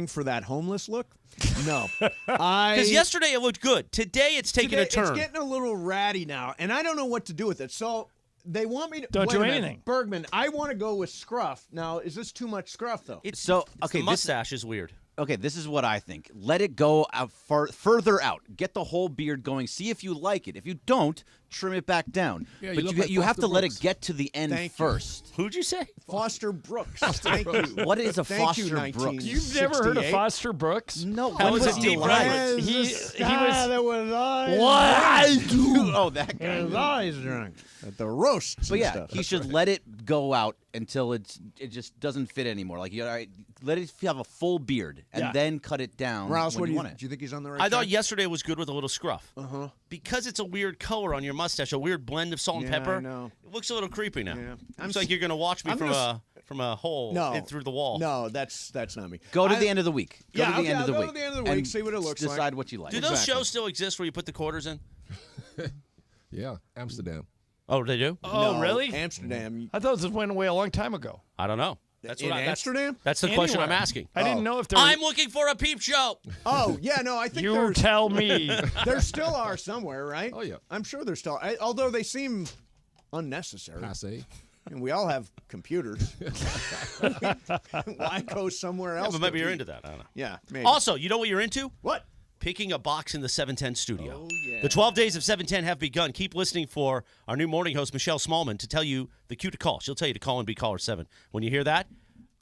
for that homeless look? No. Because yesterday it looked good. Today it's taking a turn. It's getting a little ratty now, and I don't know what to do with it. So they want me to don't do anything. Bergman, I want to go with scruff. Now, is this too much scruff though? The mustache is weird. Okay, this is what I think. Let it go out further out. Get the whole beard going. See if you like it. If you don't, trim it back down. Yeah, but you have to let it get to the end first. Who'd you say? Foster Brooks. Thank you. What is a Thank Foster you, Brooks? You've never heard of Foster Brooks? No. That was a deep reference. He was. That was eyes. What? Oh, that guy. His eyes drunk at the roast. But yeah, he should let it go out until it just doesn't fit anymore. Like, let it have a full beard and then cut it down. Rouse, when what you do want it. you think he's on the right I thought track? yesterday was good with a little scruff. Uh-huh. Because it's a weird color on your mustache, a weird blend of salt and pepper. I know. It looks a little creepy now. Yeah. Looks like you're going to watch me from a hole in through the wall. No, that's not me. Go to the end of the week. Go to the end of the week, see what it looks like. Decide what you like. Do those shows still exist where you put the quarters in? Yeah, Amsterdam. Oh, they do? Oh, No, really? Amsterdam. I thought this went away a long time ago. I don't know. That's In Amsterdam? That's the question I'm asking. I didn't know if there. I'm looking for a peep show. Oh, yeah, no, I think You tell me. there still are somewhere, right? Oh, yeah. I'm sure there's still, although they seem unnecessary. Passe. And we all have computers. Why go somewhere else? But maybe you're into that. I don't know. Yeah, maybe. Also, you know what you're into? What? Picking a box in the 710 studio. Oh, yeah. The 12 days of 710 have begun. Keep listening for our new morning host, Michelle Smallman, to tell you the cue to call. She'll tell you to call and be caller 7. When you hear that,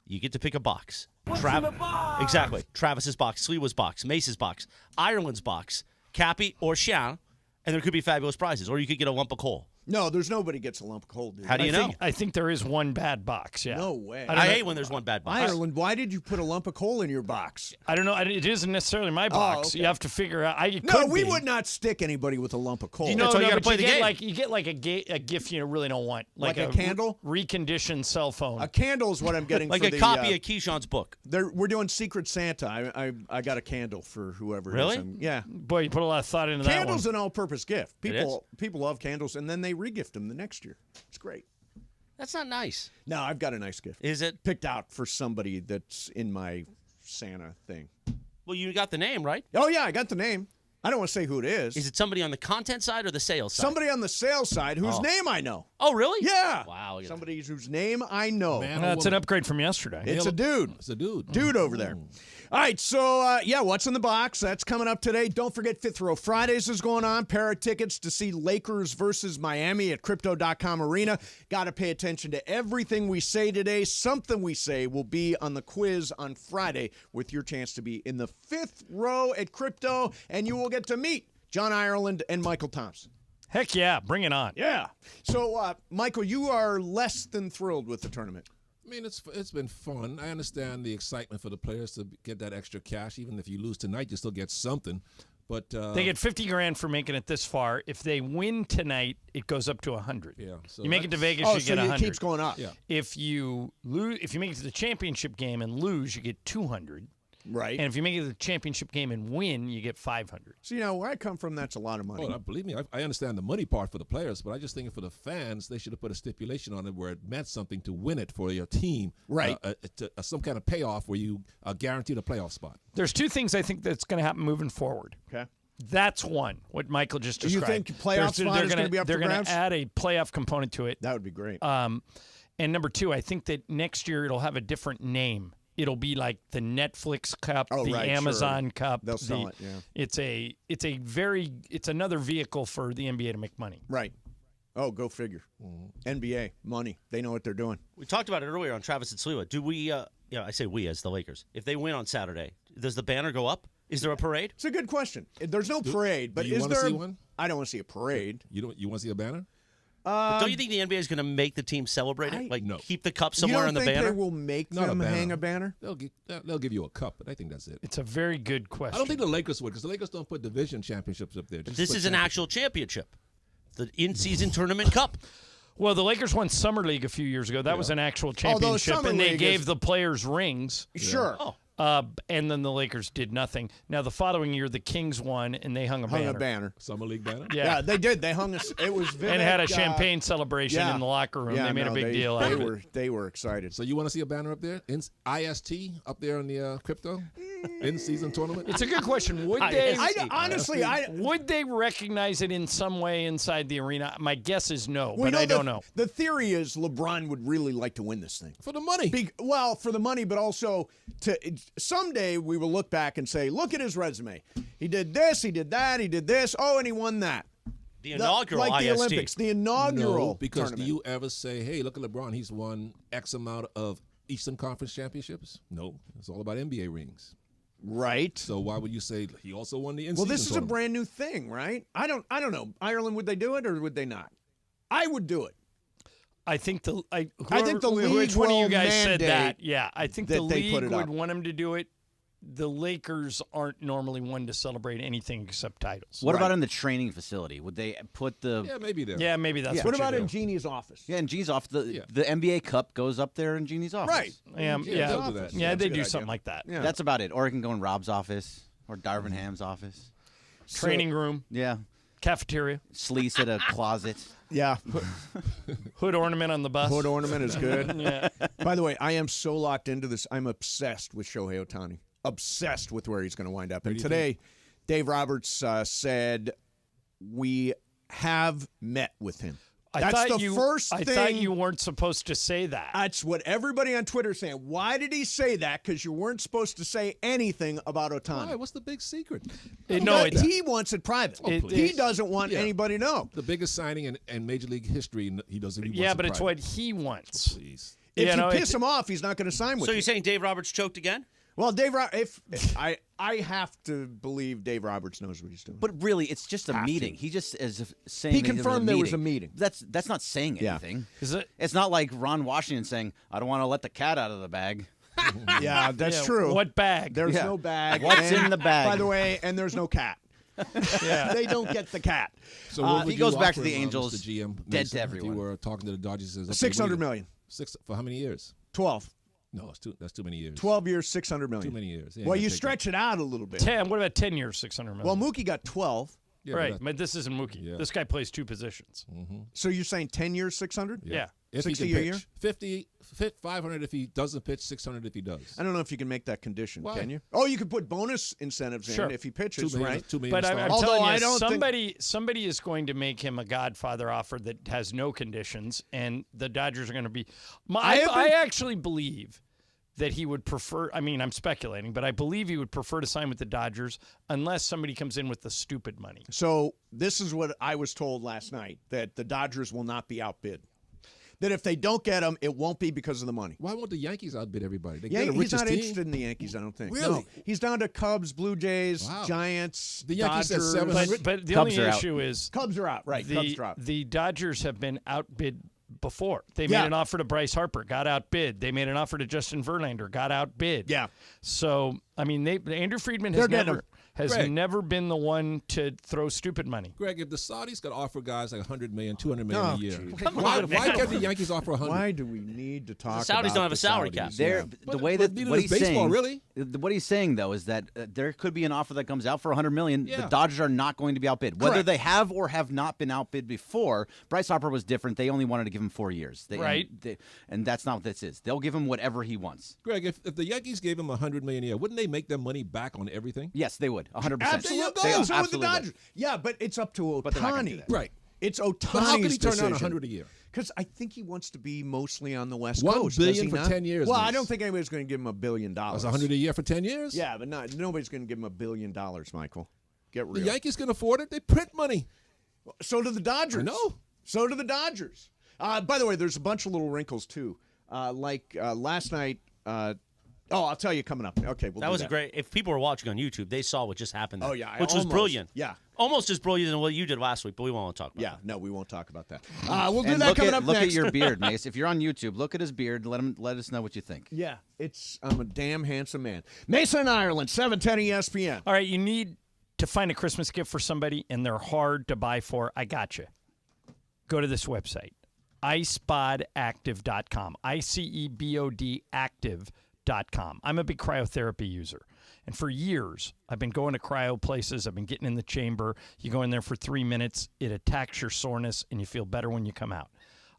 you get to pick a box. What's in the box? Exactly. Travis's box, Sliwa's box, Mace's box, Ireland's box, Cappy or Shan, and there could be fabulous prizes. Or you could get a lump of coal. No, there's nobody gets a lump of coal, dude. How do you know? I think there is one bad box, yeah. No way. I hate when there's one bad box. Ireland, why did you put a lump of coal in your box? I don't know. It isn't necessarily my box. okay. You have to figure out. No, we would not stick anybody with a lump of coal. That's why you gotta play the game. You get like a gift you really don't want. Like a candle? Reconditioned cell phone. A candle is what I'm getting like for a copy of Keyshawn's book. We're doing Secret Santa. I got a candle for whoever Really? it is. Yeah. Boy, you put a lot of thought into that one. Candle's an all-purpose gift. It People love candles, and then they regift them the next year. It's great. That's not nice. No, I've got a nice gift. Is it? Picked out for somebody that's in my Santa thing. Well, you got the name, right? Oh, yeah, I got the name. I don't want to say who it is. Is it somebody on the content side or the sales side? Somebody on the sales side whose name I know. Oh, really? Yeah. Wow. Somebody whose name I know. Man, That's an upgrade from yesterday. It's a dude. It's a dude. Dude over there. All right, so, what's in the box? That's coming up today. Don't forget Fifth Row Fridays is going on. Pair of tickets to see Lakers versus Miami at Crypto.com Arena. Got to pay attention to everything we say today. Something we say will be on the quiz on Friday with your chance to be in the fifth row at Crypto, and you will get to meet John Ireland and Michael Thompson. Heck yeah, bring it on. Yeah. So, Michael, you are less than thrilled with the tournament. I mean, it's been fun. I understand the excitement for the players to get that extra cash. Even if you lose tonight, you still get something. But they get $50,000 for making it this far. If they win tonight, it goes up to $100,000. Yeah, so you make it to Vegas, you get $100,000. It keeps going up. Yeah. If you lose, if you make it to the championship game and lose, you get $200,000. Right. And if you make it to the championship game and win, you get $500,000. So, where I come from, that's a lot of money. Oh, believe me, I understand the money part for the players, but I just think for the fans, they should have put a stipulation on it where it meant something to win it for your team. Right. Some kind of payoff where you are guaranteed a playoff spot. There's two things I think that's going to happen moving forward. Okay. That's one, what Michael just Do you described. think playoff spot is going to be up for They're going grabs? to add a playoff component to it. That would be great. And number two, I think that next year it'll have a different name. It'll be like the Netflix Cup, Amazon Cup. They'll sell it, yeah. It's another vehicle for the NBA to make money. Right. Oh, go figure. NBA, money. They know what they're doing. We talked about it earlier on Travis and Sliwa. Do we, I say we as the Lakers, if they win on Saturday, does the banner go up? Is there a parade? It's a good question. There's no parade, but do you is wanna there? see one? I don't want to see a parade. You want to see a banner? But don't you think the NBA is going to make the team celebrate it? No. Keep the cup somewhere you don't on the think banner? they will make Not a them banner. hang a banner? They'll give you a cup, but I think that's it. It's a very good question. I don't think the Lakers would, because the Lakers don't put division championships up there. This is an actual championship. The in-season tournament cup. Well, the Lakers won Summer League a few years ago. That was an actual championship, Summer and they League gave is- the players rings. Sure. Oh. And then the Lakers did nothing. Now, the following year, the Kings won, and they hung a banner. Summer League banner? Yeah, they did. They hung us. It was Vivek, and had a champagne celebration yeah. in the locker room. Yeah, they made a big deal out of it. They were excited. So you want to see a banner up there? IST up there in the crypto? In-season tournament? It's a good question. Would they honestly, would they recognize it in some way inside the arena? My guess is no, well, but I don't know. The theory is LeBron would really like to win this thing. For the money. For the money, but also to someday we will look back and say, look at his resume. He did this, he did that, he did this. Oh, and he won that. The inaugural like IST. the Olympics, the inaugural No, because tournament. do you ever say, hey, look at LeBron, he's won X amount of Eastern Conference championships? No, it's all about NBA rings. Right. So why would you say he also won the in-season Well, this is a tournament? brand new thing, right? I don't know. Ireland, would they do it or would they not? I would do it. I think the league which one of you will guys said mandate that? Yeah, I think the that they league put it would up. want him to do it. The Lakers aren't normally one to celebrate anything except titles. What about in the training facility? Would they put the? Yeah, maybe there. Yeah, maybe that's What what about you in do. Genie's office? Yeah, in Genie's office. The NBA Cup goes up there in Genie's office. Right. Yeah, they'll do that. yeah, That's they a good do idea. something like that. Yeah. That's about it. Or it can go in Rob's office or Darvin Ham's office. Training room, Yeah. cafeteria, Sleece at a closet. Yeah. hood ornament on the bus. Hood ornament is good. Yeah. By the way, I am so locked into this. I'm obsessed with Shohei Otani. Obsessed with where he's going to wind up. And today, Dave Roberts said we have met with him. That's the first thing. I thought you weren't supposed to say that. That's what everybody on Twitter is saying. Why did he say that? Because you weren't supposed to say anything about Otani. Why? What's the big secret? He wants it private. He doesn't want Yeah. anybody to know. The biggest signing in Major League history, he doesn't even Yeah, wants but it it's private. what he wants. Please. If You know, you piss him off, he's not going to sign with So you. you're saying Dave Roberts choked again? Well, if I have to believe Dave Roberts knows what he's doing. But really, it's just a Have meeting. to. He just is saying He that confirmed there was a meeting. That's not saying Yeah. anything. Is it? It's not like Ron Washington saying, "I don't want to let the cat out of the bag." Yeah, that's Yeah, true. What bag? There's Yeah. no bag. What's and, in the bag? By the way, and there's no cat. Yeah. They don't get the cat. So what would he goes you back to offer the him, Angels, Mr. GM, dead Mason, to everyone. If you were talking to the Dodgers, says, okay, $600 million. For how many years? 12. No, that's too many years. 12 years, $600 million. Too many years. Yeah, Well, you you gotta take stretch it out a little bit. 10. What about 10 years, 600 million? Well, Mookie got 12. Yeah, right, but but this isn't Mookie. Yeah. This guy plays two positions. So you're saying 10 years, 600? Yeah. if he 60 can a pitch. year? 50, 500 if he doesn't pitch, 600 if he does. I don't know if you can make that condition, Why? can you? Oh, you could put bonus incentives Sure. in if he pitches, $2 million, right? $2 million But I'm stars. Although telling you, I don't think- somebody is going to make him a Godfather offer that has no conditions, and the Dodgers are going to be. I actually believe that he would prefer. I mean, I'm speculating, but I believe he would prefer to sign with the Dodgers unless somebody comes in with the stupid money. So this is what I was told last night, that the Dodgers will not be outbid. That if they don't get him, it won't be because of the money. Why won't the Yankees outbid everybody? They Yeah, get the he's richest not team. interested in the Yankees, I don't think. Really? No. He's down to Cubs, Blue Jays, Wow. Giants, The Yankees said Dodgers. 700. But the Cubs only are out. issue is Cubs are out, right. Cubs are out. the Dodgers have been outbid before. They Yeah. made an offer to Bryce Harper, got outbid. They made an offer to Justin Verlander, got outbid. Yeah. So, I mean, Andrew Friedman They're has getting never him. Greg. never been the one to throw stupid money. Greg, if the Saudis could offer guys like $100 million, $200 million Oh, a year, geez. why can't the Yankees offer $100? Why do we need to talk The Saudis about don't have a the salary Saudis? cap. There, Yeah. the way but that neither what does he's baseball, saying, really? what he's saying though is that there could be an offer that comes out for $100 million. Yeah. The Dodgers are not going to be outbid, whether Correct. they have or have not been outbid before. Bryce Harper was different. They only wanted to give him 4 years, Right. And that's not what this is. They'll give him whatever he wants. Greg, if the Yankees gave him $100 million a year, wouldn't they make their money back on everything? Yes, they would, 100%. Absolutely. There you go. So would the Dodgers. Yeah, but it's up to But they're not gonna do Otani. that. Right. It's But how could Otani's he turn down decision. $100 a year? Because I think he wants to be mostly on the West $1 Coast. billion does he for not? 10 years, Well, I Mace. don't think anybody's going to give him $1 billion. That's $100 a year for 10 years? Yeah, but nobody's going to give him $1 billion, Michael. Get The real. Yankees can afford it. They print money. So do the Dodgers. I know. So do the Dodgers. By the way, there's a bunch of little wrinkles, too. Last night, I'll tell you coming up. Okay, we'll That do was a great. If people were watching on YouTube, they saw what just happened there, Oh, yeah. which was Almost. brilliant. Yeah. Almost as brilliant than what you did last week, but we won't talk about Yeah, that. no, we won't talk about that. We'll do And that look coming up look next. at your beard, Mace. If you're on YouTube, look at his beard. Let us know what you think. Yeah, I'm a damn handsome man. Mason, Ireland, 710 ESPN. All right, you need to find a Christmas gift for somebody, and they're hard to buy for. I got you. Go to this website, icebodactive.com, ICEBOD active.com. Cryotherapy.com. I'm a big cryotherapy user. And for years, I've been going to cryo places. I've been getting in the chamber. You go in there for 3 minutes. It attacks your soreness, and you feel better when you come out.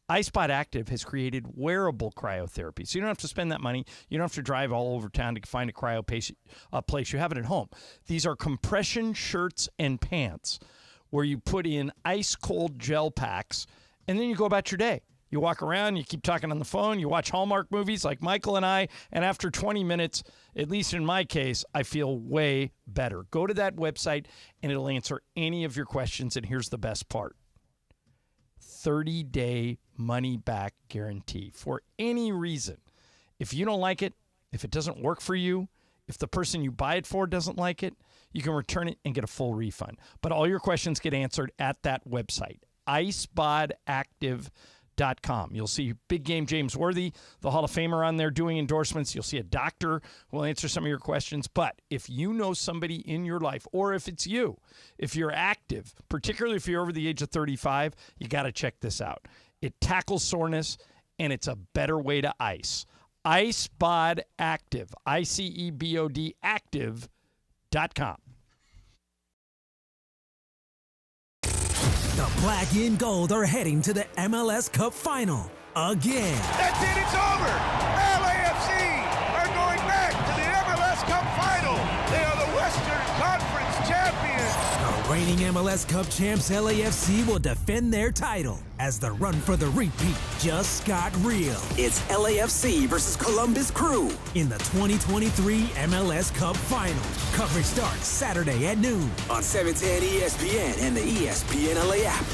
iSpot Active has created wearable cryotherapy. So you don't have to spend that money. You don't have to drive all over town to find a cryo place. You have it at home. These are compression shirts and pants where you put in ice-cold gel packs, and then you go about your day. You walk around, you keep talking on the phone, you watch Hallmark movies like Michael and I, and after 20 minutes, at least in my case, I feel way better. Go to that website, and it'll answer any of your questions, and here's the best part. 30-day money-back guarantee for any reason. If you don't like it, if it doesn't work for you, if the person you buy it for doesn't like it, you can return it and get a full refund. But all your questions get answered at that website, iSpotActive.com. You'll see Big Game James Worthy, the Hall of Famer, on there doing endorsements. You'll see a doctor who will answer some of your questions. But if you know somebody in your life, or if it's you, if you're active, particularly if you're over the age of 35, you got to check this out. It tackles soreness, and it's a better way to ice. iSpot Active, ICEBOD Active.com. The black and gold are heading to the MLS Cup Final again. That's it, it's over. LAFC are going back to the MLS Cup Final. They are the Western Conference champions. The reigning MLS Cup champs LAFC will defend their title as the run for the repeat just got real. It's LAFC versus Columbus Crew in the 2023 MLS Cup Final. Coverage starts Saturday at noon on 710 ESPN and the ESPN LA app.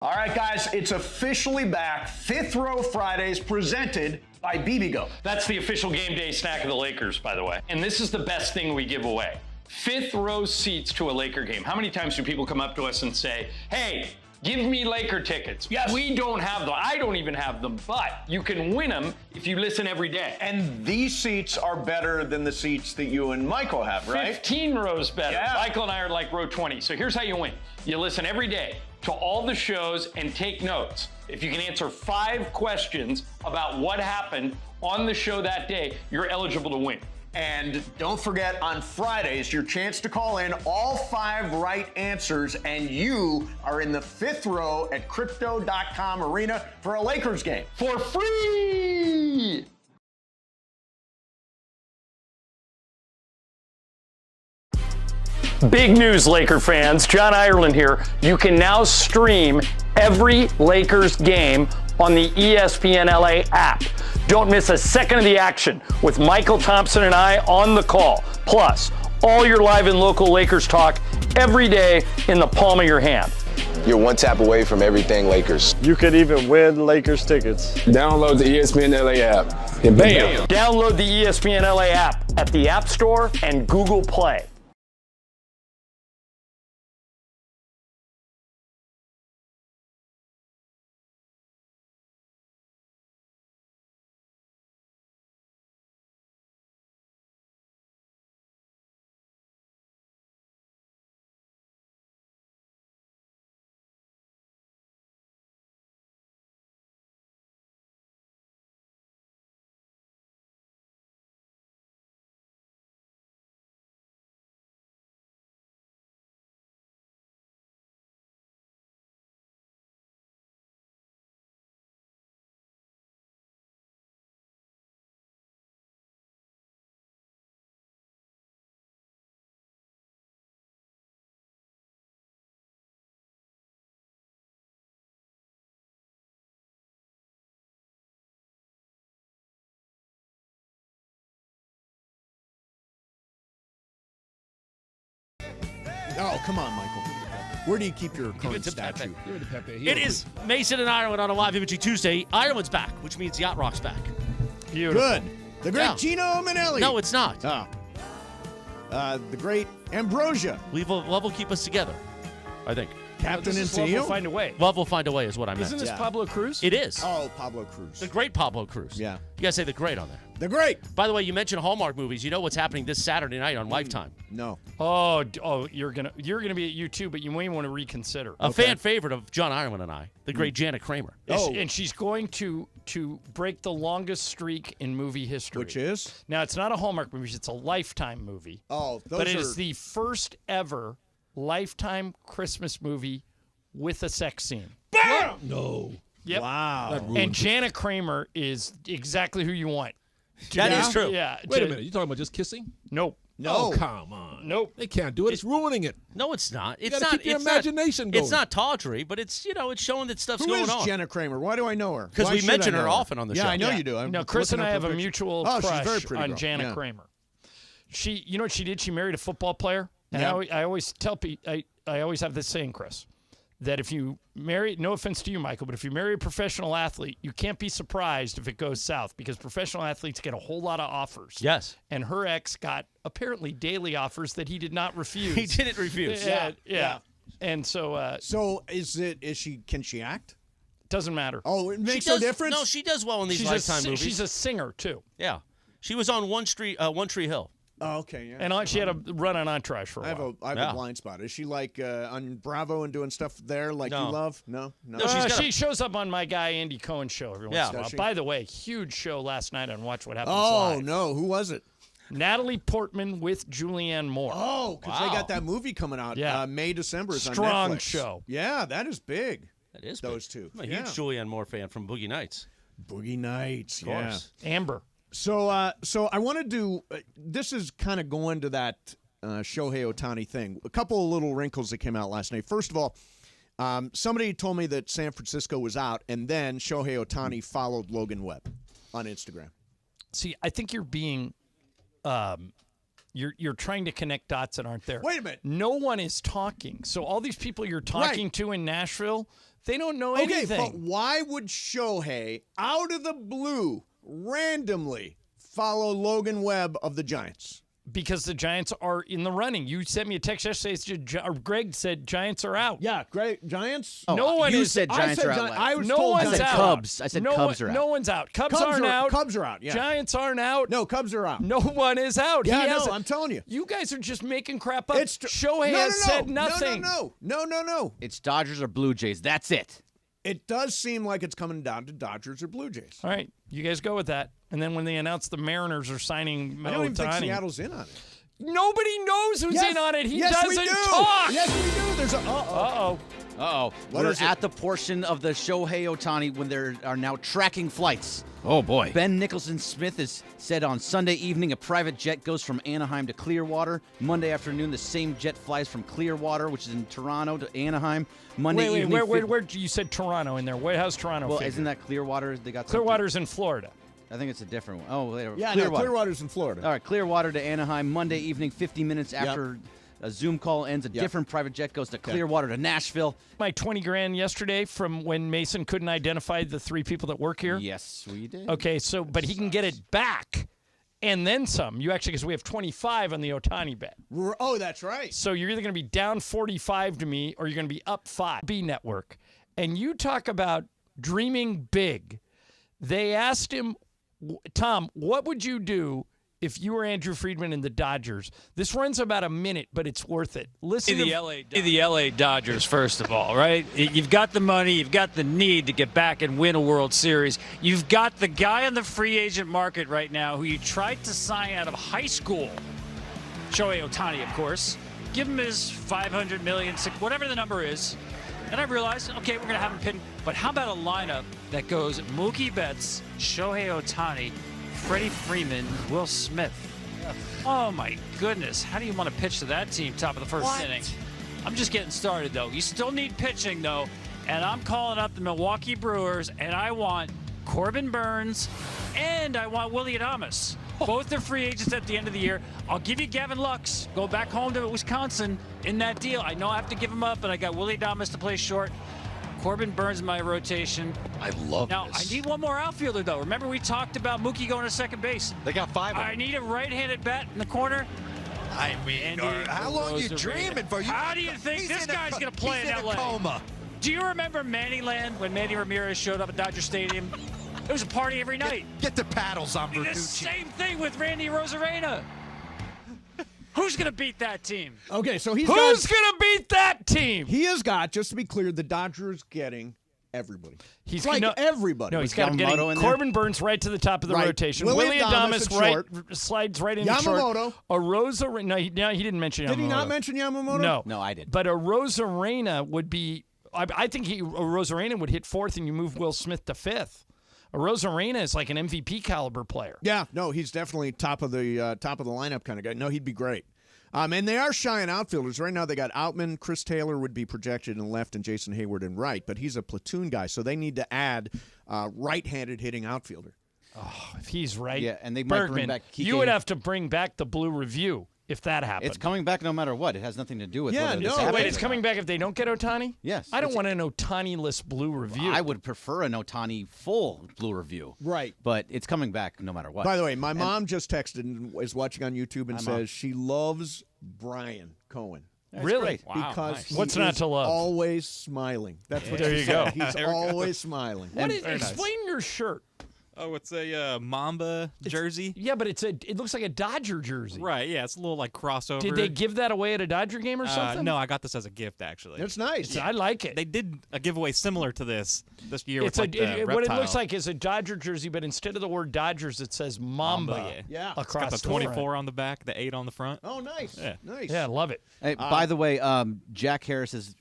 All right, guys, it's officially back. Fifth Row Fridays presented by BBGO. That's the official game day snack of the Lakers, by the way. And this is the best thing we give away. Fifth row seats to a Laker game. How many times do people come up to us and say, hey, give me Laker tickets? Yes. We don't have them. I don't even have them, but you can win them if you listen every day. And these seats are better than the seats that you and Michael have, right? 15 rows better. Yeah. Michael and I are like row 20. So here's how you win. You listen every day to all the shows and take notes. If you can answer 5 questions about what happened on the show that day, you're eligible to win. And don't forget, on Fridays, your chance to call in all 5 right answers, and you are in the fifth row at Crypto.com Arena for a Lakers game. For free! Big news, Laker fans. John Ireland here. You can now stream every Lakers game on the ESPN LA app. Don't miss a second of the action with Michael Thompson and I on the call. Plus, all your live and local Lakers talk every day in the palm of your hand. You're one tap away from everything Lakers. You could even win Lakers tickets. Download the ESPN LA app and bam! Download the ESPN LA app at the App Store and Google Play. Oh, come on, Michael. Where do you keep your Give current it to statue? Pepe. It is Mason and Ireland on a live imaging Tuesday. Ireland's back, which means Yacht Rock's back. Beautiful. Good. The great Yeah. Gino Manelli. No, it's not. Oh. The great Ambrosia. Love will keep us together, I think. Captain This is Love Will Encino? Find a Way. Love Will Find a Way is what I meant. Isn't this Yeah. Pablo Cruz? It is. Oh, Pablo Cruz. The great Pablo Cruz. Yeah. You got to say the great on there. They're great. By the way, you mentioned Hallmark movies. You know what's happening this Saturday night on Lifetime? No. Oh, you're gonna be at U2, but you may want to reconsider. A fan favorite of John Ireland and I, the great Janet Kramer. And she's going to break the longest streak in movie history. Which is? Now, it's not a Hallmark movie. It's a Lifetime movie. Oh, those but it are... is the first ever Lifetime Christmas movie with a sex scene. Bam! No. Yep. Wow. And Janet Kramer is exactly who you want. That is true. Yeah. Wait a minute. You talking about just kissing? Nope. Oh, come on. Nope. They can't do it. It's ruining it. No, it's not. It's gotta not. keep your it's imagination not, going. It's not tawdry, but it's it's showing that stuff's Who going is on. Janet Kramer? Why do I know her? Because Why we should mention I know her often on the show. Yeah, I know you do. I'm No, Chris looking and I up have her a picture. mutual Oh, she's crush very pretty on girl. Janet Yeah. Kramer. You know what she did? She married a football player. And Yeah. I always tell people, I always have this saying, Chris, that if you marry, no offense to you, Michael, but if you marry a professional athlete, you can't be surprised if it goes south because professional athletes get a whole lot of offers. Yes. And her ex got apparently daily offers that he did not refuse. He didn't refuse. Yeah. And so So can she act? doesn't matter. Oh, it makes She does, no difference? No, she does well in these She's Lifetime movies. She's a singer too. Yeah. She was on One Tree Hill. Oh, okay, yeah. And she had a run on Entourage for a while. I have a blind spot. Is she like on Bravo and doing stuff there like No. you love? No. She shows up on my guy Andy Cohen's show every once in a while. Does she? By the way, huge show last night on Watch What Happens Oh, Live. no. Who was it? Natalie Portman with Julianne Moore. Oh, because they got that movie coming out. Yeah. May, December is on Strong Netflix. show. Yeah, that is big. That is Those big. two. I'm a Yeah. huge Julianne Moore fan from Boogie Nights. Boogie Nights, Of yeah. course. Amber. So I want to do this is kind of going to that Shohei Otani thing. A couple of little wrinkles that came out last night. First of all, somebody told me that San Francisco was out, and then Shohei Otani followed Logan Webb on Instagram. See, I think you're being you're trying to connect dots that aren't there. Wait a minute. No one is talking. So all these people you're talking to in Nashville, they don't know anything. Okay, but why would Shohei, out of the blue, randomly follow Logan Webb of the Giants? Because the Giants are in the running. You sent me a text yesterday. Greg said Giants are out. Yeah, great. Giants? No one you is. said Giants are out. I was No told one's I said out. Cubs. I said Cubs are out. No one's out. Cubs Cubs aren't out. Cubs are out, yeah. Giants aren't out. No, Cubs are out. No one is out. Yeah, He no, hasn't- I'm telling you. You guys are just making crap up. No, Shohei has said nothing. No. It's Dodgers or Blue Jays. That's it. It does seem like it's coming down to Dodgers or Blue Jays. All right, you guys go with that. And then when they announce the Mariners are signing I don't even think Otani, Seattle's in on it. nobody knows who's in on it. He yes, doesn't we do. talk. Yes, we do. There's a Uh-oh. Uh-oh. What We're is it? at the portion of the Shohei Otani when there are now tracking flights. Oh, boy. Ben Nicholson-Smith has said on Sunday evening a private jet goes from Anaheim to Clearwater. Monday afternoon, the same jet flies from Clearwater, which is in Toronto, to Anaheim. Monday Wait, evening... where you said Toronto in there? How's Toronto? Well, figured? isn't that Clearwater? They got Clearwater's in Florida? I think it's a different one. Oh, later. Yeah, Clearwater. no, Clearwater's in Florida. All right, Clearwater to Anaheim. Monday evening, 50 minutes after a Zoom call ends, a different private jet goes to Clearwater to Nashville. My $20,000 yesterday from when Mason couldn't identify the three people that work here. Yes, we did. Okay, but he can get it back and then some. You actually, because we have 25 on the Otani bet. Oh, that's right. So you're either going to be down 45 to me or you're going to be up 5. B Network. And you talk about dreaming big. They asked him, Tom, what would you do if you were Andrew Friedman in the Dodgers? This runs about a minute, but it's worth it. Listen to the LA Dodgers, first of all, right? You've got the money, you've got the need to get back and win a World Series. You've got the guy on the free agent market right now who you tried to sign out of high school, Shohei Otani, of course. Give him his $500 million, whatever the number is. And I realized, okay, we're going to have him pinned. But how about a lineup that goes Mookie Betts, Shohei Otani, Freddie Freeman, Will Smith? Oh, my goodness. How do you want to pitch to that team top of the first inning? I'm just getting started, though. You still need pitching, though. And I'm calling up the Milwaukee Brewers, and I want Corbin Burns, and I want Willie Adames. Both are free agents at the end of the year. I'll give you Gavin Lux. Go back home to Wisconsin in that deal. I know I have to give him up, but I got Willie Adames to play short. Corbin Burns in my rotation. I love Now, this. I need one more outfielder, though. Remember we talked about Mookie going to second base. They got 5 of them. I need a right-handed bat in the corner. I mean, how long are you dreaming for? How do you think this guy's going to play in LA? Coma. Do you remember Mannyland when Manny Ramirez showed up at Dodger Stadium? It was a party every night. Get the paddles on Verducci. The same thing with Randy Rosarena. Who's going to beat that team? Okay, so Who's going to beat that team? He has got, just to be clear, the Dodgers getting everybody. He's like everybody. No, he's got him getting Corbin Burns right to the top of the rotation. Willie Adames slides right in Yamamoto. short. No, he didn't mention Yamamoto. Did he not mention Yamamoto? No, I did. But a Rosarena would be. I think a Rosarena would hit fourth, and you move Will Smith to fifth. A Rosarena is like an MVP caliber player. Yeah, no, he's definitely top of the lineup kind of guy. No, he'd be great. And they are shy on outfielders. Right now they got Outman, Chris Taylor would be projected in left, and Jason Hayward in right. But he's a platoon guy, so they need to add right-handed hitting outfielder. Oh, if he's right, yeah, and they might Bergman, bring back Kike. You would have to bring back the Blue Review if that happened. It's coming back no matter what. It has nothing to do with whether this Wait, happens. it's coming back if they don't get Otani? Yes. I don't want an Otani-less Blue Review. I would prefer an Otani full Blue Review. Right. But it's coming back no matter what. By the way, my mom just texted and is watching on YouTube and says she loves Brian Cohen. Really? Wow, because he what's not is to love? Always smiling. That's what there she you said. go. He's always smiling. Explain your shirt. Oh, it's a Mamba jersey. Yeah, but it looks like a Dodger jersey. Right, yeah, it's a little like crossover. Did they give that away at a Dodger game or something? No, I got this as a gift, actually. It's nice. I like it. They did a giveaway similar to this year with what it reptile. looks like is a Dodger jersey, but instead of the word Dodgers, it says Mamba. Yeah. It's got the 24 on the back, the 8 on the front. Oh, nice. Yeah. Nice. Yeah, I love it. Hey, by the way, Jack Harris is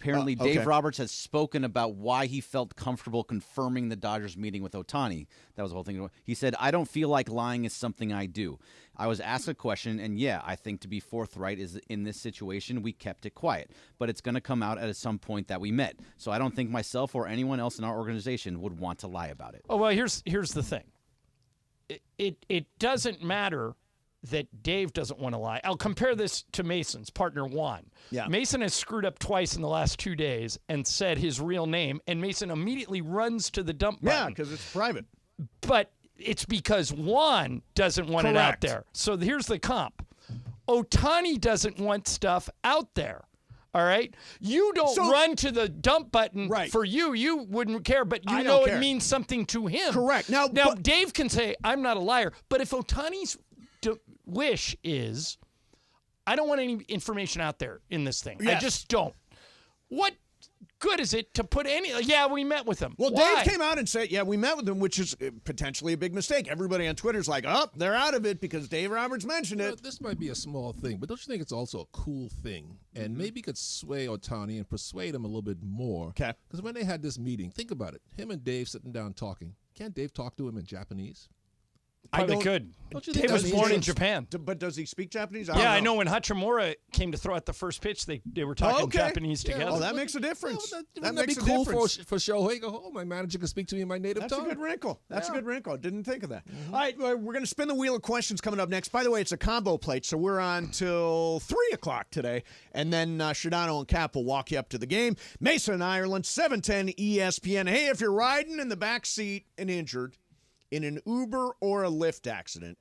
apparently okay. Dave Roberts has spoken about why he felt comfortable confirming the Dodgers meeting with Otani. That was the whole thing. He said, "I don't feel like lying is something I do. I was asked a question, and yeah, I think to be forthright is in this situation, we kept it quiet. But it's going to come out at some point that we met. So I don't think myself or anyone else in our organization would want to lie about it." Oh, well, here's the thing. It doesn't matter that Dave doesn't want to lie. I'll compare this to Mason's partner Juan. Yeah. Mason has screwed up twice in the last 2 days and said his real name, and Mason immediately runs to the dump button. Yeah, because it's private. But it's because Juan doesn't want it out there. So here's the comp. Otani doesn't want stuff out there. All right? You don't run to the dump button for you. You wouldn't care, but you know it means something to him. Correct. Now Dave can say, I'm not a liar. But if Otani's wish is, I don't want any information out there in this thing. Yes. I just don't. What good is it to put any? Yeah, we met with him. Well, Why? Dave came out and said, yeah, we met with him, which is potentially a big mistake. Everybody on Twitter's like, oh, they're out of it because Dave Roberts mentioned it. This might be a small thing, but don't you think it's also a cool thing? And maybe could sway Otani and persuade him a little bit more. Okay. Because when they had this meeting, think about it. Him and Dave sitting down talking. Can't Dave talk to him in Japanese? Probably could. Don't you Dave think was that's born in interesting? Japan. But does he speak Japanese? Yeah, I know when Hachimura came to throw out the first pitch, they were talking Japanese Yeah, together. Oh, that makes a difference. Wouldn't that be cool for Shohei? Go, oh, my manager can speak to me in my native That's tongue. a good wrinkle. That's a good wrinkle. Didn't think of that. All right, we're going to spin the wheel of questions coming up next. By the way, it's a combo plate, so we're on till 3 o'clock today. And then Shadano and Cap will walk you up to the game. Mason, Ireland, 710 ESPN. Hey, if you're riding in the back seat and injured in an Uber or a Lyft accident,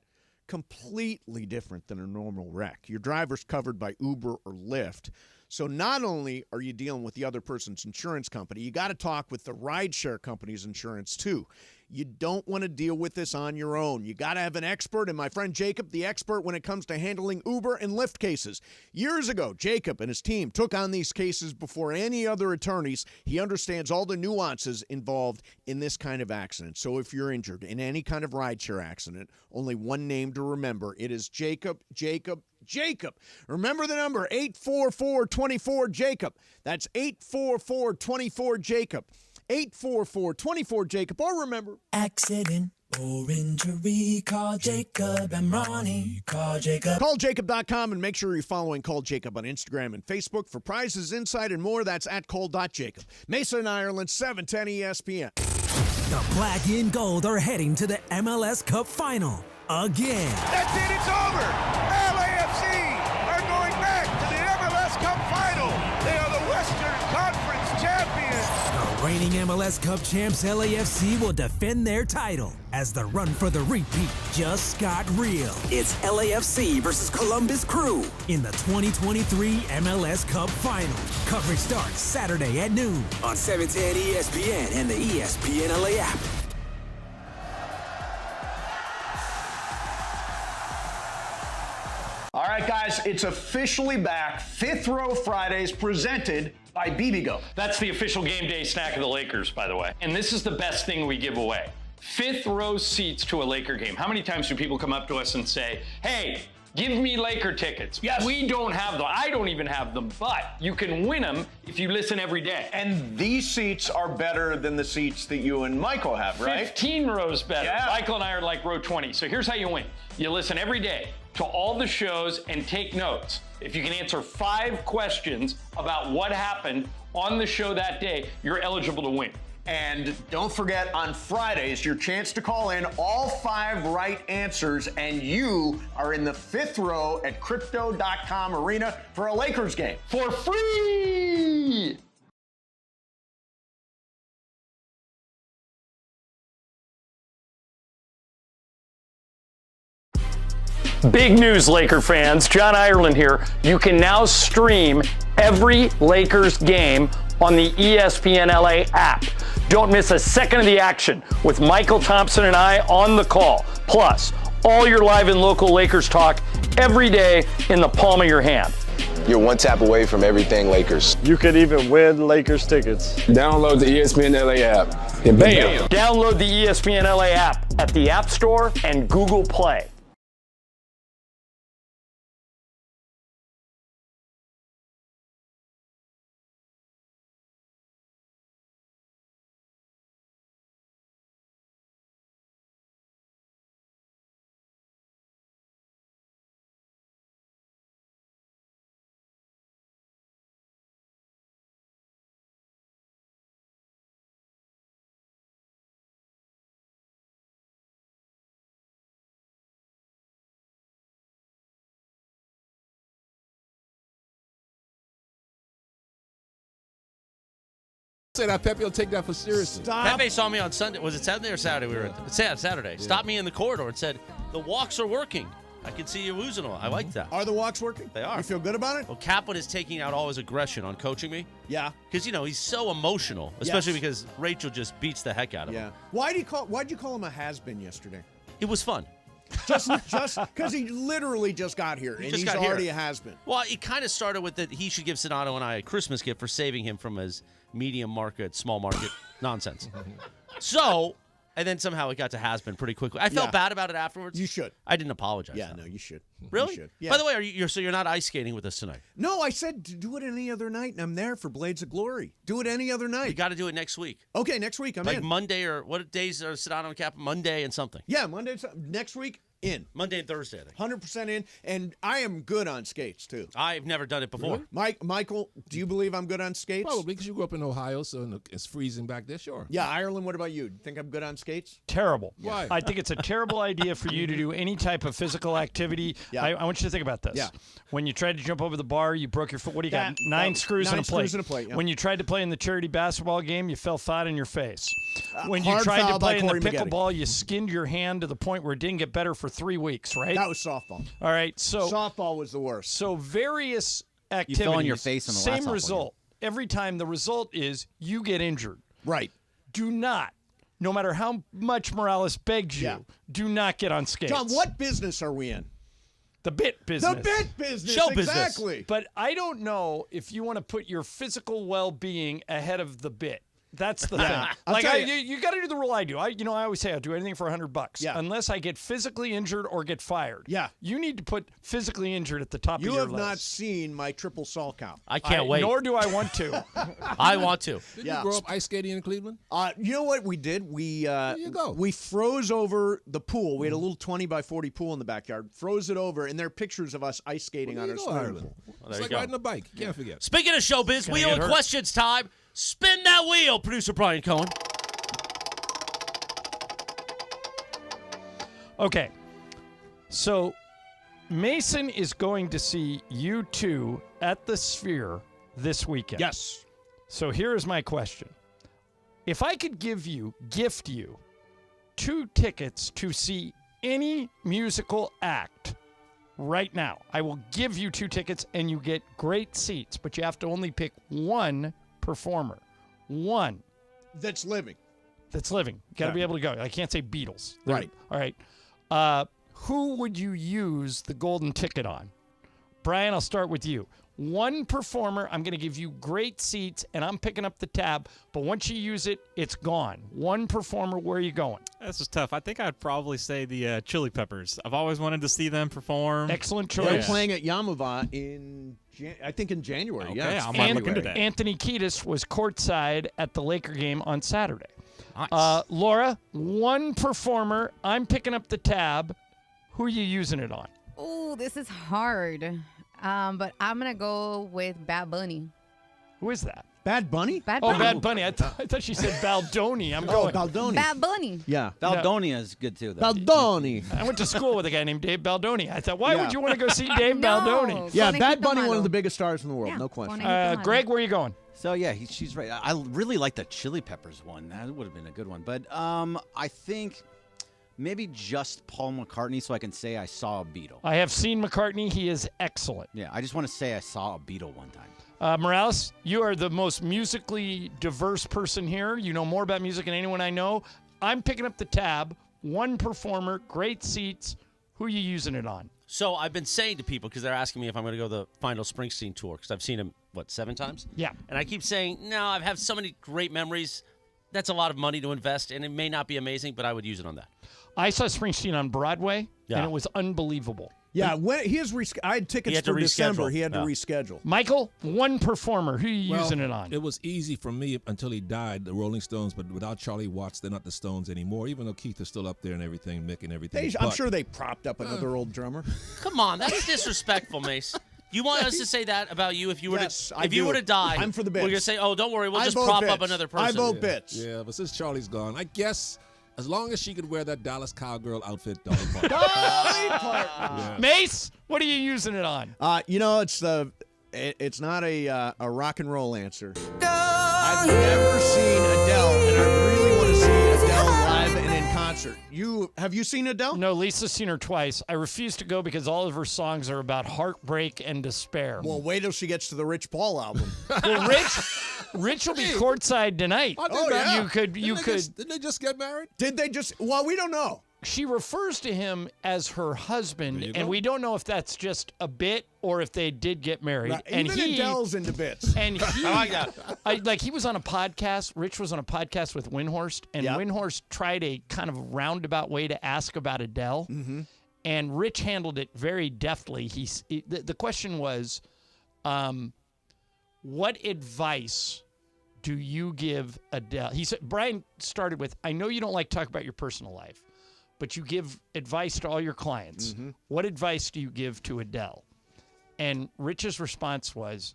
completely different than a normal wreck. Your driver's covered by Uber or Lyft. So not only are you dealing with the other person's insurance company, you got to talk with the rideshare company's insurance too. You don't want to deal with this on your own. You got to have an expert, and my friend Jacob, the expert when it comes to handling Uber and Lyft cases. Years ago, Jacob and his team took on these cases before any other attorneys. He understands all the nuances involved in this kind of accident. So if you're injured in any kind of rideshare accident, only one name to remember. It is Jacob. Remember the number, 844-24-JACOB. That's 844-24-JACOB. 844-24-JACOB. Or remember, accident or injury, call Jacob and Rani. Call Jacob. CallJacob.com, and make sure you're following Call Jacob on Instagram and Facebook for prizes, insight, and more. That's at call.jacob. Mason, Ireland, 710 ESPN. The black and gold are heading to the MLS Cup Final again. That's it, it's over. LAFC are going back to the MLS Cup Final. They are the Western Conference champions. The Reigning MLS Cup champs LAFC will defend their title as the run for the repeat just got real. It's LAFC versus Columbus Crew in the 2023 MLS Cup Final. Coverage starts Saturday at noon on 710 ESPN and the ESPN LA app. All right, guys, it's officially back. Fifth Row Fridays presented by BBGO. That's the official game day snack of the Lakers, by the way. And this is the best thing we give away. Fifth row seats to a Laker game. How many times do people come up to us and say, hey, give me Laker tickets? Yes. We don't have them. I don't even have them, but you can win them if you listen every day. And these seats are better than the seats that you and Michael have, right? 15 rows better. Yeah. Michael and I are like row 20. So here's how you win. You listen every day to all the shows and take notes. If you can answer 5 questions about what happened on the show that day, you're eligible to win. And don't forget, on Fridays, your chance to call in all 5 right answers, and you are in the fifth row at Crypto.com Arena for a Lakers game. For free! Big news, Laker fans. John Ireland here. You can now stream every Lakers game on the ESPN LA app. Don't miss a second of the action with Michael Thompson and I on the call. Plus, all your live and local Lakers talk every day in the palm of your hand. You're one tap away from everything Lakers. You could even win Lakers tickets. Download the ESPN LA app and bam! Download the ESPN LA app at the App Store and Google Play. That Pepe will take that for seriously. Pepe saw me on Sunday. Was it Sunday or Saturday? We were at Saturday. Yeah. Stopped me in the corridor and said, "The walks are working. I can see you losing a lot." I like that. Are the walks working? They are. You feel good about it? Well, Kaplan is taking out all his aggression on coaching me. Yeah. Because he's so emotional, especially because Rachel just beats the heck out of him. Yeah. Why'd you call him a has-been yesterday? It was fun. Just because he literally just got here, and he's already a has-been. Well, it kind of started with that he should give Sonato and I a Christmas gift for saving him from his medium market, small market nonsense. So, and then somehow it got to has-been pretty quickly. I felt bad about it afterwards. You should. I didn't apologize. Yeah, no, you should. Really? You should. Yeah. By the way, you're not ice skating with us tonight? No, I said to do it any other night, and I'm there for Blades of Glory. Do it any other night. You got to do it next week. Okay, next week I'm in. Like Monday or what days are Sonato and Kaplan? Monday and something. Yeah, Monday. Next week. In. Monday and Thursday, I think. 100% in, and I am good on skates, too. I've never done it before. Really? Michael, do you believe I'm good on skates? Probably, because you grew up in Ohio, so it's freezing back there, sure. Yeah, Ireland, what about you? Do you think I'm good on skates? Terrible. Why? I think it's a terrible idea for you to do any type of physical activity. Yeah. I want you to think about this. Yeah. When you tried to jump over the bar, you broke your foot. What do you got? 9 screws and a plate. 9 screws and a plate, yeah. When you tried to play in the charity basketball game, you fell flat in your face. When you hard tried to foul by play in the Corey Maggette. pickleball, you skinned your hand to the point where it didn't get better for 3 weeks, right? That was softball. All right, so softball was the worst. So various activities. You fell on your face in the last same softball result. Every time the result is you get injured. Right. Do not, no matter how much Morales begs you, do not get on skates. John, what business are we in? The bit business. The bit business. Show business. Exactly. But I don't know if you want to put your physical well-being ahead of the bit. That's the thing. Like you got to do the rule I do. I always say I'll do anything for $100. Yeah. Unless I get physically injured or get fired. Yeah. You need to put physically injured at the top of your list. You have not seen my triple salt count. I can't wait. Nor do I want to. I want to. Did you grow up ice skating in Cleveland? You know what we did? There you go. We froze over the pool. We had a little 20 by 40 pool in the backyard. Froze it over, and there are pictures of us ice skating on our swimming pool. It's like riding a bike. You can't forget. Speaking of showbiz, wheel of questions time. Spin that wheel, producer Brian Cohen. Okay. So Mason is going to see U2 at the Sphere this weekend. Yes. So here is my question. If I could gift you 2 tickets to see any musical act right now, I will give you 2 tickets and you get great seats, but you have to only pick one performer. One. That's living. That's living. Got to be able to go. I can't say Beatles. Right. All right. Who would you use the golden ticket on? Brian, I'll start with you. One performer, I'm going to give you great seats, and I'm picking up the tab, but once you use it, it's gone. One performer, where are you going? This is tough. I think I'd probably say the Chili Peppers. I've always wanted to see them perform. Excellent choice. They're playing at Yamava in January. Okay, yeah, I might look into that. Anthony Kiedis was courtside at the Laker game on Saturday. Nice. Laura, one performer, I'm picking up the tab. Who are you using it on? Oh, this is hard. But I'm going to go with Bad Bunny. Who is that? Bad Bunny? Bad Bunny. Oh, Bad Bunny. I thought she said Baldoni. I'm going. Baldoni. Bad Bunny. Yeah. Baldonia is good too, though. Baldoni. I went to school with a guy named Dave Baldoni. I thought, why would you want to go see Dave Baldoni? Yeah, Bad Bunny, one of the biggest stars in the world, Yeah, no question. Greg, where are you going? So yeah, she's right. I really like the Chili Peppers one. That would have been a good one. But I think maybe just Paul McCartney, so I can say I saw a Beatle. I have seen McCartney. He is excellent. Yeah, I just want to say I saw a Beatle one time. Morales, you are the most musically diverse person here. You know more about music than anyone I know. I'm picking up the tab. One performer, great seats. Who are you using it on? So I've been saying to people, because they're asking me if I'm going to go the final Springsteen tour, because I've seen him, 7 times? Yeah. And I keep saying, no, I've had so many great memories. That's a lot of money to invest, and it may not be amazing, but I would use it on that. I saw Springsteen on Broadway, and it was unbelievable. Yeah, I had tickets for December. He had to reschedule. Michael, one performer. Who are you using it on? It was easy for me until he died, the Rolling Stones, but without Charlie Watts, they're not the Stones anymore, even though Keith is still up there and everything, Mick and everything. I'm sure they propped up another old drummer. Come on, that's disrespectful, Mace. You want us to say that about you if you were to die? I'm for the bits. We're gonna say, oh, don't worry, we'll just prop up another person. I vote bits. Yeah, but since Charlie's gone, I guess as long as she could wear that Dallas Cowgirl outfit, Dolly Parton. Dolly Parton. Yeah. Mace, what are you using it on? It's not a rock and roll answer. I've never seen Adele, and I really want to see Adele live and in concert. Have you seen Adele? No, Lisa's seen her twice. I refuse to go because all of her songs are about heartbreak and despair. Well, wait till she gets to the Rich Paul album. Well, Rich will be courtside tonight. Yeah. Didn't they just get married? Did they just? Well, we don't know. She refers to him as her husband, and we don't know if that's just a bit or if they did get married. Right. And Even Adele's into bits. And he, I like that. He was on a podcast. Rich was on a podcast with Windhorst, and Windhorst tried a kind of roundabout way to ask about Adele, and Rich handled it very deftly. The question was, what advice do you give Adele? He said, Brian started with, I know you don't like to talk about your personal life, but you give advice to all your clients. What advice do you give to Adele? And Rich's response was,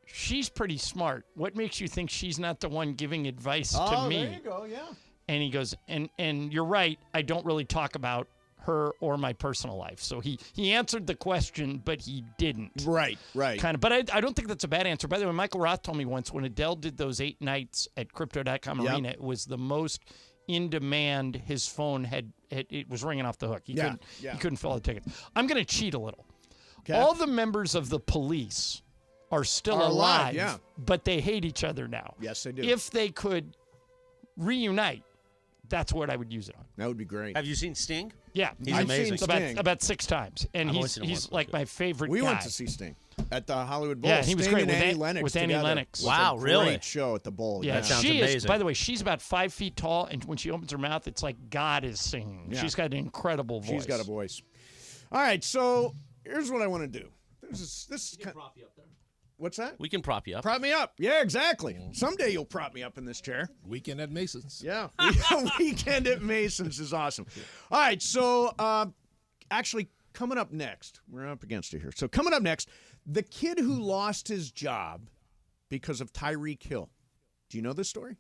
she's pretty smart. What makes you think she's not the one giving advice to me? There you go, yeah. And he goes, and you're right, I don't really talk about her or my personal life. So he answered the question, but he didn't. Right. Kind of, but I don't think that's a bad answer. By the way, Michael Roth told me once when Adele did those 8 nights at Crypto.com Arena, it was the most in demand. His phone it was ringing off the hook. He couldn't fill out the tickets. I'm going to cheat a little. Okay. All the members of the police are still alive, but they hate each other now. Yes, they do. If they could reunite, that's what I would use it on. That would be great. Have you seen Sting? Yeah, he's amazing. About 6 times, and he's like my favorite guy. We went to see Sting at the Hollywood Bowl. Yeah, he was great with Annie Lennox. With Annie Lennox. Wow, really? Great show at the Bowl. Yeah, that sounds she amazing. is. By the way, she's about 5 feet tall, and when she opens her mouth, it's like God is singing. Yeah. She's got an incredible voice. She's got a voice. All right, so here's what I want to do. This prop you up there. What's that? We can prop you up. Prop me up. Yeah, exactly. Someday you'll prop me up in this chair. Weekend at Mason's. Yeah. Weekend at Mason's is awesome. All right, so actually coming up next, we're up against it here. So coming up next, the kid who lost his job because of Tyreek Hill. Do you know this story?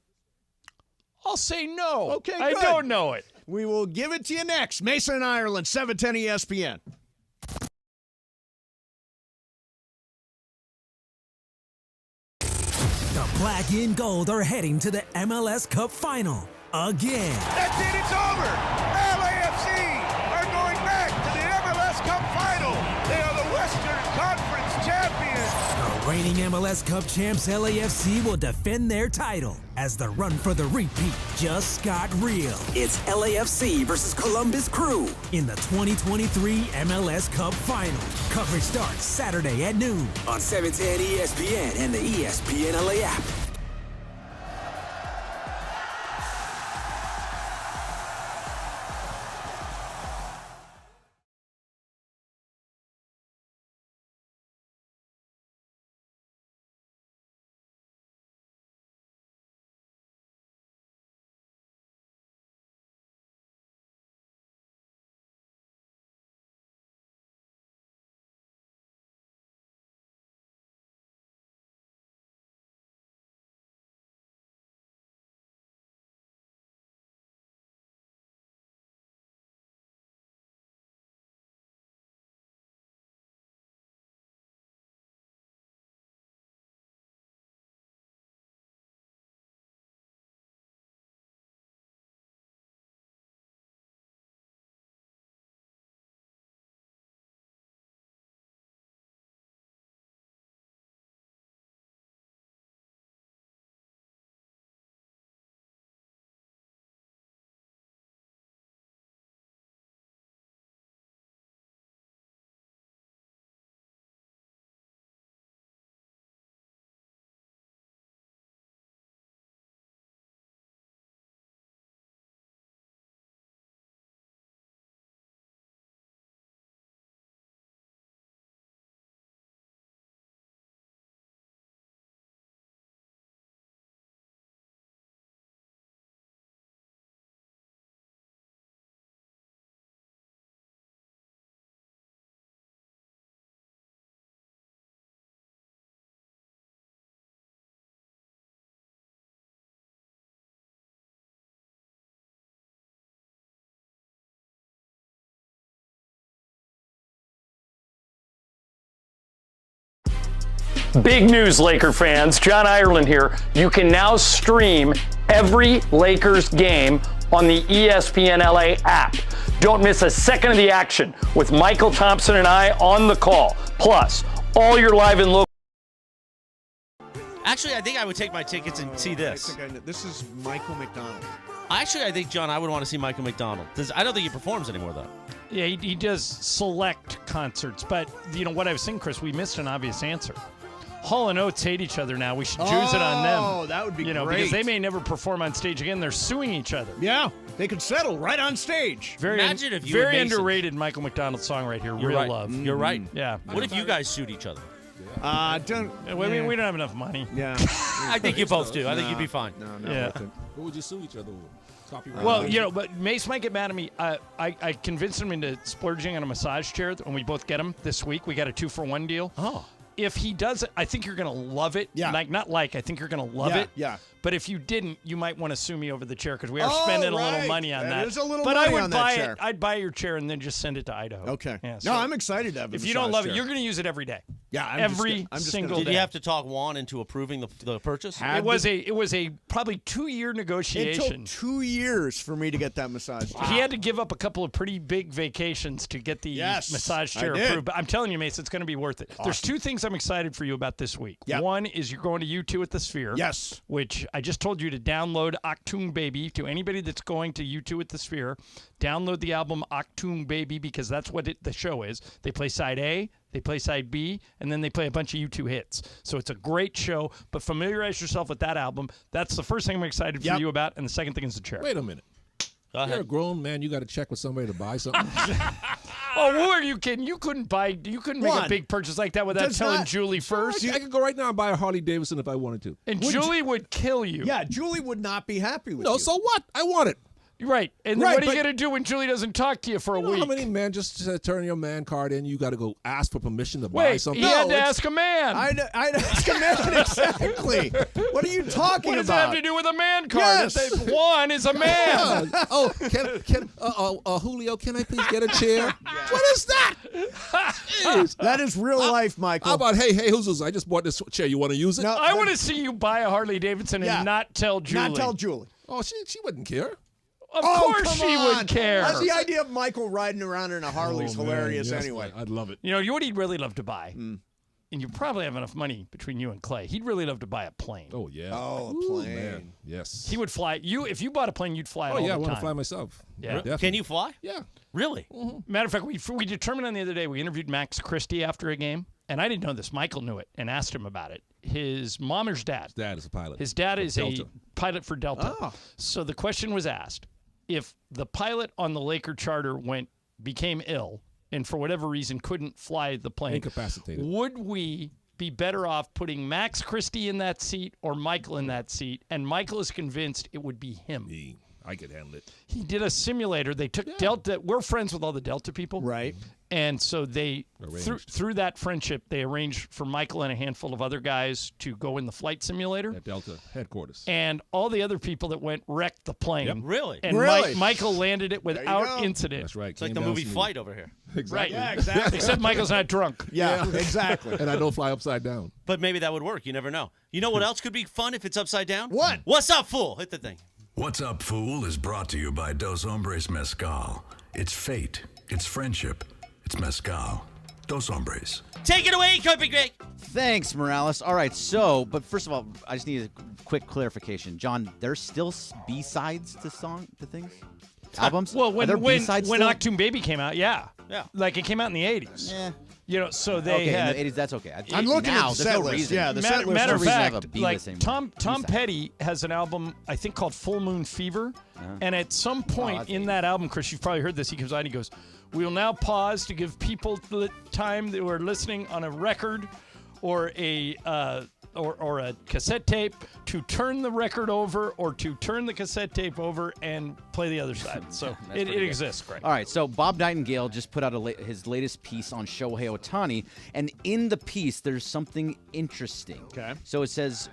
I'll say no. Okay, I good. don't know it. We will give it to you next. Mason and Ireland, 710 ESPN. The black and gold are heading to the MLS Cup Final again. That's it, it's over. LAFC are going back to the MLS Cup Final. They are the Western Conference champions. The reigning MLS Cup champs LAFC will defend their title as the run for the repeat just got real. It's LAFC versus Columbus Crew in the 2023 MLS Cup Final. Coverage starts Saturday at noon on 710 ESPN and the ESPN LA app. Big news, Laker fans. John Ireland here. You can now stream every Lakers game on the ESPN LA app. Don't miss a second of the action with Michael Thompson and I on the call. Plus, all your live and local. Actually, I think I would take my tickets and see this. This is Michael McDonald. Actually, I think, John, I would want to see Michael McDonald. I don't think he performs anymore, though. Yeah, he does select concerts. But, you know, what I was saying, Chris, we missed an obvious answer. Hall and Oates hate each other now. We should choose it on them. Oh, that would be great. Because they may never perform on stage again. They're suing each other. Yeah, they could settle right on stage. Imagine if you very and Mason- underrated Michael McDonald song right here. You're Real right. love. You're right. Yeah. What if you guys sued each other? I mean, we don't have enough money. Yeah. I think you both do. I think you'd be fine. No, Yeah. What would you sue each other with? Copyright? Well, you know, but Mace might get mad at me. I convinced him into splurging on a massage chair, and we both get him this week. We got a 2-for-1 deal. Oh. If he does it, I think you're going to love it. Yeah. I think you're going to love it. Yeah. But if you didn't, you might want to sue me over the chair because we are spending a little money on that. That is a little but money I would on buy that chair. I'd buy your chair and then just send it to Idaho. Okay. Yeah, No, so I'm excited to have a if you don't massage love chair. it, you're going to use it every day. Yeah, every single Did day. you have to talk Juan into approving the purchase? It was a probably 2-year negotiation. It took 2 years for me to get that massage chair. He had to give up a couple of pretty big vacations to get the massage chair I did. approved. But I'm telling you, Mace, it's going to be worth it. There's two things I'm excited for you about this week. One is you're going to U2 at the Sphere. Yes. Which I just told you to download Achtung Baby. To anybody that's going to U2 at the Sphere, download the album Achtung Baby because that's what the show is. They play side A, they play side B, and then they play a bunch of U2 hits. So it's a great show, but familiarize yourself with that album. That's the first thing I'm excited for you about, and the second thing is the chair. Wait a minute. You're a grown man. You got to check with somebody to buy something. Oh, who are you kidding? You couldn't make a big purchase like that without telling Julie first. I could go right now and buy a Harley Davidson if I wanted to. And Julie would kill you. Yeah, Julie would not be happy with you. No, so what? I want it. Right. And then what are you going to do when Julie doesn't talk to you for a week? How many men just turn your man card in? You got to go ask for permission to buy something. He had to ask a man. I'd ask a man, exactly. What are you talking What does about? that have to do with a man card? Yes. If Juan is a man. Julio, can I please get a chair? What is that? That is real life, Michael. How about, hey, who's I just bought this chair. You want to use it? No, I want to see you buy a Harley Davidson and not tell Julie. Not tell Julie. Oh, she wouldn't care. Of course come she on. would care. The idea of Michael riding around in a Harley's hilarious yes, anyway. I'd love it. You know what he'd really love to buy? And you probably have enough money between you and Clay. He'd really love to buy a plane. Oh, yeah. Oh, a plane. Man. Yes. He would fly. If you bought a plane, you'd fly it all I the want time. to fly myself. Yeah. Can you fly? Yeah. Really? Matter of fact, we determined on the other day, we interviewed Max Christie after a game, and I didn't know this. Michael knew it and asked him about it. His mom or his dad? His dad is a pilot. His dad is Delta. a pilot for Delta. Oh. So the question was asked, if the pilot on the Laker charter became ill and for whatever reason couldn't fly the plane, Incapacitated. would we be better off putting Max Christie in that seat or Michael in that seat? And Michael is convinced it would be him. I could handle it. He did a simulator. They took Delta. We're friends with all the Delta people. Right. And so they, Arranged. through that friendship, they arranged for Michael and a handful of other guys to go in the flight simulator. At Delta headquarters. And all the other people that went wrecked the plane. Yep. Really? And Really? Michael landed it without incident. That's right. It's like Came the down movie smooth. Flight over here. Exactly. Right. Yeah, exactly. Except Michael's not drunk. Yeah, exactly. And I don't fly upside down. But maybe that would work. You never know. You know what else could be fun if it's upside down? What? What's up, fool? Hit the thing. What's Up, Fool is brought to you by Dos Hombres Mezcal. It's fate. It's friendship. It's mezcal. Dos Hombres. Take it away, Kobe Greg. Thanks, Morales. All right, but first of all, I just need a quick clarification. John, there's still B-sides to things? Albums? Well, Are there when B-sides still? Octoon Baby came out, yeah. Yeah. Like it came out in the 80s. Yeah. You know, so they Okay, had. in the 80s, that's okay. I'm looking now, at the there's set no list. reason. Yeah, the set list. Matter of reason to have fact, a B like list anymore. Tom B-side. Petty has an album, I think, called Full Moon Fever. And at some point that's in that album, Chris, you've probably heard this, he comes out and he goes, "We will now pause to give people the time that were listening on a record or a cassette tape to turn the record over or to turn the cassette tape over and play the other side." So it exists, Greg. All right, so Bob Nightingale just put out his latest piece on Shohei Otani, and in the piece, there's something interesting. Okay. So it says,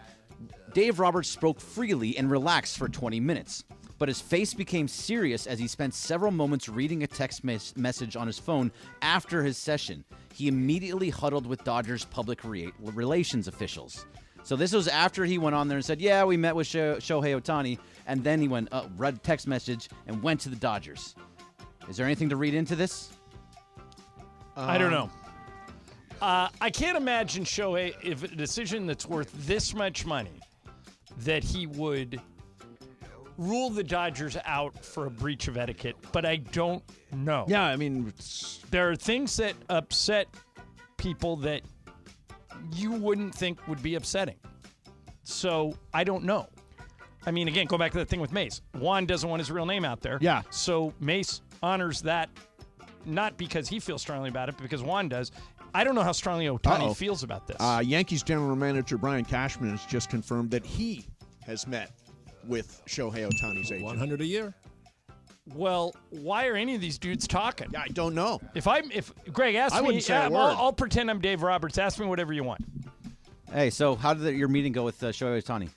Dave Roberts spoke freely and relaxed for 20 minutes, but his face became serious as he spent several moments reading a text message on his phone after his session. He immediately huddled with Dodgers public relations officials. So this was after he went on there and said, yeah, we met with Shohei Otani, and then he went, read a text message and went to the Dodgers. Is there anything to read into this? I don't know. I can't imagine Shohei, if a decision that's worth this much money, that he would rule the Dodgers out for a breach of etiquette, but I don't know. Yeah, I mean, there are things that upset people that you wouldn't think would be upsetting. So I don't know. I mean, again, go back to that thing with Mace. Juan doesn't want his real name out there. Yeah. So Mace honors that, not because he feels strongly about it, but because Juan does. I don't know how strongly Otani feels about this. Yankees general manager Brian Cashman has just confirmed that he has met with Shohei Otani's agent. 100 a year. Well, why are any of these dudes talking? I don't know. If Greg asks I me, wouldn't say a word. I'll pretend I'm Dave Roberts. Ask me whatever you want. Hey, so how did your meeting go with Shohei Otani?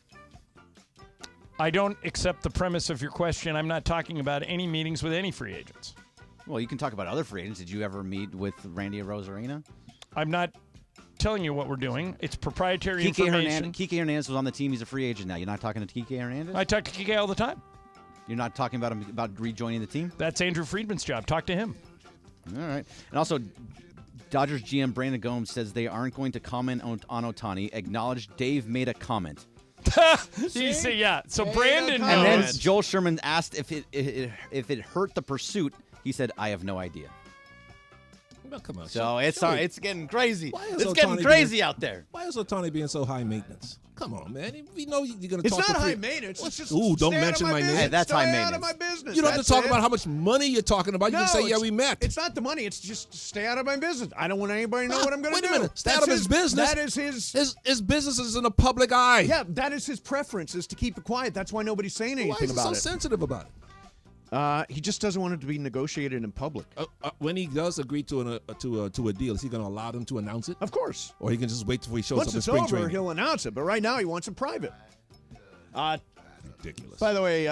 I don't accept the premise of your question. I'm not talking about any meetings with any free agents. Well, you can talk about other free agents. Did you ever meet with Randy Arozarena? I'm not telling you what we're doing. It's proprietary information. Kike Hernandez was on the team. He's a free agent now. You're not talking to Kike Hernandez? I talk to Kike all the time. You're not talking about him about rejoining the team? That's Andrew Friedman's job. Talk to him. All right. And also, Dodgers GM Brandon Gomes says they aren't going to comment on Otani. Acknowledged Dave made a comment. You see, yeah. So Brandon knows. And then Joel Sherman asked if it hurt the pursuit. He said, "I have no idea." Well, come on. So it's getting crazy. It's Ohtani getting crazy out there. Why is Otani being so high maintenance? Come on, man. We know you're going to It's talk not to high maintenance. It's just Ooh, don't stay out of mention my business. name. Hey, that's Stay high out maintenance. of my business. You don't have to That's talk it. about how much money you're talking about. You can say, yeah, we met. It's not the money. It's just stay out of my business. I don't want anybody to know what I'm going to do. Wait a minute. Stay out of his business. That is His business is in the public eye. Yeah, that is his preference, is to keep it quiet. That's why nobody's saying anything Why is he about so sensitive about it? He just doesn't want it to be negotiated in public. When he does agree to a deal, is he going to allow them to announce it? Of course. Or he can just wait till he shows Once up in it's spring over, training? he'll announce it. But right now, he wants it private. Ridiculous. By the way,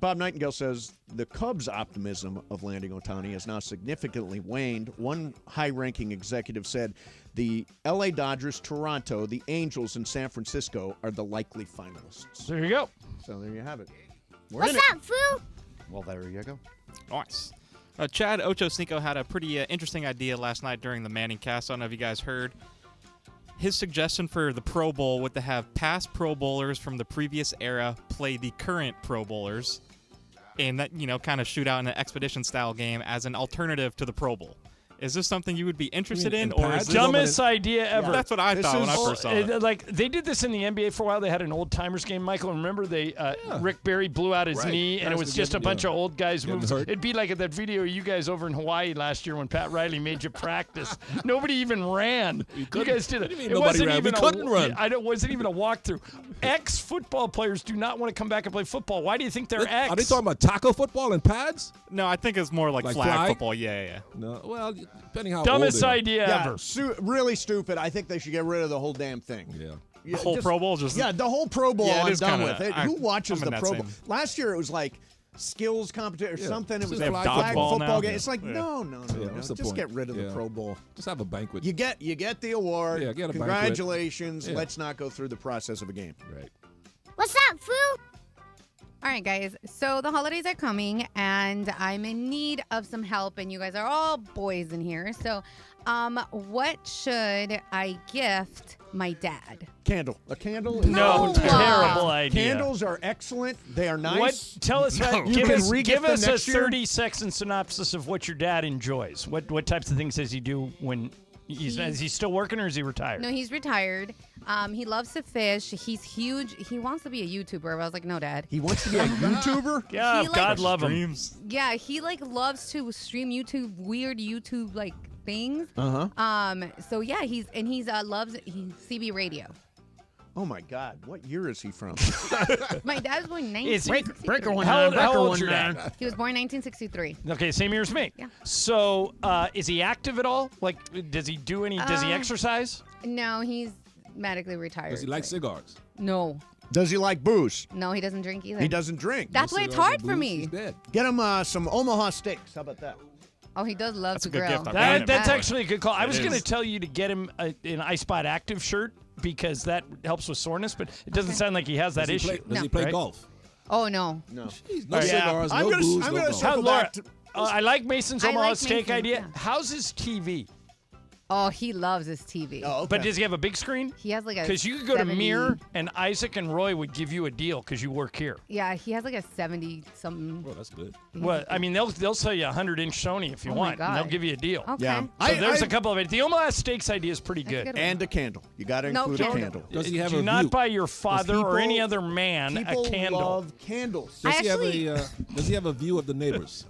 Bob Nightingale says the Cubs' optimism of landing Otani has now significantly waned. One high-ranking executive said the L.A. Dodgers, Toronto, the Angels, and San Francisco are the likely finalists. There you go. So there you have it. What's up, Foo? Well, there you go. Nice. Chad Ochocinco had a pretty interesting idea last night during the Manning cast. I don't know if you guys heard. His suggestion for the Pro Bowl would to have past Pro Bowlers from the previous era play the current Pro Bowlers and that, kind of shoot out in an expedition-style game as an alternative to the Pro Bowl. Is this something you would be interested in? Or is this dumbest idea ever? Yeah, that's what I thought when I first saw it. Like, they did this in the NBA for a while. They had an old-timers game. Michael, remember Rick Barry blew out his knee, and it was just a bunch of old guys moving. It'd be like that video of you guys over in Hawaii last year when Pat Riley made you practice. Nobody even ran. You guys did it. It wasn't even couldn't run. It wasn't even a walkthrough. Ex-football players do not want to come back and play football. Why do you think they're ex? Are they talking about taco football and pads? No, I think it's more like flag football. Yeah. No, well, depending how dumbest old they are. idea ever. Really stupid. I think they should get rid of the whole damn thing. Yeah. The whole Pro Bowl? The whole Pro Bowl. Yeah, I'm done with it. Who watches I'm the in Pro that Bowl? same- Last year it was like skills competition or something. It was They a have flag dodgeball football now? game. It's like Yeah. no. what's the Just point? get rid of the Yeah. Pro Bowl. Just have a banquet. You get the award. Yeah, get a banquet. Congratulations. Yeah. Let's not go through the process of a game. Right. What's up, Foo? All right, guys. So the holidays are coming, and I'm in need of some help, and you guys are all boys in here. So, what should I gift my dad? Candle. A candle? Is No, terrible idea. Candles are excellent. They are nice. What? Tell us. You Give can us, re-gift give them us a next year. 30-second synopsis of what your dad enjoys. What types of things does he do when is he still working or is he retired? No, he's retired. He loves to fish. He's huge. He wants to be a YouTuber. I was like, no, Dad. He wants to be a YouTuber? Yeah, He, God love him. Yeah, he loves to stream weird YouTube things. So yeah, he's loves CB radio. Oh my God! What year is he from? My dad was born in Is he- 1963. How old's your dad? He was born in 1963. Okay, same year as me. Yeah. So, is he active at all? Like, does he do any? Does he exercise? No, he's medically retired. Does he like cigars? No. Does he like booze? No, he doesn't drink either. He doesn't drink. That's why it's hard for me. Get him some Omaha steaks. How about that? Oh, he does love That's to a good grill. gift. That's actually a good call. I was It going to is. tell you to get him an iSpot Active shirt because that helps with soreness, but it doesn't sound like he has that issue. Does he play right? golf? Oh no. No. No cigars, I'm no gonna- booze, I'm no gonna golf. circle Laura, back to- I like Mason's I Omaha like steak Mason's, idea. yeah. How's his TV? Oh, he loves his TV. Oh, okay. But does he have a big screen? He has like a Because you could go to 70 Mirror, and Isaac and Roy would give you a deal because you work here. Yeah, he has like a 70-something. Well, that's good. Well, I mean, they'll sell you a 100-inch Sony if you Oh my want, and they'll God. give you a deal. Okay. Yeah. So there's a couple of it. The Omaha Steaks idea is pretty That's a good. good one. And a candle. You got to No include a candle. candle. Does he have Do a not view? buy your father or any other man a People candle. love candles. Does he actually- have does he have a view of the neighbors?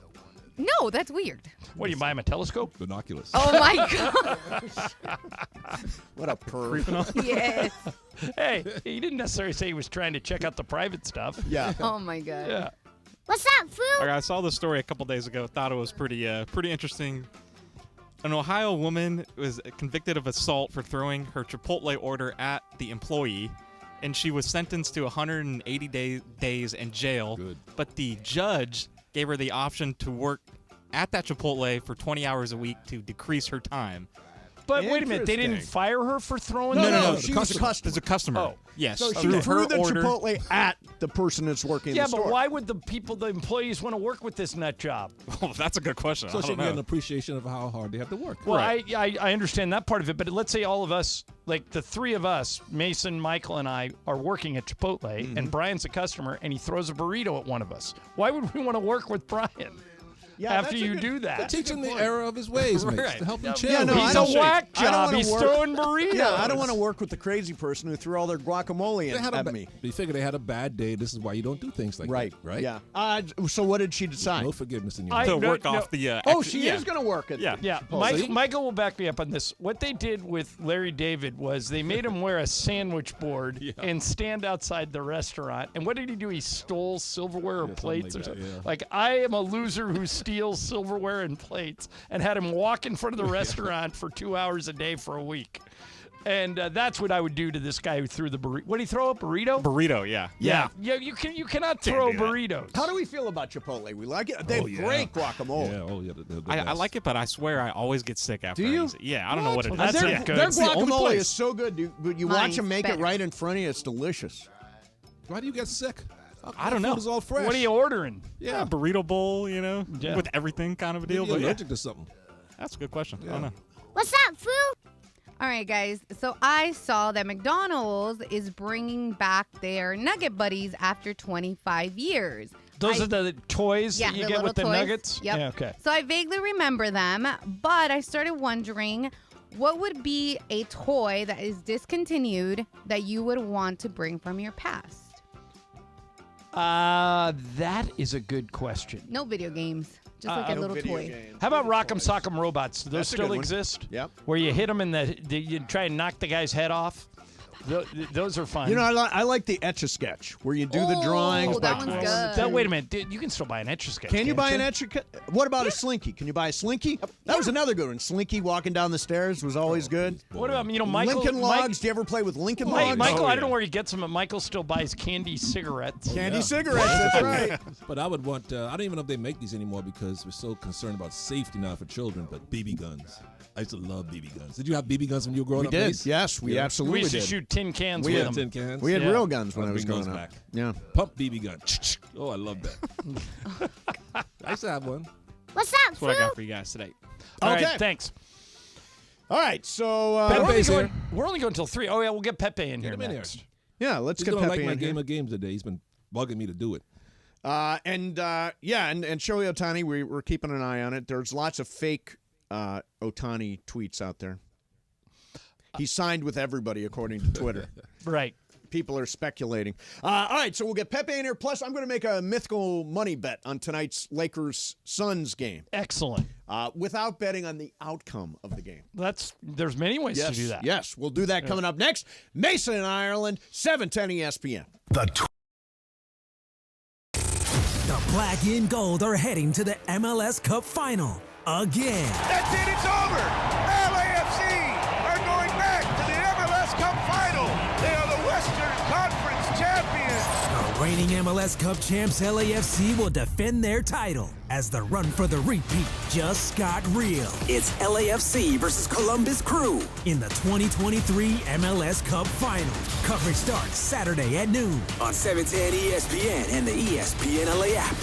No, that's weird. What, do you buy him a telescope? Binoculars. Oh my God. What a perv. Yes. Hey, he didn't necessarily say he was trying to check out the private stuff. Yeah. Oh my God. Yeah. What's up, Foo? All right, I saw this story a couple days ago. Thought it was pretty interesting. An Ohio woman was convicted of assault for throwing her Chipotle order at the employee, and she was sentenced to 180 days in jail. Good. But the judge gave her the option to work at that Chipotle for 20 hours a week to decrease her time. But wait a minute, they didn't Interesting. fire her for throwing No, the she was a customer. As a customer. Oh. Yes. So she through threw her the order. Chipotle at the person that's working Yeah, in the but store. why would the employees want to work with this nut job? Oh, that's a good question. So I she don't can get an know. appreciation of how hard they have to work. Well, Right. I understand that part of it, but let's say all of us, like the three of us, Mason, Michael, and I, are working at Chipotle, and Brian's a customer, and he throws a burrito at one of us. Why would we want to work with Brian? after you do that. Teach him the error of his ways, mate. Right. To help him chill. Yeah, no, He's a whack job. He's throwing burritos. Yeah, I don't want to work with the crazy person who threw all their guacamole at me. You figure they had a bad day. This is why you don't do things like that, right? Yeah. So what did she decide? No forgiveness in your To life. work off the. She is going to work at. Yeah. Michael will back me up on this. What they did with Larry David was they made him wear a sandwich board and stand outside the restaurant. And what did he do? He stole silverware or plates or something. Like, I am a loser who steals silverware and plates, and had him walk in front of the restaurant for 2 hours a day for a week. And that's what I would do to this guy who threw the burrito. What did he throw, a burrito? Burrito, yeah. Yeah, you cannot throw burritos. How do we feel about Chipotle? We like it. They have great guacamole. Yeah, I like it, but I swear I always get sick after. Do you? I use it. Yeah, I don't know what it is. That's Their not good. their It's the only guacamole place. is so good. You watch them make it right in front of you. It's delicious. Why do you get sick? I don't know. Food is all fresh. What are you ordering? Yeah, burrito bowl, with everything kind of a deal. Maybe But you're allergic to something. that's a good question. I don't know. What's up, Foo? All right, guys. So I saw that McDonald's is bringing back their Nugget Buddies after 25 years. Those are the toys Yeah, that you the get with the little toys. nuggets? Yep. Yeah, okay. So I vaguely remember them, but I started wondering what would be a toy that is discontinued that you would want to bring from your past? That is a good question. No video games. Just like a little toy. How about Rock'em Sock'em Robots? Do those That's a still good one. exist? Yep. Where you hit them and you try and knock the guy's head off? Those are fun. You know, I like the Etch-a-Sketch where you do the drawings. that by one's drawing. good. Wait a minute. Dude, you can still buy an Etch-a-Sketch. Can you can't buy an Etch-a-Sketch? What about a Slinky? Can you buy a Slinky? That was another good one. Slinky walking down the stairs was always good. What about, Michael? Lincoln Logs. Do you ever play with Lincoln Logs? Michael, I don't know where he gets them, but Michael still buys candy cigarettes. Candy cigarettes, that's right. But I would want, I don't even know if they make these anymore because we're so concerned about safety now for children, but BB guns. I used to love BB guns. Did you have BB guns when you were growing We up? did. Mace? Yes, we absolutely We used did. to shoot tin cans We with had them. tin cans. We had Yeah. real guns when I I'll was bring growing those up. back. Yeah. Pump BB gun. Oh, I love that. I used to have one. What's up, That's what I got Foo? for you guys today. All Okay. right, thanks. All right, so We're only going until 3. Oh, yeah, we'll get Pepe in here him in here. next. yeah, let's He's get gonna Pepe like my in game here. of games today. He's been bugging me to do it. And Shohei Otani, we're keeping an eye on it. There's lots of fake Otani tweets out there. He signed with everybody, according to Twitter. Right. People are speculating. All right, so we'll get Pepe in here. Plus, I'm going to make a mythical money bet on tonight's Lakers-Suns game. Excellent. Without betting on the outcome of the game. There's many ways to do that. Yes, we'll do that coming up next. Mason in Ireland, 710 ESPN. The black and gold are heading to the MLS Cup Final again. That's it, it's over. LAFC are going back to the MLS Cup Final. They are the Western Conference champions. The reigning MLS Cup champs LAFC will defend their title as the run for the repeat just got real. It's LAFC versus Columbus Crew in the 2023 MLS Cup Final. Coverage starts Saturday at noon on 710 ESPN and the ESPN LA app.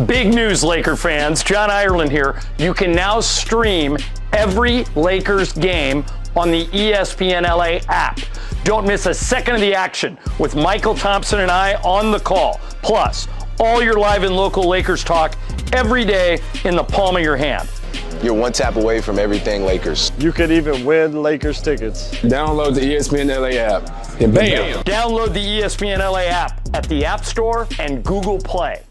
Big news, Laker fans. John Ireland here. You can now stream every Lakers game on the ESPN LA app. Don't miss a second of the action with Michael Thompson and I on the call. Plus, all your live and local Lakers talk every day in the palm of your hand. You're one tap away from everything Lakers. You could even win Lakers tickets. Download the ESPN LA app and bam! Download the ESPN LA app at the App Store and Google Play.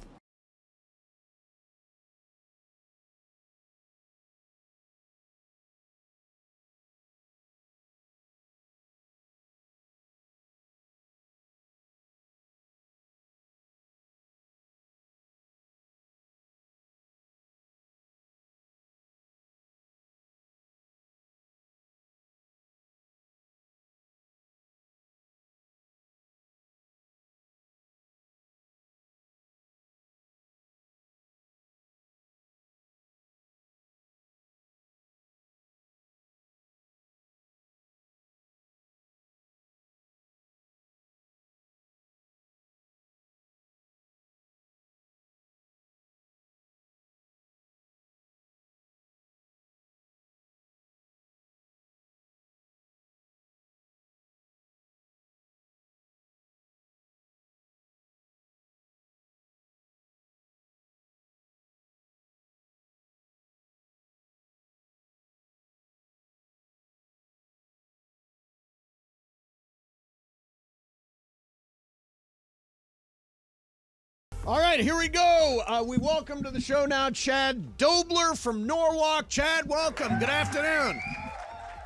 All right, here we go. We welcome to the show now Chad Dobler from Norwalk. Chad, welcome. Good afternoon.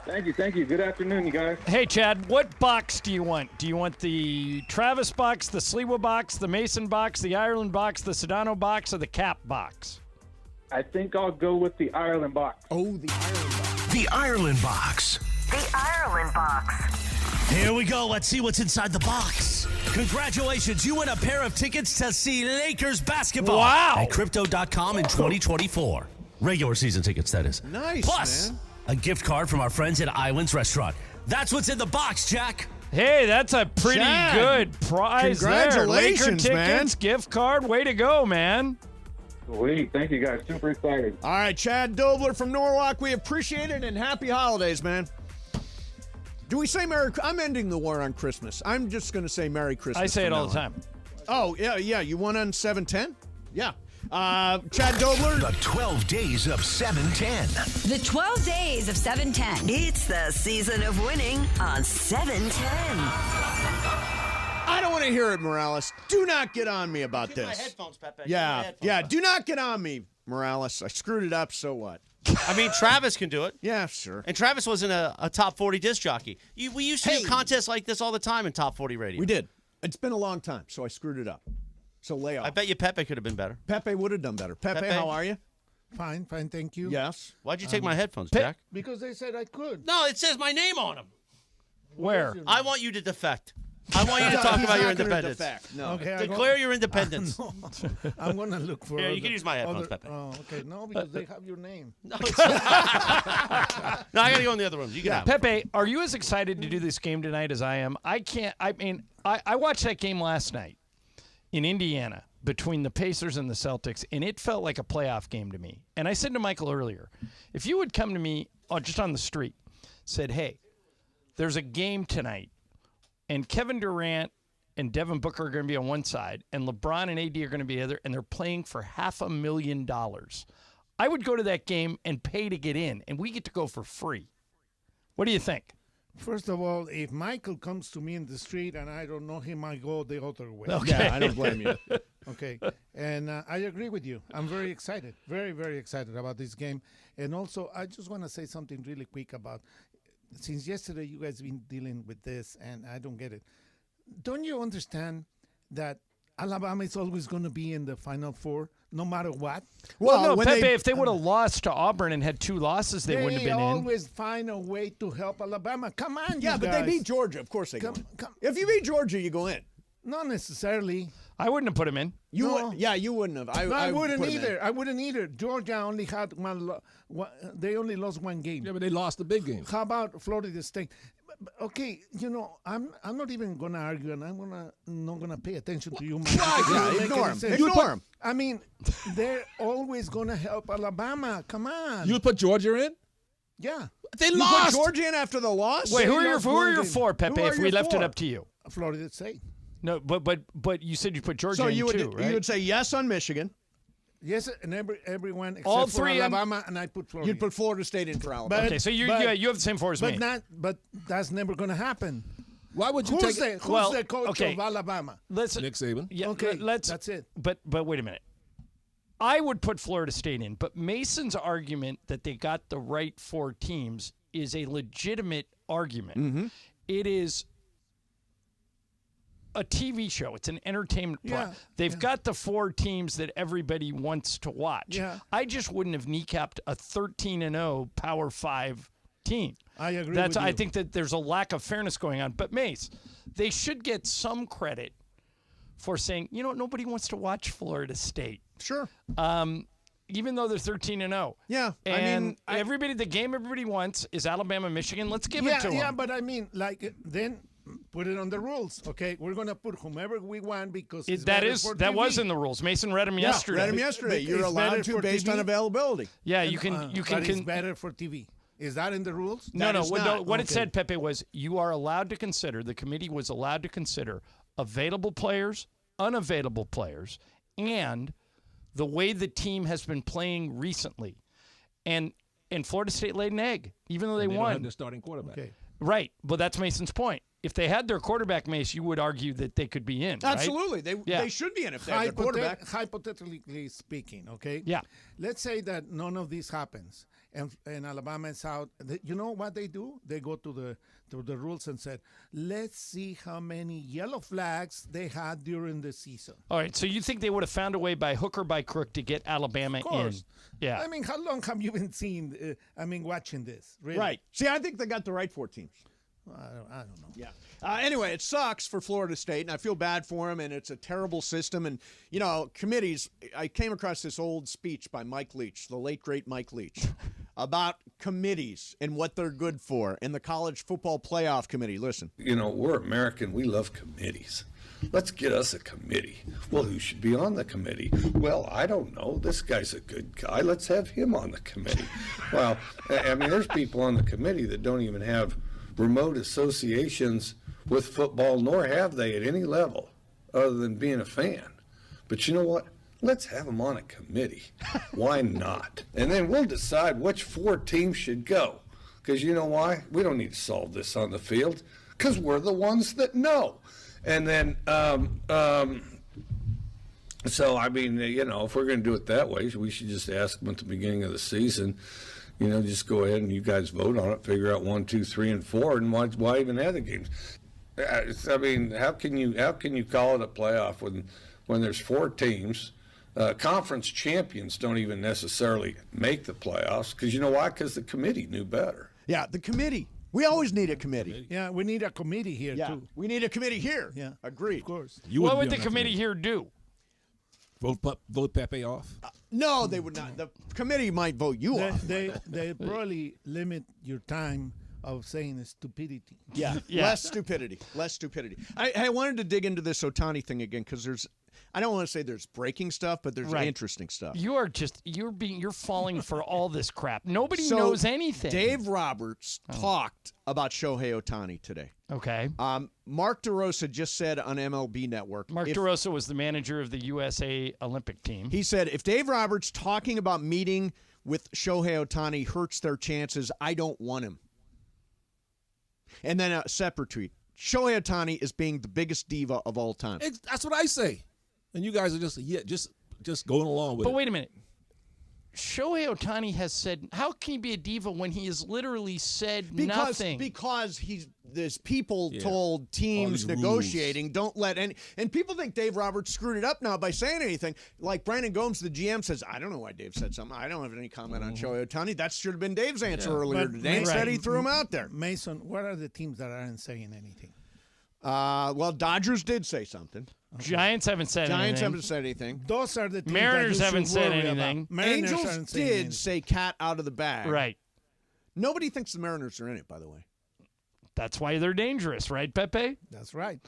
Thank you. Good afternoon, you guys. Hey, Chad, what box do you want? Do you want the Travis box, the Sliwa box, the Mason box, the Ireland box, the Sedano box, or the Cap box? I think I'll go with the Ireland box. Oh, the Ireland box. The Ireland box. The Ireland box. Here we go. Let's see what's inside the box. Congratulations. You win a pair of tickets to see Lakers basketball. Wow. At Crypto.com in 2024. Regular season tickets, that is. Nice, Plus, man. a gift card from our friends at Islands Restaurant. That's what's in the box, Jack. Hey, that's a pretty Chad, good prize there. congratulations, Laker man. tickets, gift card. Way to go, man. Sweet. Thank you, guys. Super excited. All right, Chad Dobler from Norwalk. We appreciate it, and happy holidays, man. Do we say Merry? I'm ending the war on Christmas. I'm just going to say Merry Christmas. I say it from all now the on. time. Oh, yeah. You won on 710? Yeah. Chad Dobler. The 12 days of 710. The 12 days of 710. It's the season of winning on 710. I don't want to hear it, Morales. Do not get on me about this. My headphones, Pepe. Yeah. Do not get on me, Morales. I screwed it up, so what? I mean, Travis can do it. Yeah, sure. And Travis wasn't a top 40 disc jockey. We used to do contests like this all the time in top 40 radio. We did. It's been a long time, so I screwed it up. So lay off. I bet you Pepe could have been better. Pepe would have done better. Pepe, how are you? Fine, thank you. Yes. Why'd you take my headphones, Jack? Because they said I could. No, it says my name on them. Where? I want you to defect. I want you to talk about your independence. No. Okay, Declare your independence. No, I'm going to look for Here, you can use my headphones, Pepe. Oh, okay. No, because they have your name. No, I got to go in the other room. You can have it. Pepe, are you as excited to do this game tonight as I am? I watched that game last night in Indiana between the Pacers and the Celtics, and it felt like a playoff game to me. And I said to Michael earlier, if you would come to me just on the street, said, hey, there's a game tonight, and Kevin Durant and Devin Booker are going to be on one side, and LeBron and AD are going to be the other, and they're playing for $500,000. I would go to that game and pay to get in, and we get to go for free. What do you think? First of all, if Michael comes to me in the street and I don't know him, I go the other way. Okay. Yeah, I don't blame you. Okay. And I agree with you. I'm very excited, very, very excited about this game. And also, I just want to say something really quick about, since yesterday you guys have been dealing with this, and I don't get it. Don't you understand that Alabama is always going to be in the Final Four, no matter what? Well, no, Pepe, if they would have lost to Auburn and had 2 losses, they wouldn't have been in. They always find a way to help Alabama. Come on, Yeah, you but guys. they beat Georgia. Of course they go in. If you beat Georgia, you go in. Not necessarily. I wouldn't have put him in. You No. would, yeah, you wouldn't have. I wouldn't put 'em in. either. I wouldn't either. Georgia only had they only lost one game. Yeah, but they lost the big game. How about Florida State? Okay, I'm not even gonna argue, and I'm not gonna pay attention to you. Man. Yeah, ignore him. Ignore him. I mean, they're always gonna help Alabama. Come on. You put Georgia in? Yeah. They You lost. put Georgia in after the loss? Wait, who They are your lost who are one your game. 4, Pepe? Who are If we your left it 4? up to you. Florida State. No, but you said you put Georgia So in you would too, right? you would say yes on Michigan. Yes, and everyone except All for three Alabama, and I put Florida. You'd put Florida State in for Alabama. Okay, so you have the same 4 as me. But that's never going to happen. Why would you Who's take the coach of Alabama? Let's Nick Saban? Yeah, Okay, let's. that's it. But wait a minute. I would put Florida State in, but Mason's argument that they got the right 4 teams is a legitimate argument. Mm-hmm. It is a TV show. It's an entertainment product. They've got the 4 teams that everybody wants to watch. Yeah. I just wouldn't have kneecapped a 13-0 Power 5 team. I agree That's. with you. I think that there's a lack of fairness going on. But Mace, they should get some credit for saying, nobody wants to watch Florida State. Sure. Even though they're 13-0. Yeah. And the game everybody wants is Alabama, Michigan. Let's give it to them. Yeah, but I mean, then put it on the rules. Okay, we're gonna put whomever we want because that was in the rules. Mason read them yesterday. Read them yesterday. But You're it's allowed better to for based TV? on availability. Yeah, And, you can. but it's better for TV. Is that in the rules? No. That is not. What it Okay. said, Pepe, was you are allowed to consider. The committee was allowed to consider available players, unavailable players, and the way the team has been playing recently. And Florida State laid an egg, even though they They don't won. have their starting quarterback. Okay. Right. But that's Mason's point. if they had their quarterback, Mace, you would argue that they could be in. Right? Absolutely. They should be in if they have their quarterback. Hypothetically speaking, okay? Yeah. Let's say that none of this happens and Alabama is out. You know what they do? They go to the rules and said, let's see how many yellow flags they had during the season. All right, so you think they would have found a way by hook or by crook to get Alabama in? Yeah. I mean, how long have you been watching this? Really? Right. See, I think they got the right 4 teams. I don't know. Yeah. Anyway, it sucks for Florida State, and I feel bad for them, and it's a terrible system. And, committees, I came across this old speech by Mike Leach, the late, great Mike Leach, about committees and what they're good for, and the College Football Playoff Committee. Listen. We're American. We love committees. Let's get us a committee. Well, who should be on the committee? Well, I don't know. This guy's a good guy. Let's have him on the committee. Well, there's people on the committee that don't even have remote associations with football, nor have they at any level other than being a fan. But you know what? Let's have them on a committee. Why not? And then we'll decide which 4 teams should go. Because you know why? We don't need to solve this on the field because we're the ones that know. And then, so, if we're going to do it that way, we should just ask them at the beginning of the season, just go ahead and you guys vote on it, figure out 1, 2, 3, and 4, and why even have the games? How can you call it a playoff when there's 4 teams? Conference champions don't even necessarily make the playoffs because you know why? Because the committee knew better. Yeah, the committee. We always need a committee. Yeah, we need a committee here too. We need a committee here. Yeah, agreed. Of course. What would the committee here do? Vote Pepe off? No, they would not. The committee might vote you off. They probably limit your time of saying stupidity. Yeah. Less stupidity. I wanted to dig into this Otani thing again because I don't want to say there's breaking stuff, but there's interesting stuff. You're falling for all this crap. Nobody knows anything. Dave Roberts talked about Shohei Otani today. Okay. Mark DeRosa just said on MLB Network. Mark DeRosa was the manager of the USA Olympic team. He said, if Dave Roberts talking about meeting with Shohei Otani hurts their chances, I don't want him. And then a separate tweet. Shohei Otani is being the biggest diva of all time. That's what I say. And you guys are just going along with it. But wait a minute. Shohei Otani has said, how can he be a diva when he has literally said nothing? Because there's people told teams negotiating, don't let any, and people think Dave Roberts screwed it up now by saying anything. Like Brandon Gomes, the GM, says, I don't know why Dave said something. I don't have any comment on Shohei Otani. That should have been Dave's answer earlier today. Instead, he threw him out there. Mason, what are the teams that aren't saying anything? Well, Dodgers did say something. Okay. Giants haven't said anything. Those are the teams Mariners that haven't said anything. Angels did say cat out of the bag. Right. Nobody thinks the Mariners are in it, by the way. That's why they're dangerous, right, Pepe? That's right.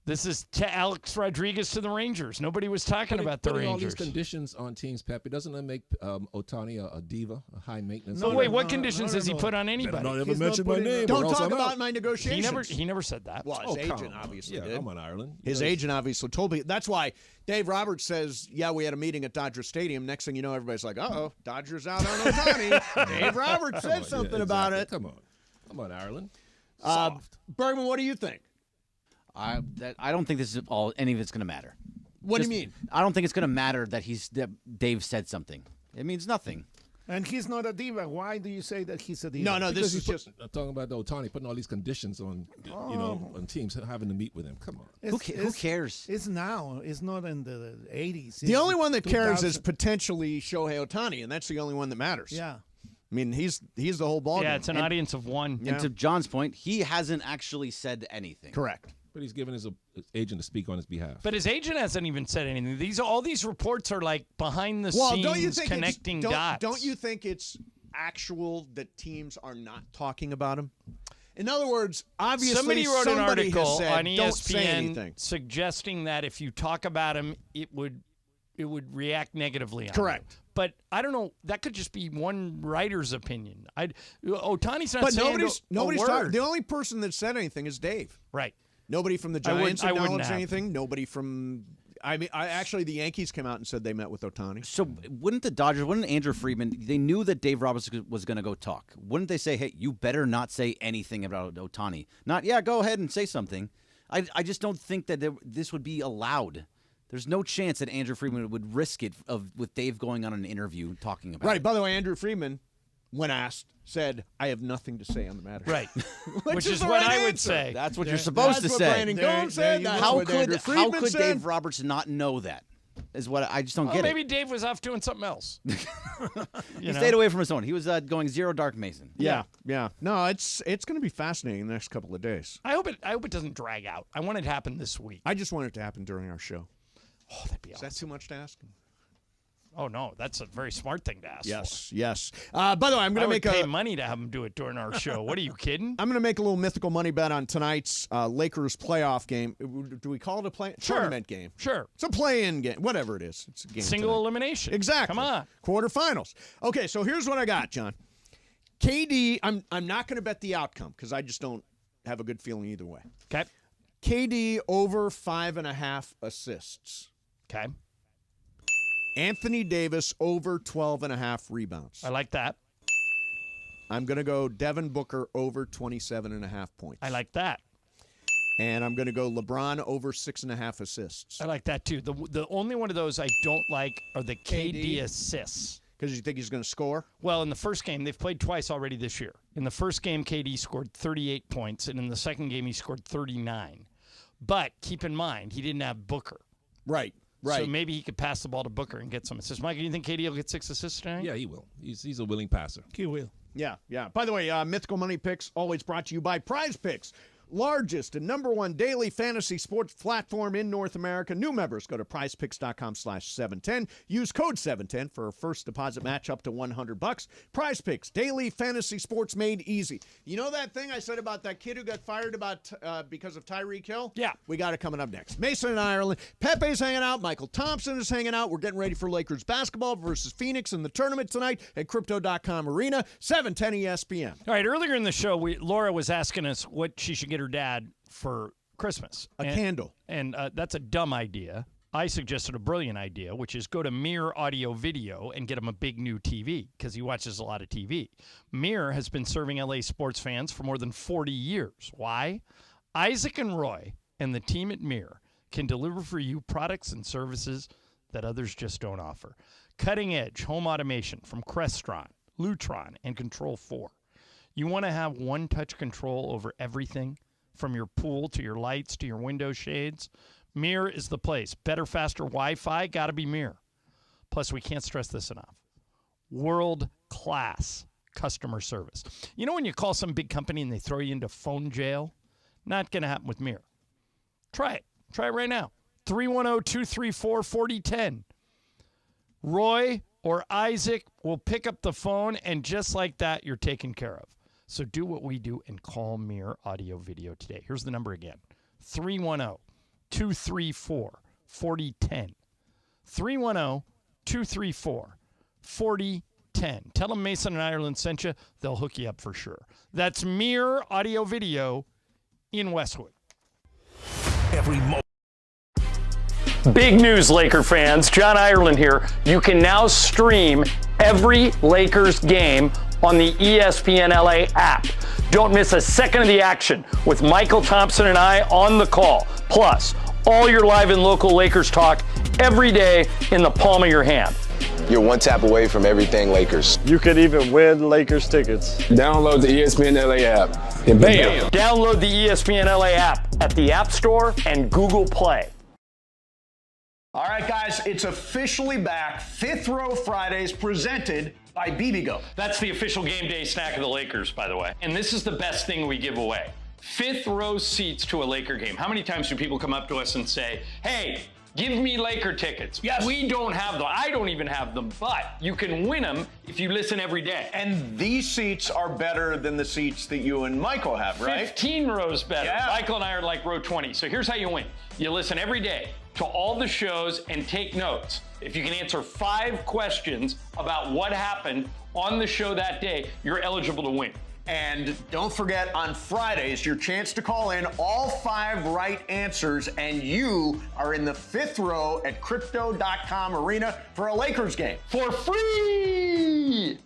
This is Alex Rodriguez to the Rangers. Nobody was talking about the Rangers. All these conditions on teams, Pepe, doesn't that make Otani a diva, a high maintenance? No, wait, what conditions has he put on anybody? Don't ever mention my name. Don't talk about my negotiations. He never said that. Well, his agent obviously did. I'm on Ireland. His agent obviously told me. That's why Dave Roberts says, we had a meeting at Dodger Stadium. Next thing you know, everybody's like, uh-oh, Dodgers out on Otani. Dave Roberts said something about it. Come on. I'm on Ireland. Bergman, what do you think? I don't think this is any of it's going to matter. What do you mean? I don't think it's going to matter that Dave said something. It means nothing. And he's not a diva. Why do you say that he's a diva? No, this is just talking about Otani putting all these conditions on, on teams having to meet with him. Come on, who cares? It's now. It's not in the 80s. The only one that cares is potentially Shohei Otani, and that's the only one that matters. Yeah. I mean, he's the whole ballgame. Yeah, it's an audience of one. And to John's point, he hasn't actually said anything. Correct. But he's given his agent to speak on his behalf. But his agent hasn't even said anything. All these reports are like behind the scenes connecting dots. Don't you think it's actual that teams are not talking about him? In other words, obviously somebody wrote an article said, on ESPN suggesting that if you talk about him, it would react negatively on Correct. him. But I don't know. That could just be one writer's opinion. Otani's not but saying nobody's a word. talking. The only person that said anything is Dave. Right. Nobody from the Giants acknowledged have. anything. Nobody from I mean, actually, the Yankees came out and said they met with Otani. So wouldn't Andrew Friedman, they knew that Dave Roberts was going to go talk. Wouldn't they say, hey, you better not say anything about Otani? Not, yeah, go ahead and say something. I just don't think that this would be allowed. There's no chance that Andrew Friedman would risk it with Dave going on an interview talking about it. Right. By the way, Andrew Friedman, when asked, said, I have nothing to say on the matter. Right. Which is the what right I would answer. say. That's what you're supposed to say. That's what Brandon Gomes said. That's what Andrew Friedman how could said. Dave Roberts not know that? Is what I just don't get maybe Dave was off doing something else. He stayed away from his own. He was going zero dark Mason. Yeah. No, it's going to be fascinating the next couple of days. I hope it doesn't drag out. I want it to happen this week. I just want it to happen during our show. Oh, that'd be awesome. Is that too much to ask? Oh, no, that's a very smart thing to ask for. Yes. By the way, I'm going to make pay money to have him do it during our show. What are you kidding? I'm going to make a little mythical money bet on tonight's Lakers playoff game. Do we call it a tournament game? Sure. It's a play-in game. Whatever it is. It's a game. Single elimination. Exactly. Come on. Quarterfinals. Okay, so here's what I got, John. KD, I'm not going to bet the outcome because I just don't have a good feeling either way. Okay. KD over 5.5 assists. Okay. Anthony Davis over 12.5 rebounds. I like that. I'm going to go Devin Booker over 27.5 points. I like that. And I'm going to go LeBron over 6.5 assists. I like that, too. The only one of those I don't like are the KD assists. Because you think he's going to score? Well, in the first game, they've played twice already this year. In the first game, KD scored 38 points, and in the second game, he scored 39. But keep in mind, he didn't have Booker. Right. So maybe he could pass the ball to Booker and get some assists. Mike, do you think KD will get 6 assists tonight? Yeah, he will. He's a willing passer. He will. Yeah. By the way, Mythical Money Picks always brought to you by Prize Picks. Largest and number one daily fantasy sports platform in North America. New members go to prizepicks.com/710. Use code 710 for a first deposit match up to $100. Prize Picks, daily fantasy sports made easy. You know that thing I said about that kid who got fired because of Tyreek Hill? Yeah. We got it coming up next. Mason in Ireland. Pepe's hanging out. Michael Thompson is hanging out. We're getting ready for Lakers basketball versus Phoenix in the tournament tonight at Crypto.com Arena, 710 ESPN. All right, earlier in the show, Laura was asking us what she should get her dad for Christmas. A candle. And that's a dumb idea. I suggested a brilliant idea, which is go to Mirror Audio Video and get him a big new TV because he watches a lot of TV. Mirror has been serving LA sports fans for more than 40 years. Why? Isaac and Roy and the team at Mirror can deliver for you products and services that others just don't offer. Cutting-edge home automation from Crestron, Lutron, and Control4. You want to have one-touch control over everything? From your pool to your lights to your window shades, Mirror is the place. Better, faster Wi-Fi, got to be Mirror. Plus, we can't stress this enough. World-class customer service. You know when you call some big company and they throw you into phone jail? Not going to happen with Mirror. Try it. Try it right now. 310-234-4010. Roy or Isaac will pick up the phone, and just like that, you're taken care of. So do what we do and call Mirror Audio Video today. Here's the number again. 310-234-4010. 310-234-4010. Tell them Mason and Ireland sent you. They'll hook you up for sure. That's Mirror Audio Video in Westwood. Big news, Laker fans. John Ireland here. You can now stream every Lakers game on the ESPN LA app. Don't miss a second of the action with Michael Thompson and I on the call. Plus, all your live and local Lakers talk every day in the palm of your hand. You're one tap away from everything Lakers. You could even win Lakers tickets. Download the ESPN LA app and bam! Download the ESPN LA app at the App Store and Google Play. All right, guys, it's officially back. Fifth Row Fridays presented by BBGO. That's the official game day snack of the Lakers, by the way. And this is the best thing we give away. Fifth row seats to a Laker game. How many times do people come up to us and say, hey, give me Laker tickets? Yes. We don't have them. I don't even have them, but you can win them if you listen every day. And these seats are better than the seats that you and Michael have, right? 15 rows better. Yeah. Michael and I are like row 20. So here's how you win. You listen every day to all the shows and take notes. If you can answer 5 questions about what happened on the show that day, you're eligible to win. And don't forget, on Fridays, your chance to call in all 5 right answers, and you are in the 5th row at Crypto.com Arena for a Lakers game for free.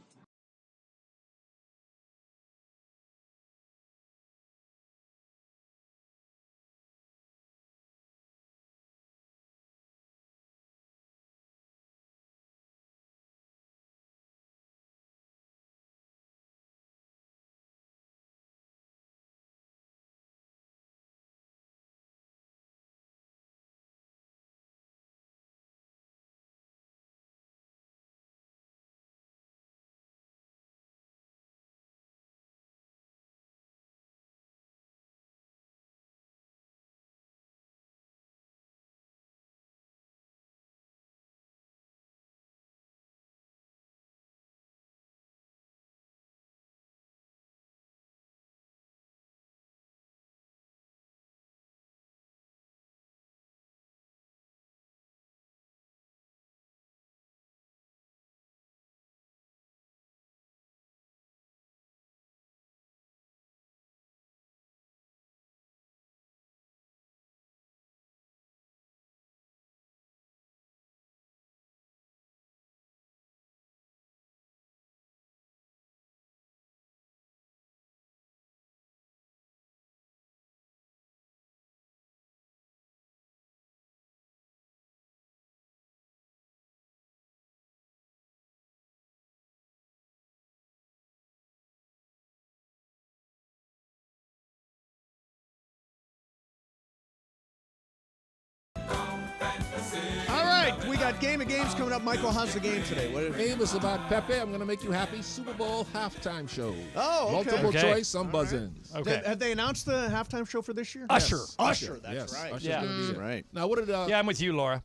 All right, we got Game of Games coming up. Michael, how's the game today? The game is about Pepe. I'm going to make you happy. Super Bowl halftime show. Oh, okay. Multiple choice, some buzz-ins. Okay. Have they announced the halftime show for this year? Usher. Yes. Usher, that's right. Usher's gonna be there. Right. Now, what did... Yeah, I'm with you, Laura.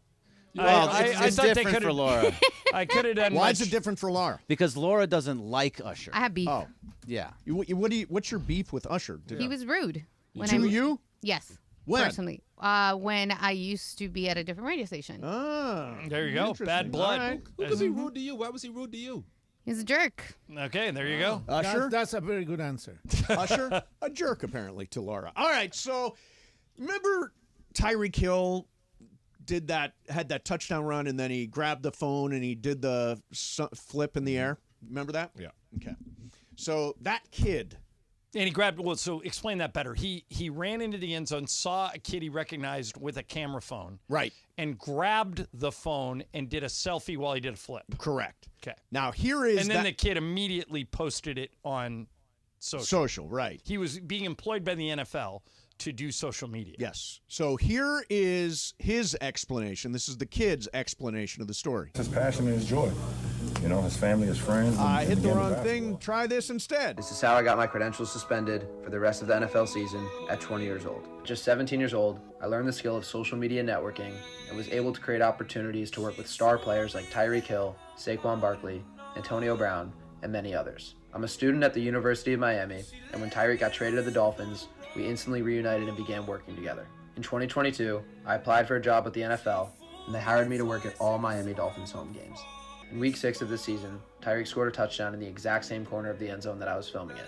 Well, I it's thought they different could for Laura. I could have done. Why much. is it different for Laura? Because Laura doesn't like Usher. I have beef. Oh, Yeah. what's your beef with Usher? He was rude. To you? Yes. When? Personally. When I used to be at a different radio station. Oh, There you go. Bad blood. All right. Who could be rude to you? Why was he rude to you? He's a jerk. Okay, there you go. Usher? That's a very good answer. Usher? A jerk, apparently, to Laura. All right, so remember Tyreek Hill had that touchdown run, and then he grabbed the phone and he did the flip in the air? Remember that? Yeah. Okay. So that kid... And he grabbed. Well, so explain that better. He ran into the end zone, saw a kid he recognized with a camera phone, Right. and grabbed the phone and did a selfie while he did a flip. Correct. Okay. Now, here is And then the kid immediately posted it on social. Right. He was being employed by the NFL to do social media. Yes. So here is his explanation. This is the kid's explanation of the story. His passion and his joy. You know, his family, his friends. I hit the wrong thing. Try this instead. This is how I got my credentials suspended for the rest of the NFL season at 20 years old. Just 17 years old, I learned the skill of social media networking and was able to create opportunities to work with star players like Tyreek Hill, Saquon Barkley, Antonio Brown, and many others. I'm a student at the University of Miami, and when Tyreek got traded to the Dolphins, we instantly reunited and began working together. In 2022, I applied for a job with the NFL, and they hired me to work at all Miami Dolphins home games. In week 6 of the season, Tyreek scored a touchdown in the exact same corner of the end zone that I was filming in.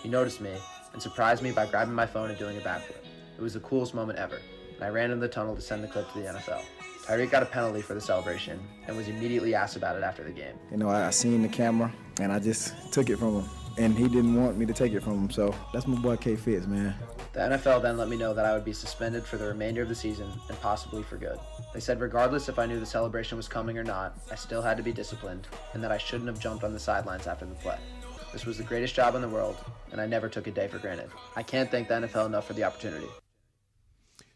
He noticed me and surprised me by grabbing my phone and doing a backflip. It was the coolest moment ever, and I ran into the tunnel to send the clip to the NFL. Tyreek got a penalty for the celebration and was immediately asked about it after the game. You know, I seen the camera, and I just took it from him. And he didn't want me to take it from him, so that's my boy K Fitz, man. The NFL then let me know that I would be suspended for the remainder of the season and possibly for good. They said regardless if I knew the celebration was coming or not, I still had to be disciplined and that I shouldn't have jumped on the sidelines after the play. This was the greatest job in the world, and I never took a day for granted. I can't thank the NFL enough for the opportunity.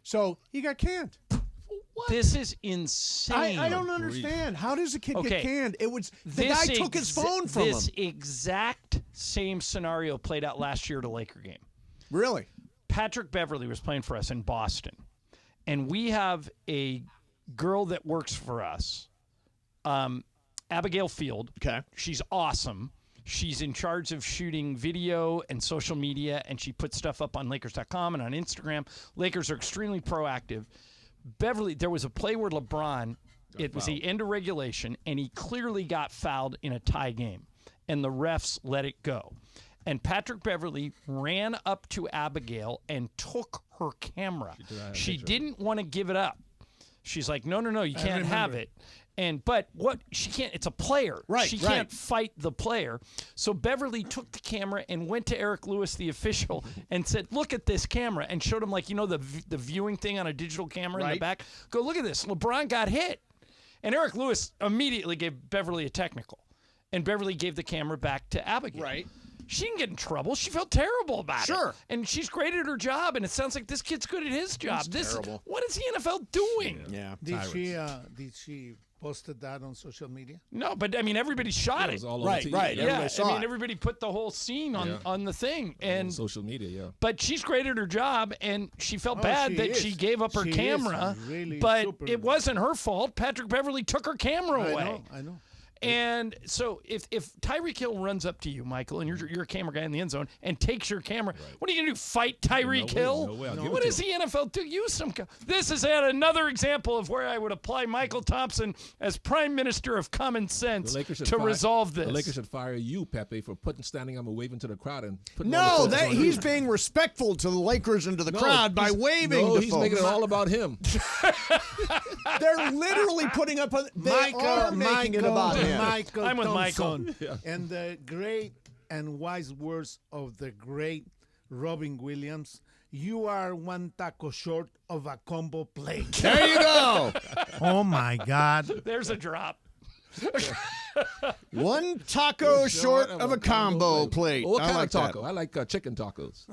So he got canned. What? This is insane. I don't understand. How does a kid get canned? It was the guy took his phone from him. This exact same scenario played out last year at a Laker game. Really? Patrick Beverly was playing for us in Boston, and we have a girl that works for us, Abigail Field. Okay. She's awesome. She's in charge of shooting video and social media, and she puts stuff up on Lakers.com and on Instagram. Lakers are extremely proactive. Beverly, there was a play where LeBron, it was the end of regulation, and he clearly got fouled in a tie game, and the refs let it go. And Patrick Beverly ran up to Abigail and took her camera. She didn't want to give it up. She's like, no, you can't have it. But what she can't, it's a player. Right. She can't fight the player. So Beverly took the camera and went to Eric Lewis, the official, and said, look at this camera, and showed him, like, the viewing thing on a digital camera in the back. Go, look at this. LeBron got hit. And Eric Lewis immediately gave Beverly a technical. And Beverly gave the camera back to Abigail. Right. She didn't get in trouble. She felt terrible about it. Sure. And she's great at her job, and it sounds like this kid's good at his job. Terrible. What is the NFL doing? Yeah. Did she posted that on social media? No, but I mean, everybody shot It it. was all over Right, TV. right. Yeah, Everybody saw I mean, it. everybody put the whole scene on the thing, and social media, yeah. but she's great at her job, and she felt Oh, bad she that is. she gave up her She is camera. really But super- it wasn't her fault. Patrick Beverly took her camera away. I know. And so if Tyreek Hill runs up to you, Michael, and you're a camera guy in the end zone, and takes your camera, what are you going to do, fight Tyreek Hill? No way. I'll give it What to does the NFL do? Use some. This is yet another example of where I would apply Michael Thompson as Prime Minister of Common Sense to resolve this. The Lakers should fire you, Pepe, for standing up and waving to the crowd and putting No, all the focus on he's you. being respectful to the Lakers and to the crowd by waving No, to he's folks. making it all about him. They're literally putting up. They are making it about him. Michael I'm with Thompson. Michael. And the great and wise words of the great Robin Williams. You are one taco short of a combo plate. There you go. Oh my God. There's a drop. One taco short of a combo plate. Well, what I kind like of taco? I like chicken tacos.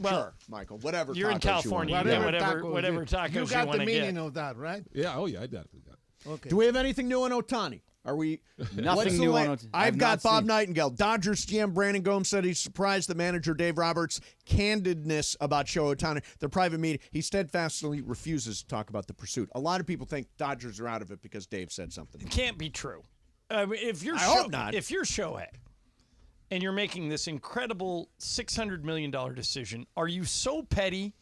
Sure, Michael. Whatever. You're in tacos you California. want. You get Whatever whatever tacos you got want the to meaning get. of that, right? Yeah, oh yeah, I definitely got it. Okay. Do we have anything new on Otani? Are we? Nothing what's the new la- on Otani. I've I've got not Bob seen- Nightingale. Dodgers GM Brandon Gomes said he's surprised the manager Dave Roberts' candidness about Shohei Otani. The private meeting, he steadfastly refuses to talk about the pursuit. A lot of people think Dodgers are out of it because Dave said something. It can't be true. If you're I hope not. If you're Shohei and you're making this incredible $600 million decision, are you so petty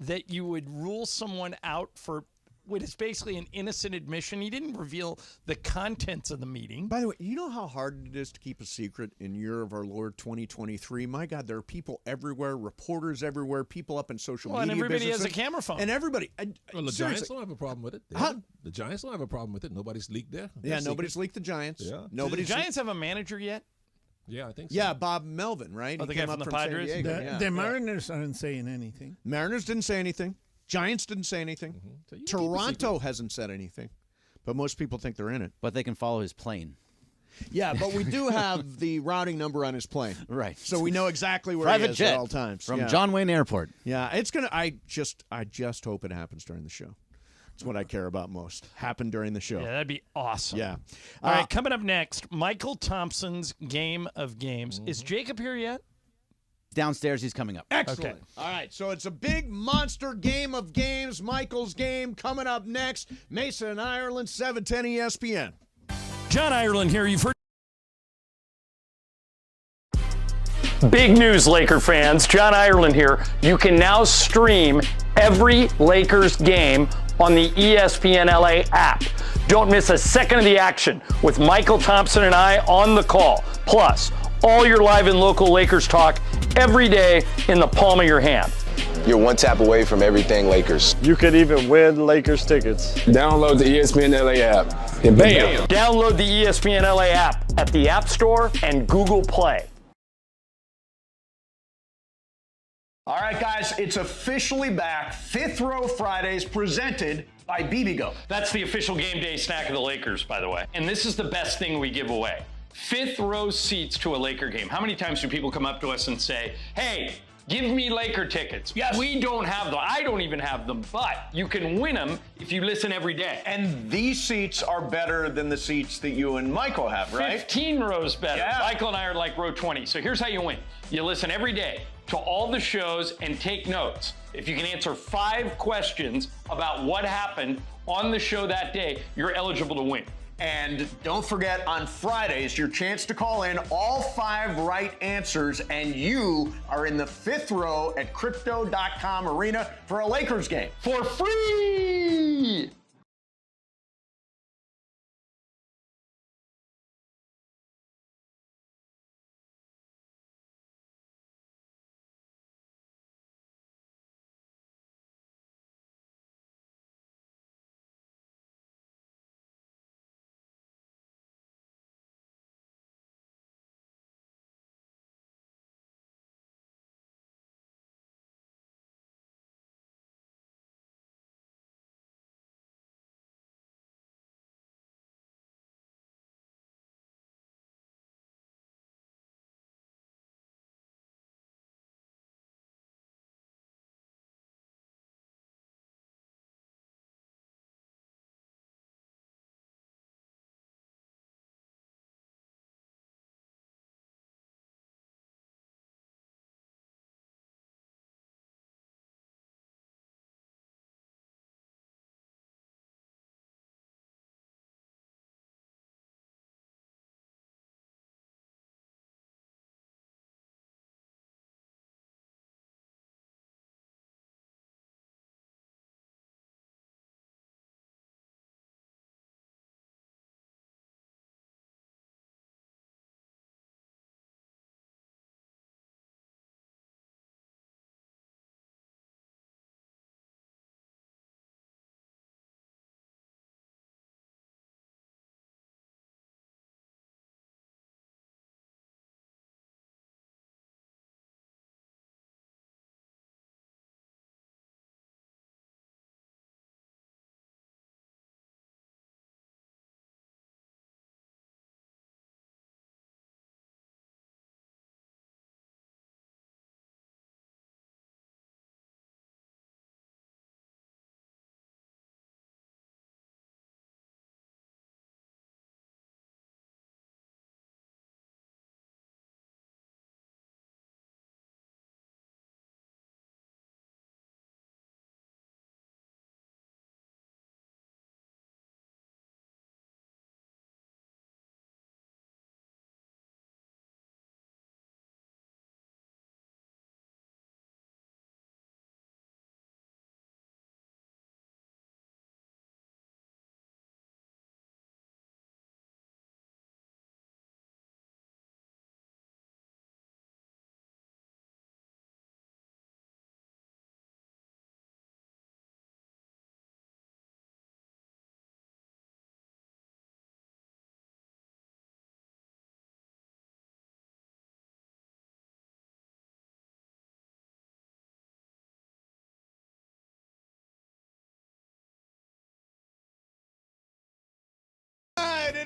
that you would rule someone out for what is basically an innocent admission? He didn't reveal the contents of the meeting. By the way, you know how hard it is to keep a secret in year of our Lord 2023? My God, there are people everywhere, reporters everywhere, people up in social Well, and media everybody has a businesses. camera phone. And everybody. Well, the seriously. Giants don't have a problem with it. The Giants don't have a problem with it. Nobody's leaked there. Yeah, They're nobody's secret. leaked the Giants. Yeah. Do the Nobody's Giants have a manager yet? Yeah, I think so. Yeah, Bob Melvin, right? Oh, He the guy came from up the San Padres? Diego, The, yeah. the Mariners aren't saying anything. Mariners didn't say anything. Giants didn't say anything. So you keep a Toronto hasn't said anything. But most people think they're in it. But they can follow his plane. Yeah, but we do have the routing number on his plane. Right. So we know exactly where Private he is jet at all times. from Yeah. John Wayne Airport. Yeah, it's gonna. I just hope it happens during the show. It's what I care about most. Happen during the show. Yeah, that'd be awesome. Yeah. All right, coming up next, Michael Thompson's Game of Games. Is Jacob here yet? Downstairs, he's coming up. Excellent. Okay. All right, so it's a big monster game of games. Michael's game coming up next. Mesa and Ireland, 710 ESPN. John Ireland here. You've heard. Big news, Laker fans. John Ireland here. You can now stream every Lakers game on the ESPN LA app. Don't miss a second of the action with Michael Thompson and I on the call. Plus, all your live and local Lakers talk every day in the palm of your hand. You're one tap away from everything Lakers. You could even win Lakers tickets. Download the ESPN LA app and bam! Download the ESPN LA app at the App Store and Google Play. All right, guys, it's officially back. Fifth Row Fridays presented by BBGO. That's the official game day snack of the Lakers, by the way. And this is the best thing we give away. Fifth row seats to a Laker game. How many times do people come up to us and say, hey, give me Laker tickets? Yes. We don't have them. I don't even have them, but you can win them if you listen every day. And these seats are better than the seats that you and Michael have, right? 15 rows better. Yeah. Michael and I are like row 20. So here's how you win. You listen every day to all the shows and take notes. If you can answer 5 questions about what happened on the show that day, you're eligible to win. And don't forget, on Fridays, your chance to call in all 5 right answers, and you are in the fifth row at Crypto.com Arena for a Lakers game. For free!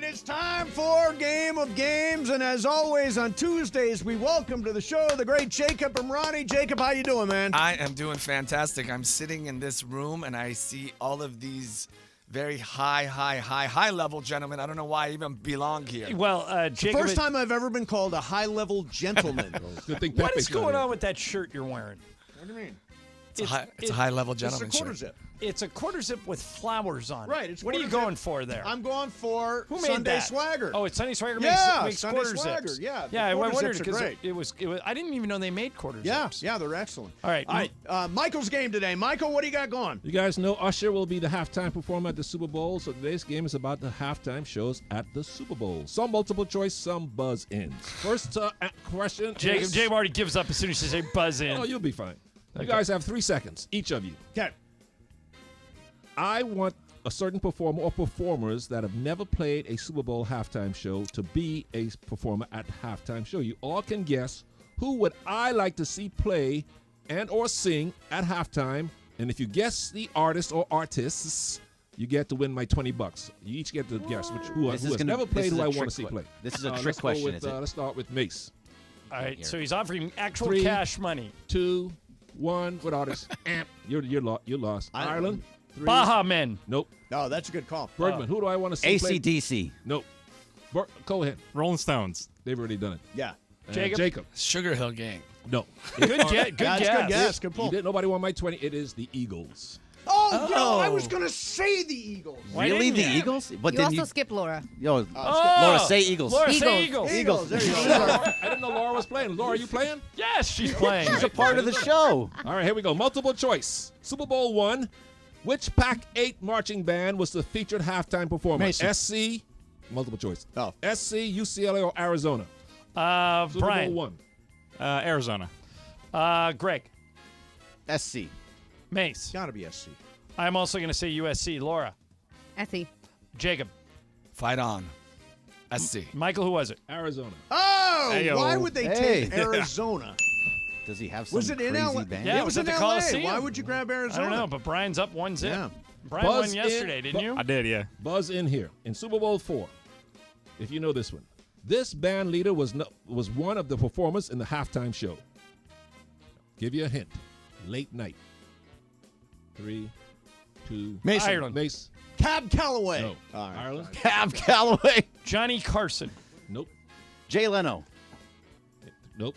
It's time for Game of Games, and as always on Tuesdays, we welcome to the show the great Jacob and Rani. Jacob, how you doing, man? I am doing fantastic. I'm sitting in this room, and I see all of these very high level gentlemen. I don't know why I even belong here. Well, Jacob, First time I've ever been called a high-level gentleman. Good thing what Pepe's is not going here. on with that shirt you're wearing? What do you mean? It's a high-level It's gentleman a quarter shirt. zip. It's a quarter zip with flowers on it. Right. It's what are you quarter going zip. for there? I'm going for Who made Sunday that? Swagger. Oh, it's Sunday Swagger Yeah, makes Sunday quarter Swagger. zips. Yeah, the Yeah, I quarter wondered zips are because great. it was. I didn't even know they made quarter Yeah, zips. yeah, they're excellent. All right. Michael's game today. Michael, what do you got going? You guys know Usher will be the halftime performer at the Super Bowl, so today's game is about the halftime shows at the Super Bowl. Some multiple choice, some buzz ins. First question Jacob is... already gives up as soon as you say buzz in. Oh, you'll be fine. Okay. You guys have 3 seconds, each of you. Okay. I want a certain performer or performers that have never played a Super Bowl halftime show to be a performer at the halftime show. You all can guess who would I like to see play and or sing at halftime. And if you guess the artist or artists, you get to win my $20. You each get to guess who has never played who I want to see play. This is a trick question, is it? Let's start with Mace. All right, so he's offering actual 3, cash money. 2, 1. What artist? You lost. Ireland. 3. Baha Men. Nope. No, that's a good call. Bergman. Who do I want to see play? AC/DC. Nope. Go ahead. Rolling Stones. They've already done it. Yeah. Jacob. Sugar Hill Gang. No. Good guess. Good pull. Nobody won my 20. It is the Eagles. Oh, yo, I was going to say the Eagles. Really, the Eagles? But You then also skipped Laura. Yo, Laura, say Eagles. Laura, say Eagles. Eagles. There you go. I didn't know Laura was playing. Laura, are you playing? Yes, she's playing. She's a part of the show. All right, here we go. Multiple choice. Super Bowl I. Which Pac-8 marching band was the featured halftime performer? Mason. SC. Multiple choice. Oh. SC, UCLA, or Arizona? Super Brian. Bowl I. Arizona. Greg. SC. Mace. Got to be SC. I'm also going to say USC. Laura. Essie. Jacob. Fight on. SC. Michael, who was it? Arizona. Oh, Hey-o. why would they Hey. take Arizona? Does he have some Was it in crazy LA? band? Yeah, it was at in the LA. Coliseum. Why would you grab Arizona? I don't know, but Brian's up 1-0. Yeah. Brian Buzz won yesterday, in, didn't you? I did, yeah. Buzz in here. In Super Bowl IV, if you know this one, this band leader was one of the performers in the halftime show. Give you a hint. Late night. 3, 2, Mason. Ireland. Mace. Cab Calloway. No. All right. Ireland. Cab Calloway. Johnny Carson. Nope. Jay Leno. Nope.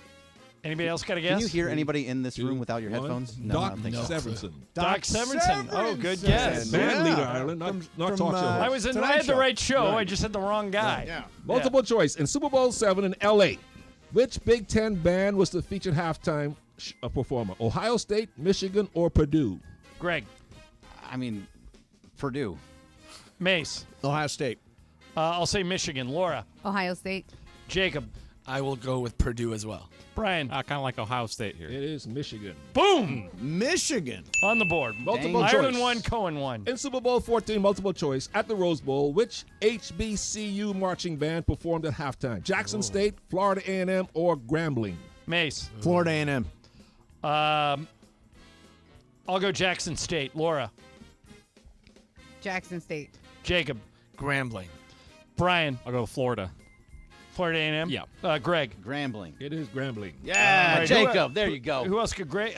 Anybody else got a guess? Can you hear anybody in this 2, room without your 1. headphones? No, I Doc don't think so. Severinsen. Doc Severinsen. Oh, good guess. Band Yeah. leader, Ireland. Not From, talk show host. I was in. Tonight I had the Show. right show. Right. I just had the wrong guy. Yeah. Multiple choice. In Super Bowl VII in L.A., which Big Ten band was the featured halftime performer? Ohio State, Michigan, or Purdue? Greg. I mean, Purdue. Mace. Ohio State. I'll say Michigan. Laura. Ohio State. Jacob. I will go with Purdue as well. Brian. Kind of like Ohio State here. It is Michigan. Boom. Michigan. On the board. Multiple Ireland choice. won. Cohen won. In Super Bowl 14, multiple choice, at the Rose Bowl, which HBCU marching band performed at halftime? Jackson State, Florida A&M, or Grambling? Mace. Florida A&M. I'll go Jackson State. Laura. Jackson State. Jacob. Grambling. Brian. I'll go Florida. Florida A&M? Yeah. Greg. Grambling. It is Grambling. Yeah, All right, Jacob. There you go. Who else could Greg?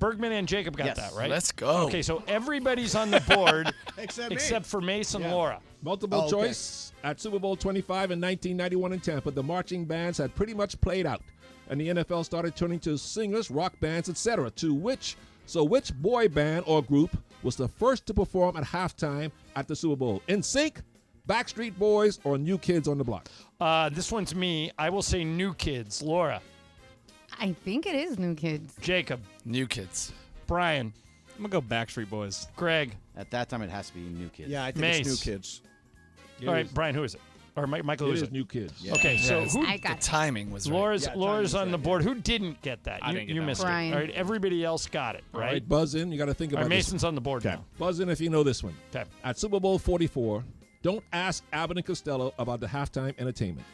Bergman and Jacob got Yes. that, right? Let's go. Okay, so everybody's on the board Except me. except for Mace and Laura. Multiple okay. choice. At Super Bowl 25 in 1991 in Tampa, the marching bands had pretty much played out, and the NFL started turning to singers, rock bands, etc. Which boy band or group was the first to perform at halftime at the Super Bowl? NSYNC, Backstreet Boys, or New Kids on the Block? This one's me. I will say New Kids. Laura. I think it is New Kids. Jacob. New Kids. Brian. I'm going to go Backstreet Boys. Greg. At that time, it has to be New Kids. Yeah, I think Mace. it's New Kids. All right, Brian, who is it? Or Michael, who It is is it? New Kids. Yeah. Okay, so who? I got The timing was right. Laura's Yeah, Laura's timing's on the right, board. Who didn't get that? I didn't get you that missed one. it. Brian. All right, everybody else got it, All right? right, buzz in. You got to think All about right, this. Mason's on the board now. Buzz in if you know this one. Okay. At Super Bowl 44, don't ask Abbott and Costello about the halftime entertainment.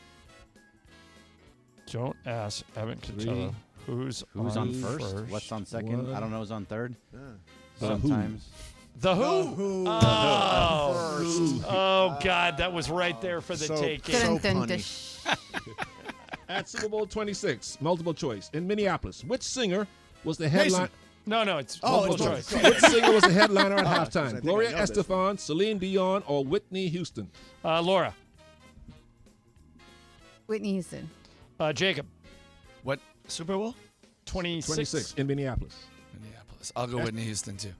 Don't ask Evan Costello. Who's on first? What's on second? One. I don't know who's on third. who? Sometimes. The Who? Oh, God, that was right there for the taking. So funny. At Super Bowl 26, multiple choice in Minneapolis, which singer was the headline? No, it's Oh, multiple it's choice. Which singer was the headliner at Oh, 'cause I halftime? think Gloria I know this. Estefan, Celine Dion, or Whitney Houston? Laura. Whitney Houston. Jacob. What Super Bowl? 26 in Minneapolis. Minneapolis. I'll go Whitney Houston too.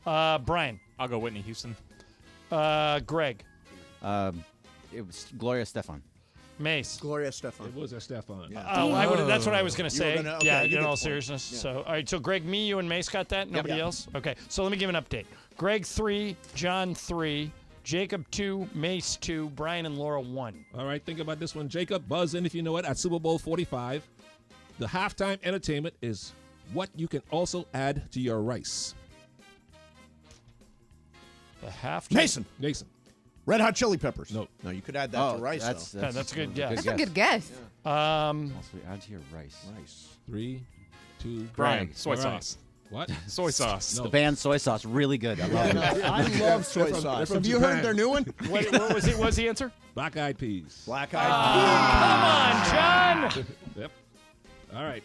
Brian. I'll go Whitney Houston. Greg. It was Gloria Estefan. Mace. Gloria Estefan. It was Estefan. That's what I was going to You were say. gonna- okay, yeah, you in get all the point. seriousness. Yeah. So, all right. So, Greg, me, you, and Mace got that. Nobody Yep. else. Okay. So let me give an update. Greg 3, John 3, Jacob 2, Mace 2, Brian and Laura 1. All right, think about this one. Jacob, buzz in if you know it. At Super Bowl 45, the halftime entertainment is what you can also add to your rice. The half. Mason. Red Hot Chili Peppers. No, you could add that to rice. That's a good guess. That's a good guess. Also, add to your rice. 3, 2, Brian. All Soy right. sauce. What? Soy sauce. No. The band Soy Sauce, really good. I love it. I love soy They're sauce. from Have you Japan. heard their new one? What was it? Was the answer? Black Eyed Peas. Black Come Eyed on, John. Yep. All right.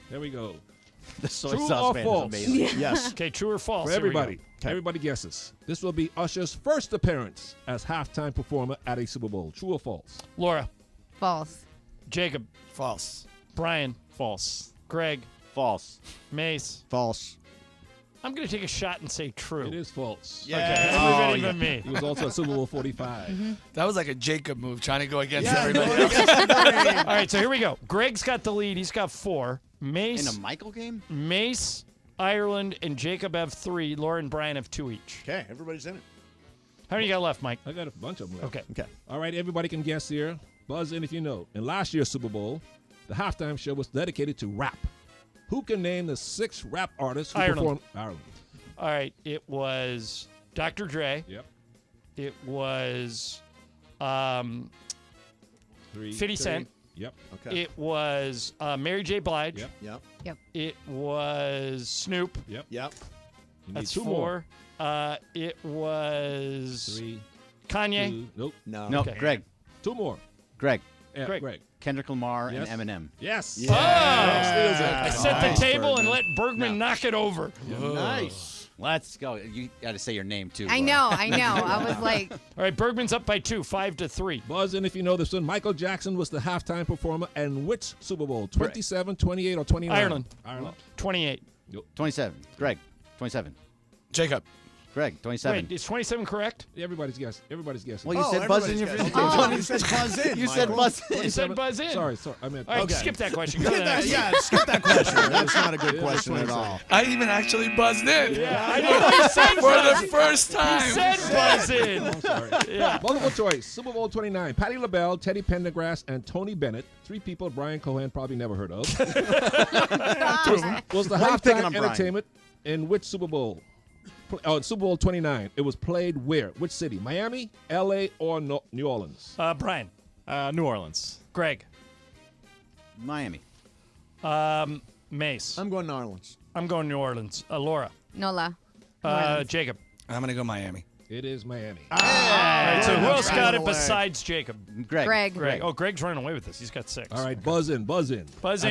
Here we go. The Soy True Sauce or band false? is amazing. Yes. Okay, true or false? For Here we go. everybody. Everybody guesses. This will be Usher's first appearance as halftime performer at a Super Bowl. True or false? Laura. False. Jacob. False. Brian. False. Greg. False. Mace. False. I'm going to take a shot and say true. It is false. Okay, everybody but me. He was also at Super Bowl 45. That was like a Jacob move, trying to go against Yeah, everybody no, else. All right, so here we go. Greg's got the lead. He's got 4. Mace. In a Michael game? Mace, Ireland, and Jacob have 3. Laura and Brian have 2 each. Okay, everybody's in it. How many you got left, Mike? I got a bunch of them left. Okay. All right, everybody can guess here. Buzz in if you know. In last year's Super Bowl, the halftime show was dedicated to rap. Who can name the 6 rap artists who Ireland. performed? Ireland. All right, it was Dr. Dre. Yep. It was 3, 50 Cent. Yep. Okay. It was Mary J. Blige. Yep. Yep. It was Snoop. Yep. Yep. You need That's 2 4. more. It was 3, Kanye. 2. Nope. No, Okay. Greg. 2 more. Greg. Yeah, Greg. Kendrick Lamar Yes. and Eminem. Yes. Oh! Yeah. I set the Nice, table and Bergman. let Bergman knock it over. Nice. Let's go. You got to say your name, too. I know. I was like, All right, Bergman's up by 2, 5-3. Buzz in if you know this one. Michael Jackson was the halftime performer and which Super Bowl? 27, 28, or 29? Ireland. Ireland. 28. 27. Greg. 27. Jacob. Greg. 27. Wait, is 27 correct? Everybody's guessing. Everybody's guessing. Well, you said buzz in your everybody's guessing. Oh, You said buzz in. You said Michael. buzz in. You said buzz in. Sorry. I meant. All right, Okay. skip that question. Go to Skip the that, next. yeah, skip that question. That's not a good Yeah, question at 27. all. I even actually buzzed in. Yeah, I know. He said For buzz the first time. He said buzz in. I'm sorry. Yeah. Multiple choice. Super Bowl 29. Patti LaBelle, Teddy Pendergrass, and Tony Bennett. 3 people Brian Cohen probably never heard of. was the Why are you picking halftime on Brian? entertainment in which Super Bowl? Oh, Super Bowl 29. It was played where? Which city? Miami, L.A., or New Orleans? Brian. New Orleans. Greg. Miami. Mace. I'm going New Orleans. I'm going New Orleans. Laura. Nola. Jacob. I'm going to go Miami. It is Miami. All right, so who else got it away. besides Jacob? Greg. Greg. Oh, Greg's running away with this. He's got 6. All right, buzz in. Buzz At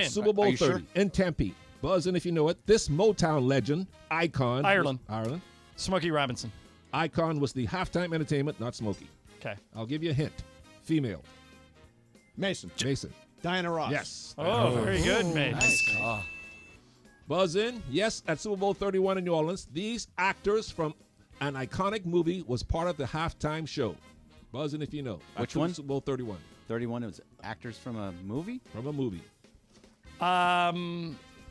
in. Super Bowl Are you 30 sure? in Tempe. Buzz in if you know it. This Motown legend, icon. Ireland. Smokey Robinson. Icon was the halftime entertainment, not Smokey. Okay. I'll give you a hint. Female. Mason. Jason. Diana Ross. Yes. Oh, very good, mate. Nice call. Buzz in. Yes, at Super Bowl 31 in New Orleans, these actors from an iconic movie was part of the halftime show. Buzz in if you know. At Which one? Super Bowl 31. 31 was actors from a movie? From a movie. Part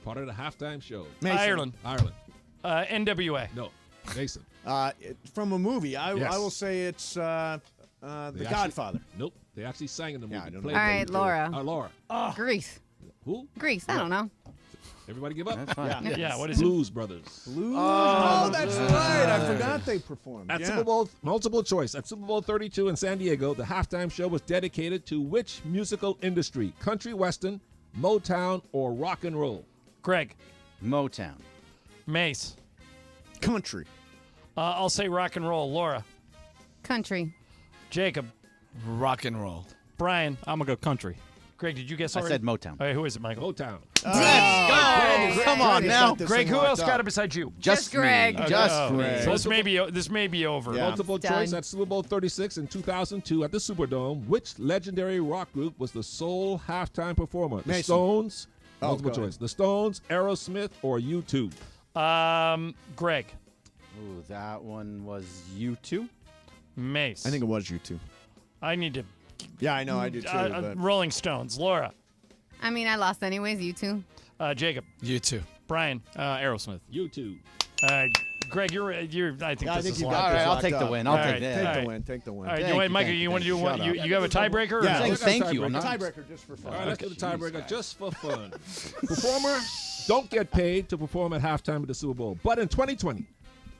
Part of the halftime show. Mason. Ireland. Ireland. NWA. No. Mason. From a movie. Yes. I will say it's The Godfather. Nope. They actually sang in the movie. I don't Played know. All the right, movie. Laura. Laura. Grease. Who? Grease. I don't know. Everybody give up? That's fine. Yeah, what is it? Blues Brothers. Blues. Oh, that's right. I forgot they performed. At Yeah. Super Bowl, multiple choice. At Super Bowl 32 in San Diego, the halftime show was dedicated to which musical industry? Country western, Motown, or rock and roll? Greg. Motown. Mace. Country. I'll say rock and roll. Laura. Country. Jacob. Rock and roll. Brian. I'm going to go country. Greg, did you guess I already? said Motown. All right, who is it, Michael? Motown. Come on now. Greg, who else got it besides you? Just Greg. me. Just me. So this may be over. Yeah. Multiple choice at Super Bowl 36 in 2002 at the Superdome. Which legendary rock group was the sole halftime performer? The Mason. Stones. Oh, Multiple go choice. The Stones, Aerosmith, or U2? Greg. Ooh, that one was U2. Mace. I think it was U2. I need to. Yeah, I know. I do too. But Rolling Stones. Laura. I mean, I lost anyways. You too. Jacob. U2. Brian. Aerosmith. U2. Greg, you're. I think Yeah, I this think is you locked. got All right, this I'll locked take the up. win. All I'll right. take that. Take All the right. win. Take the win. All right, Thank you, Michael, thank you you, want to do thank one? you. You have a tiebreaker? Yeah. Or Thank you. I'm not- Tiebreaker just for fun. All right, let's do the tiebreaker just for fun. Performers don't get paid to perform at halftime of the Super Bowl. But in 2020,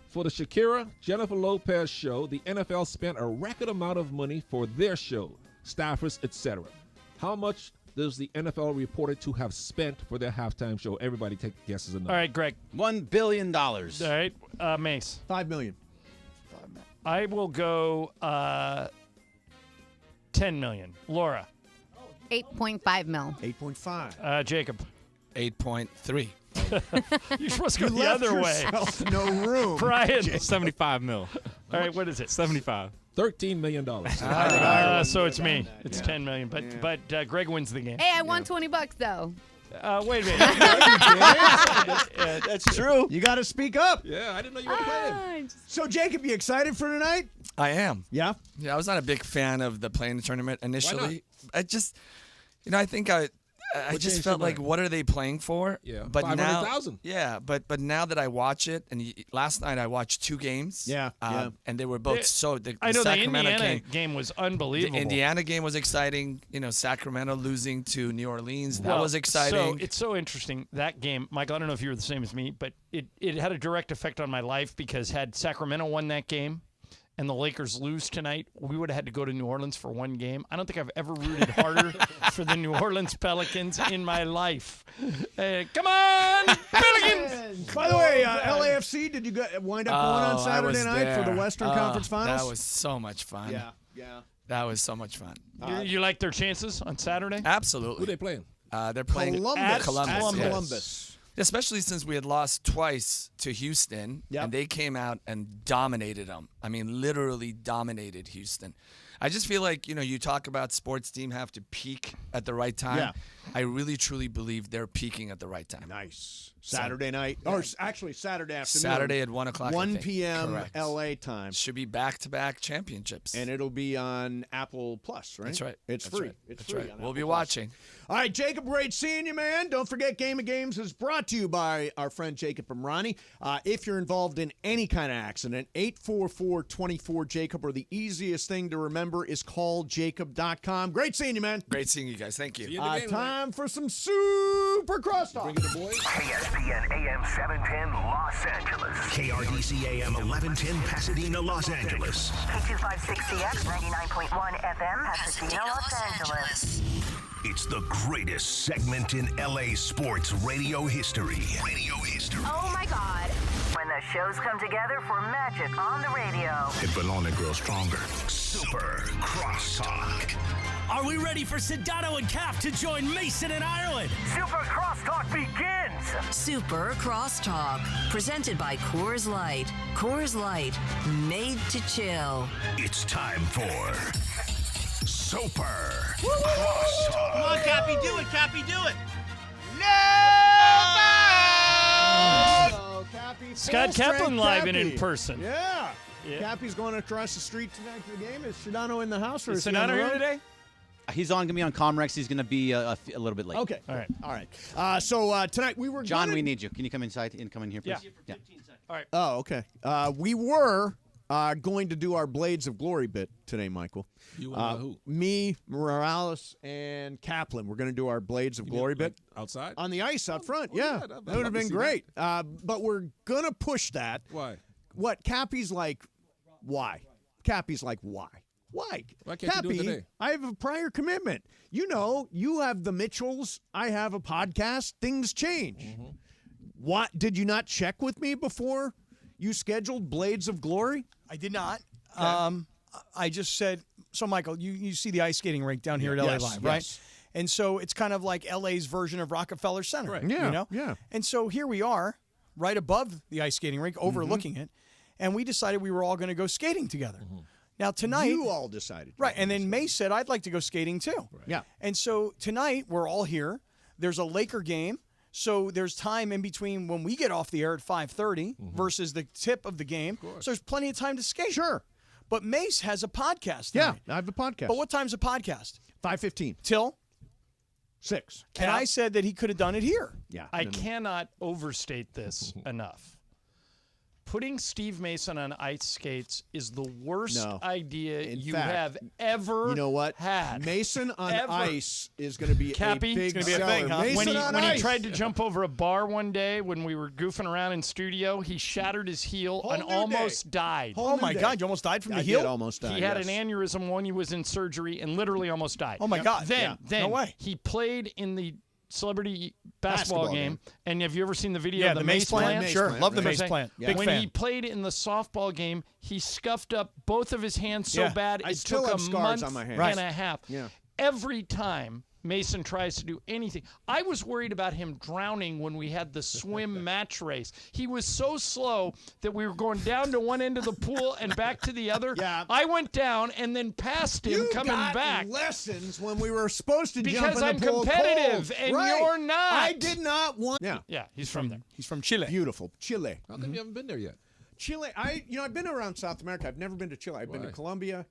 for the Shakira, Jennifer Lopez show, the NFL spent a record amount of money for their show, staffers, etc. How much does the NFL reported to have spent for their halftime show? Everybody take guesses. All right, Greg. $1 billion. All right, Mace. $5 million. I will go $10 million. Laura. 8.5 mil. 8.5. Jacob. 8.3. You're supposed to go You the left other way. yourself no room. Brian. 75 mil. All right, what is it? 75. $13 million. So it's me. It's 10 million. But Greg wins the game. Hey, I won $20 though. Wait a minute. That's true. You got to speak up. Yeah, I didn't know you were playing. So, Jacob, you excited for tonight? I am. Yeah? Yeah, I was not a big fan of the playing tournament initially. I just, I think I What just changed felt your like, mind? what are they playing for? Yeah, but now, 500,000. Yeah, but now that I watch it, and last night I watched 2 games. Yeah, and they were both the I know the Sacramento Indiana game was unbelievable. The Indiana game was exciting. Sacramento losing to New Orleans, that was exciting. So it's so interesting, that game. Michael, I don't know if you were the same as me, but it had a direct effect on my life because had Sacramento won that game and the Lakers lose tonight, we would have had to go to New Orleans for one game. I don't think I've ever rooted harder for the New Orleans Pelicans in my life. Come on, Pelicans! By the way, LAFC, did you wind up going on Saturday night for the Western Conference Finals? That was so much fun. Yeah. That was so much fun. You like their chances on Saturday? Absolutely. Who they playing? They're playing Columbus. Columbus. Yes. Columbus. Especially since we had lost twice to Houston, and they came out and dominated them. I mean, literally dominated Houston. I just feel like, you talk about sports team have to peak at the right time. Yeah. I really, truly believe they're peaking at the right time. Nice. Saturday night. Or actually Saturday afternoon. Saturday at 1 o'clock. 1 p.m. Correct. LA time. Should be back-to-back championships. And it'll be on Apple Plus, right? That's right. It's That's free. right. It's That's free. right. on We'll Apple be Plus. watching. All right, Jacob, great seeing you, man. Don't forget, Game of Games is brought to you by our friend Jacob from Rani. If you're involved in any kind of accident, 844-24-JACOB, or the easiest thing to remember is call Jacob.com. Great seeing you, man. Great seeing you guys. Thank you. Time for some Super Crosstalk. Bring it the boys. ESPN AM 710 Los Angeles. KRDC AM 1110 Pasadena, Los Angeles. K256CX 99.1 FM Pasadena, Los Angeles. It's the greatest segment in LA sports radio history. Oh my God. When the shows come together for magic on the radio. It will only grow stronger. Super Crosstalk. Are we ready for Sedano and Cap to join Mason and Ireland? Super Crosstalk begins. Super Crosstalk, presented by Coors Light. Coors Light, made to chill. It's time for Super Crosstalk. Come on, Cappy, do it, Cappy, do it. Scott Kaplan live and in person. Yeah. Cappy's going across the street tonight for the game. Is Sedano in the house? Or Is he on Sedano the here road? today? He's going to be on Comrex. He's going to be a little bit late. Okay. All right. So tonight we were John, gonna... we need you. Can you come inside and come in here, please? Yeah. All right. Oh, okay. We were going to do our Blades of Glory bit today, Michael. You and who? Me, Morales, and Kaplan. We're going to do our Blades of Glory bit. Outside? On the ice out front, yeah. That would have been great. But we're going to push that. Why? What? Cappy's like, why? Cappy's like, why? Why? Why can't Cappy, you do it today? I have a prior commitment. You have the Mitchells. I have a podcast. Things change. Mm-hmm. What? Did you not check with me before You scheduled Blades of Glory? I did not. I just said, so Michael, you see the ice skating rink down here at LA Live, right? Yes. And so it's kind of like LA's version of Rockefeller Center. Right. You know? Yeah. And so here we are, right above the ice skating rink, overlooking it, and we decided we were all going to go skating together. Now tonight, You all decided. right? And then May said, "I'd like to go skating too." Right. Yeah. And so tonight we're all here. There's a Laker game, so there's time in between when we get off the air at 5:30 versus the tip of the game. So there's plenty of time to skate. Sure. But Mace has a podcast. Yeah, tonight. I have a podcast. But what time's a podcast? 5:15. Till 6. And I said that he could have done it here. Yeah. I cannot overstate this enough. Putting Steve Mason on ice skates is the worst No. idea In you fact, have ever You know what? had. Mason on Ever. ice is going to be Cappy, a big it's gonna be a seller. thing, huh? Mason When on he ice. tried to jump over a bar one day when we were goofing around in studio, he shattered his heel and new almost day. died. Whole Oh new my day. God! You almost died from the I heel. did almost die. He had yes. an aneurysm when he was in surgery and literally almost died. Oh my God! Then no way. he played in the celebrity basketball game. And have you ever seen the video Yeah, of the Mace plant. Mace Sure, plant, love the right. Mace plant. Yeah. Big when fan. he played in the softball game, he scuffed up both of his hands so Yeah. bad I it still took have a scars month on my hands. and a half. Yeah. Every time Mason tries to do anything, I was worried about him drowning when we had the swim match race. He was so slow that we were going down to one end of the pool and back to the other. Yeah. I went down and then passed him You coming got back. lessons when we were supposed to jump Because in I'm the pool competitive cold. and Right. you're not. I did not want. Yeah. Yeah, he's from there. He's from Chile. Beautiful. Chile. How come you haven't been there yet? Chile. I've been around South America. I've never been to Chile. I've been to Why? Colombia.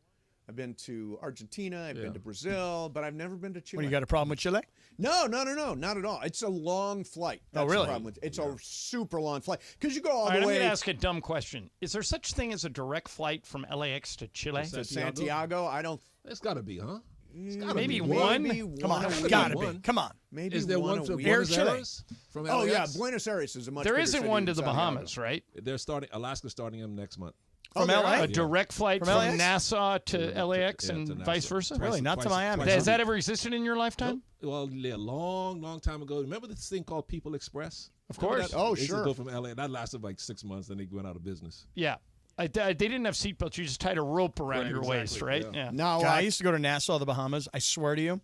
I've been to Argentina. I've been to Brazil, but I've never been to Chile. When you got a problem with Chile? No, not at all. It's a long flight. That's really? The problem with it. It's a super long flight because you go all All the right, I'm way going to ask a dumb question. Is there such thing as a direct flight from LAX to Chile? to Santiago. I don't. It's got to be, huh? It's gotta Maybe be. one? Come on, a it's week. gotta be. One. Come on. Maybe Is there one a to week. Buenos Chile. Aires from Oh LAX? yeah, Buenos Aires is a much. There bigger isn't city one to than the Santiago. Bahamas, right? They're starting. Alaska's starting them next month. From there LA? are. A direct flight From from LAX? Nassau to Yeah, LAX to and Nassau. vice versa? Really? Not to Miami. twice a Has that week. ever existed in your lifetime? Well, a long time ago. Remember this thing called People Express? Of Remember course. that? Oh, They used to sure. go from LA. That lasted like 6 months, then they went out of business. Yeah. They didn't have seatbelts. You just tied a rope around Right, your exactly, waist, right? yeah. No, I used to go to Nassau, the Bahamas. I swear to you,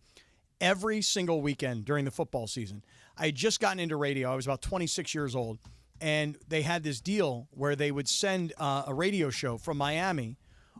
every single weekend during the football season, I had just gotten into radio. I was about 26 years old, and they had this deal where they would send a radio show from Miami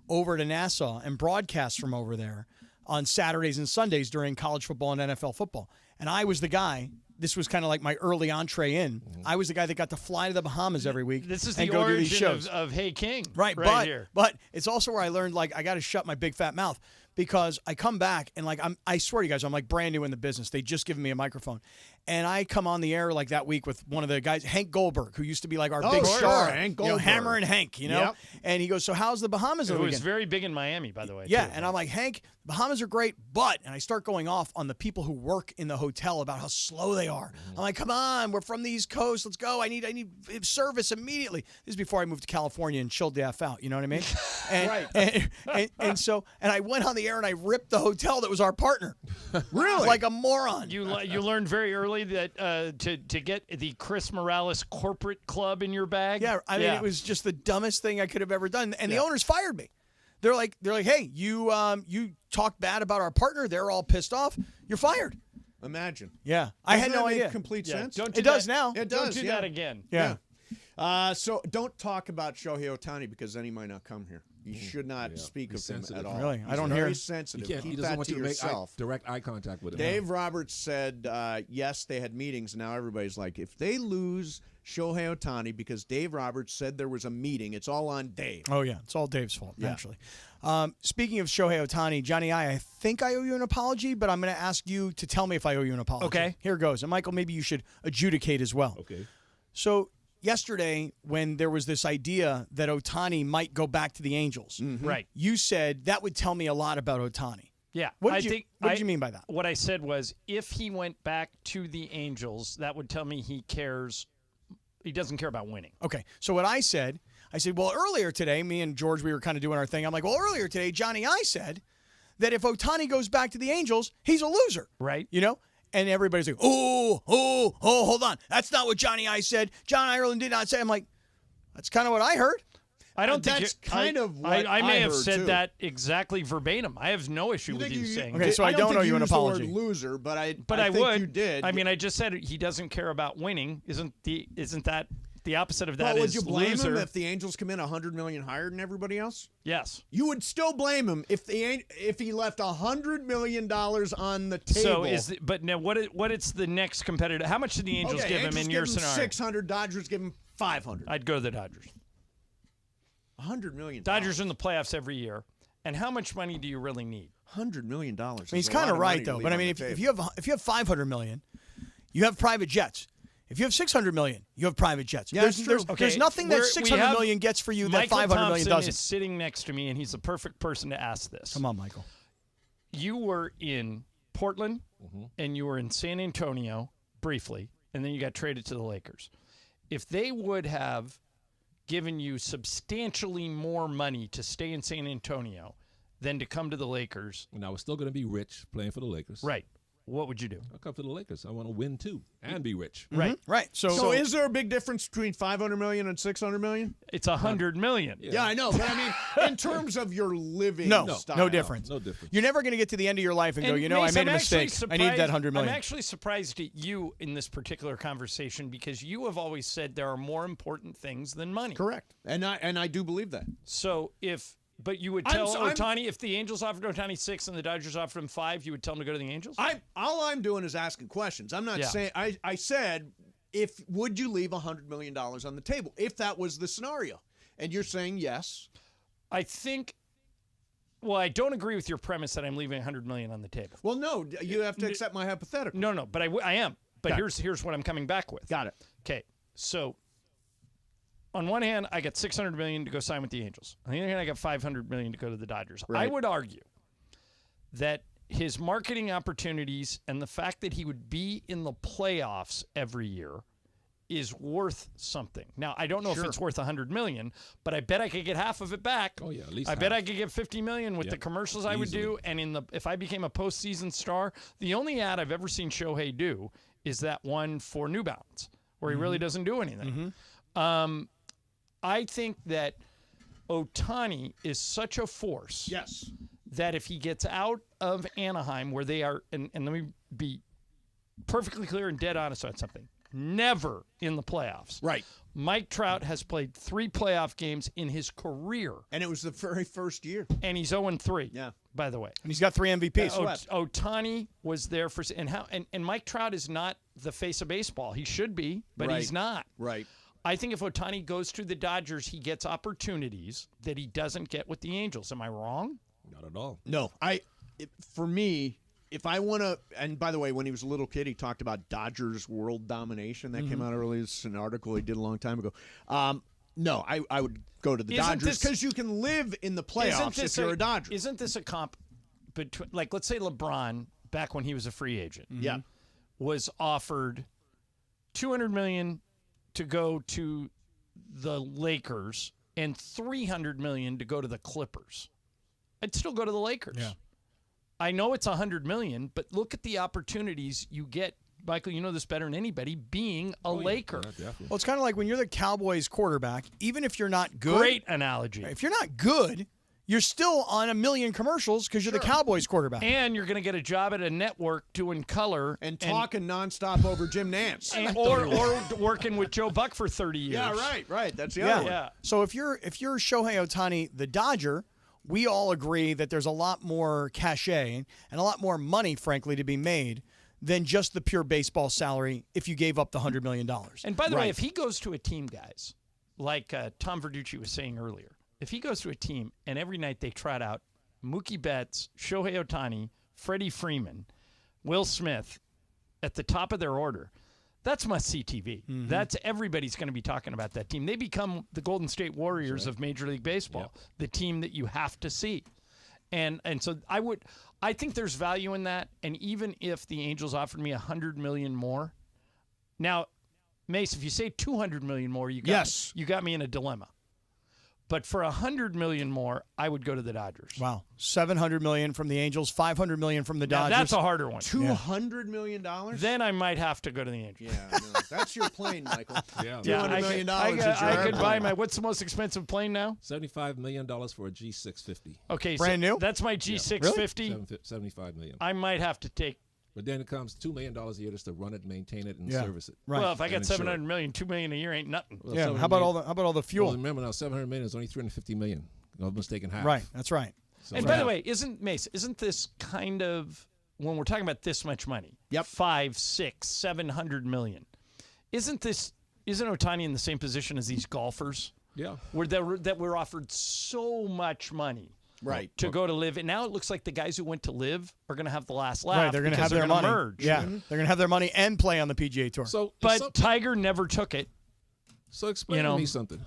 over to Nassau and broadcast from over there on Saturdays and Sundays during college football and NFL football. And I was the guy. This was kind of like my early entree in. I was the guy that got to fly to the Bahamas every week. This is and the go do these origin shows. of Hey King. Right, here. but it's also where I learned like I got to shut my big fat mouth because I come back and like I swear to you guys, I'm like brand new in the business. They just given me a microphone, and I come on the air like that week with one of the guys, Hank Goldberg, who used to be like our big sure, star, Hank you know, Goldberg. Hammer and Hank, you know. Yep. And he goes, "So how's the Bahamas?" It over was weekend?" very big in Miami, by the way. Yeah, too. and I'm like, Hank, Bahamas are great, but, and I start going off on the people who work in the hotel about how slow they are. I'm like, come on, we're from the East Coast, let's go. I need service immediately. This is before I moved to California and chilled the F out, you know what I mean? And, and so I went on the air and I ripped the hotel that was our partner. Really? Like a moron. You learned very early that to get the Chris Morales corporate club in your bag. Yeah, I mean, it was just the dumbest thing I could have ever done. And the owners fired me. They're like, hey, you talked bad about our partner. They're all pissed off. You're fired. Imagine. Yeah, I had Doesn't no that make idea. complete sense. It does now. It Don't does. do yeah. that again. Yeah. So don't talk about Shohei Otani because then he might not come here. You should not speak He's of him sensitive. at all. Really? I don't He's hear- very He sensitive. can't. Keep He doesn't that want to you to make yourself. direct eye contact with him. Dave Roberts said, yes, they had meetings. Now everybody's like, if they lose Shohei Otani because Dave Roberts said there was a meeting, it's all on Dave. Oh, yeah. It's all Dave's fault, Yeah. actually. Speaking of Shohei Otani, Johnny I think I owe you an apology, but I'm going to ask you to tell me if I owe you an apology. Okay. Here goes. And, Michael, maybe you should adjudicate as well. Okay. So yesterday, when there was this idea that Otani might go back to the Angels, Right. you said that would tell me a lot about Otani. Yeah. What I did, think what did you mean by that? What I said was if he went back to the Angels, that would tell me he doesn't care about winning. Okay. So what I said, well, earlier today, me and George, we were kind of doing our thing. I'm like, well, earlier today, Johnny I said that if Otani goes back to the Angels, he's a loser. Right. You know? And everybody's like, oh, hold on. That's not what Johnny I said. John Ireland did not say. I'm like, That's kind of what I heard. I don't think that's kind of what I may have heard, said too. that exactly verbatim. I have no issue with you saying. Okay, so I don't owe you an apology. The word loser, but I think would. You did. I mean, I just said he doesn't care about winning. Isn't that the opposite of that? Well, would is you blame loser. him if the Angels come in $100 million higher than everybody else? Yes. You would still blame him if he left $100 million on the table. So but now what is the next competitor? How much did the Angels give him in your scenario? 600. Dodgers give him 500. I'd go to the Dodgers. $100 million. Dodgers are in the playoffs every year. And how much money do you really need? $100 million. I mean, he's kind of right though. But I mean, if you have $500 million, you have private jets. If you have $600 million, you have private jets. Yeah, there's nothing that $600 million gets for you that $500 million doesn't. Is sitting next to me, and he's the perfect person to ask this. Come on, Michael. You were in Portland, and you were in San Antonio briefly, and then you got traded to the Lakers. If they would have given you substantially more money to stay in San Antonio than to come to the Lakers. And I was still going to be rich playing for the Lakers. Right. What would you do? I'll come to the Lakers. I want to win too and be rich. Right. Right. So is there a big difference between $500 million and $600 million? It's $100 million. Yeah, I know. But I mean, in terms of your living style. No difference. No difference. You're never going to get to the end of your life and go, Mace, I made a mistake. I need that $100 million. I'm actually surprised at you in this particular conversation because you have always said there are more important things than money. Correct. And I do believe that. So but you would tell Otani, if the Angels offered Otani 6 and the Dodgers offered him 5, you would tell him to go to the Angels? All I'm doing is asking questions. I'm not saying I said would you leave $100 million on the table if that was the scenario? And you're saying yes. I think I don't agree with your premise that I'm leaving $100 million on the table. Well, no, you have to accept my hypothetical. No, but I am. But here's what I'm coming back with. Got it. Okay. So on one hand, I got $600 million to go sign with the Angels. On the other hand, I got $500 million to go to the Dodgers. Right. I would argue that his marketing opportunities and the fact that he would be in the playoffs every year is worth something. Now, I don't know if it's worth $100 million, but I bet I could get half of it back. Oh yeah, at least I half. bet I could get $50 million with the commercials I would do, and if I became a postseason star, the only ad I've ever seen Shohei do is that one for New Balance, where he really doesn't do anything. I think that Otani is such a force. Yes. That if he gets out of Anaheim, where they are, and let me be perfectly clear and dead honest on something, never in the playoffs. Right. Mike Trout has played 3 playoff games in his career. And it was the very first year. And he's 0-3. Yeah. By the way. And he's got 3 MVPs. Otani was there for, and Mike Trout is not the face of baseball. He should be, but he's not. Right. I think if Otani goes to the Dodgers, he gets opportunities that he doesn't get with the Angels. Am I wrong? Not at all. No. For me, if I want to, and by the way, when he was a little kid, he talked about Dodgers world domination. That came out earlier. It's an article he did a long time ago. No, I would go to the Dodgers because you can live in the playoffs if you're a Dodger. Isn't this a comp between, like, let's say LeBron, back when he was a free agent, was offered $200 million to go to the Lakers and $300 million to go to the Clippers. I'd still go to the Lakers. Yeah. I know it's $100 million, but look at the opportunities you get. Michael, you know this better than anybody, being a Laker. Well, it's kind of like when you're the Cowboys quarterback, even if you're not good. Great analogy. If you're not good, you're still on a million commercials because you're the Cowboys quarterback. And you're going to get a job at a network doing color. And talking nonstop over Jim Nantz. or working with Joe Buck for 30 years. Yeah, right. That's the other one. Yeah. So if you're Shohei Otani, the Dodger, we all agree that there's a lot more cachet and a lot more money, frankly, to be made than just the pure baseball salary if you gave up the $100 million. And by the way, if he goes to a team, guys, like Tom Verducci was saying earlier, if he goes to a team and every night they trot out Mookie Betts, Shohei Otani, Freddie Freeman, Will Smith at the top of their order, that's must-see TV. That's everybody's going to be talking about that team. They become the Golden State Warriors of Major League Baseball, the team that you have to see. And so I think there's value in that. And even if the Angels offered me $100 million more, now, Mace, if you say $200 million more, you got me in a dilemma. But for $100 million more, I would go to the Dodgers. Wow, $700 million from the Angels, $500 million from the Dodgers. Now, that's a harder one. $200 million? Then I might have to go to the Angels. Yeah, no, that's your plane, Michael. Yeah. $200 million is your I could buy airplane. what's the most expensive plane now? $75 million for a G650. Okay, brand new. That's my G650. $75 million. I might have to take. But then it comes $2 million a year just to run it, maintain it, and Yeah. service it. Right. Well, if I got And insure it. $700 million, $2 million a year ain't nothing. Well, Yeah. 700 How about million- all the fuel? Well, remember now, $700 million is only $350 million. I'm mistaken half. Right. That's right. So And by the way, isn't this kind of when we're talking about this much money? Yep. 5, 6, 700 million. Isn't Otani in the same position as these golfers? Yeah. That we're offered so much money. Right. To go to live. And now it looks like the guys who went to live are going to have the last laugh. Right. They're going to have their money. Merge. Yeah. They're going to have their money and play on the PGA Tour. But Tiger never took it. So explain to me something.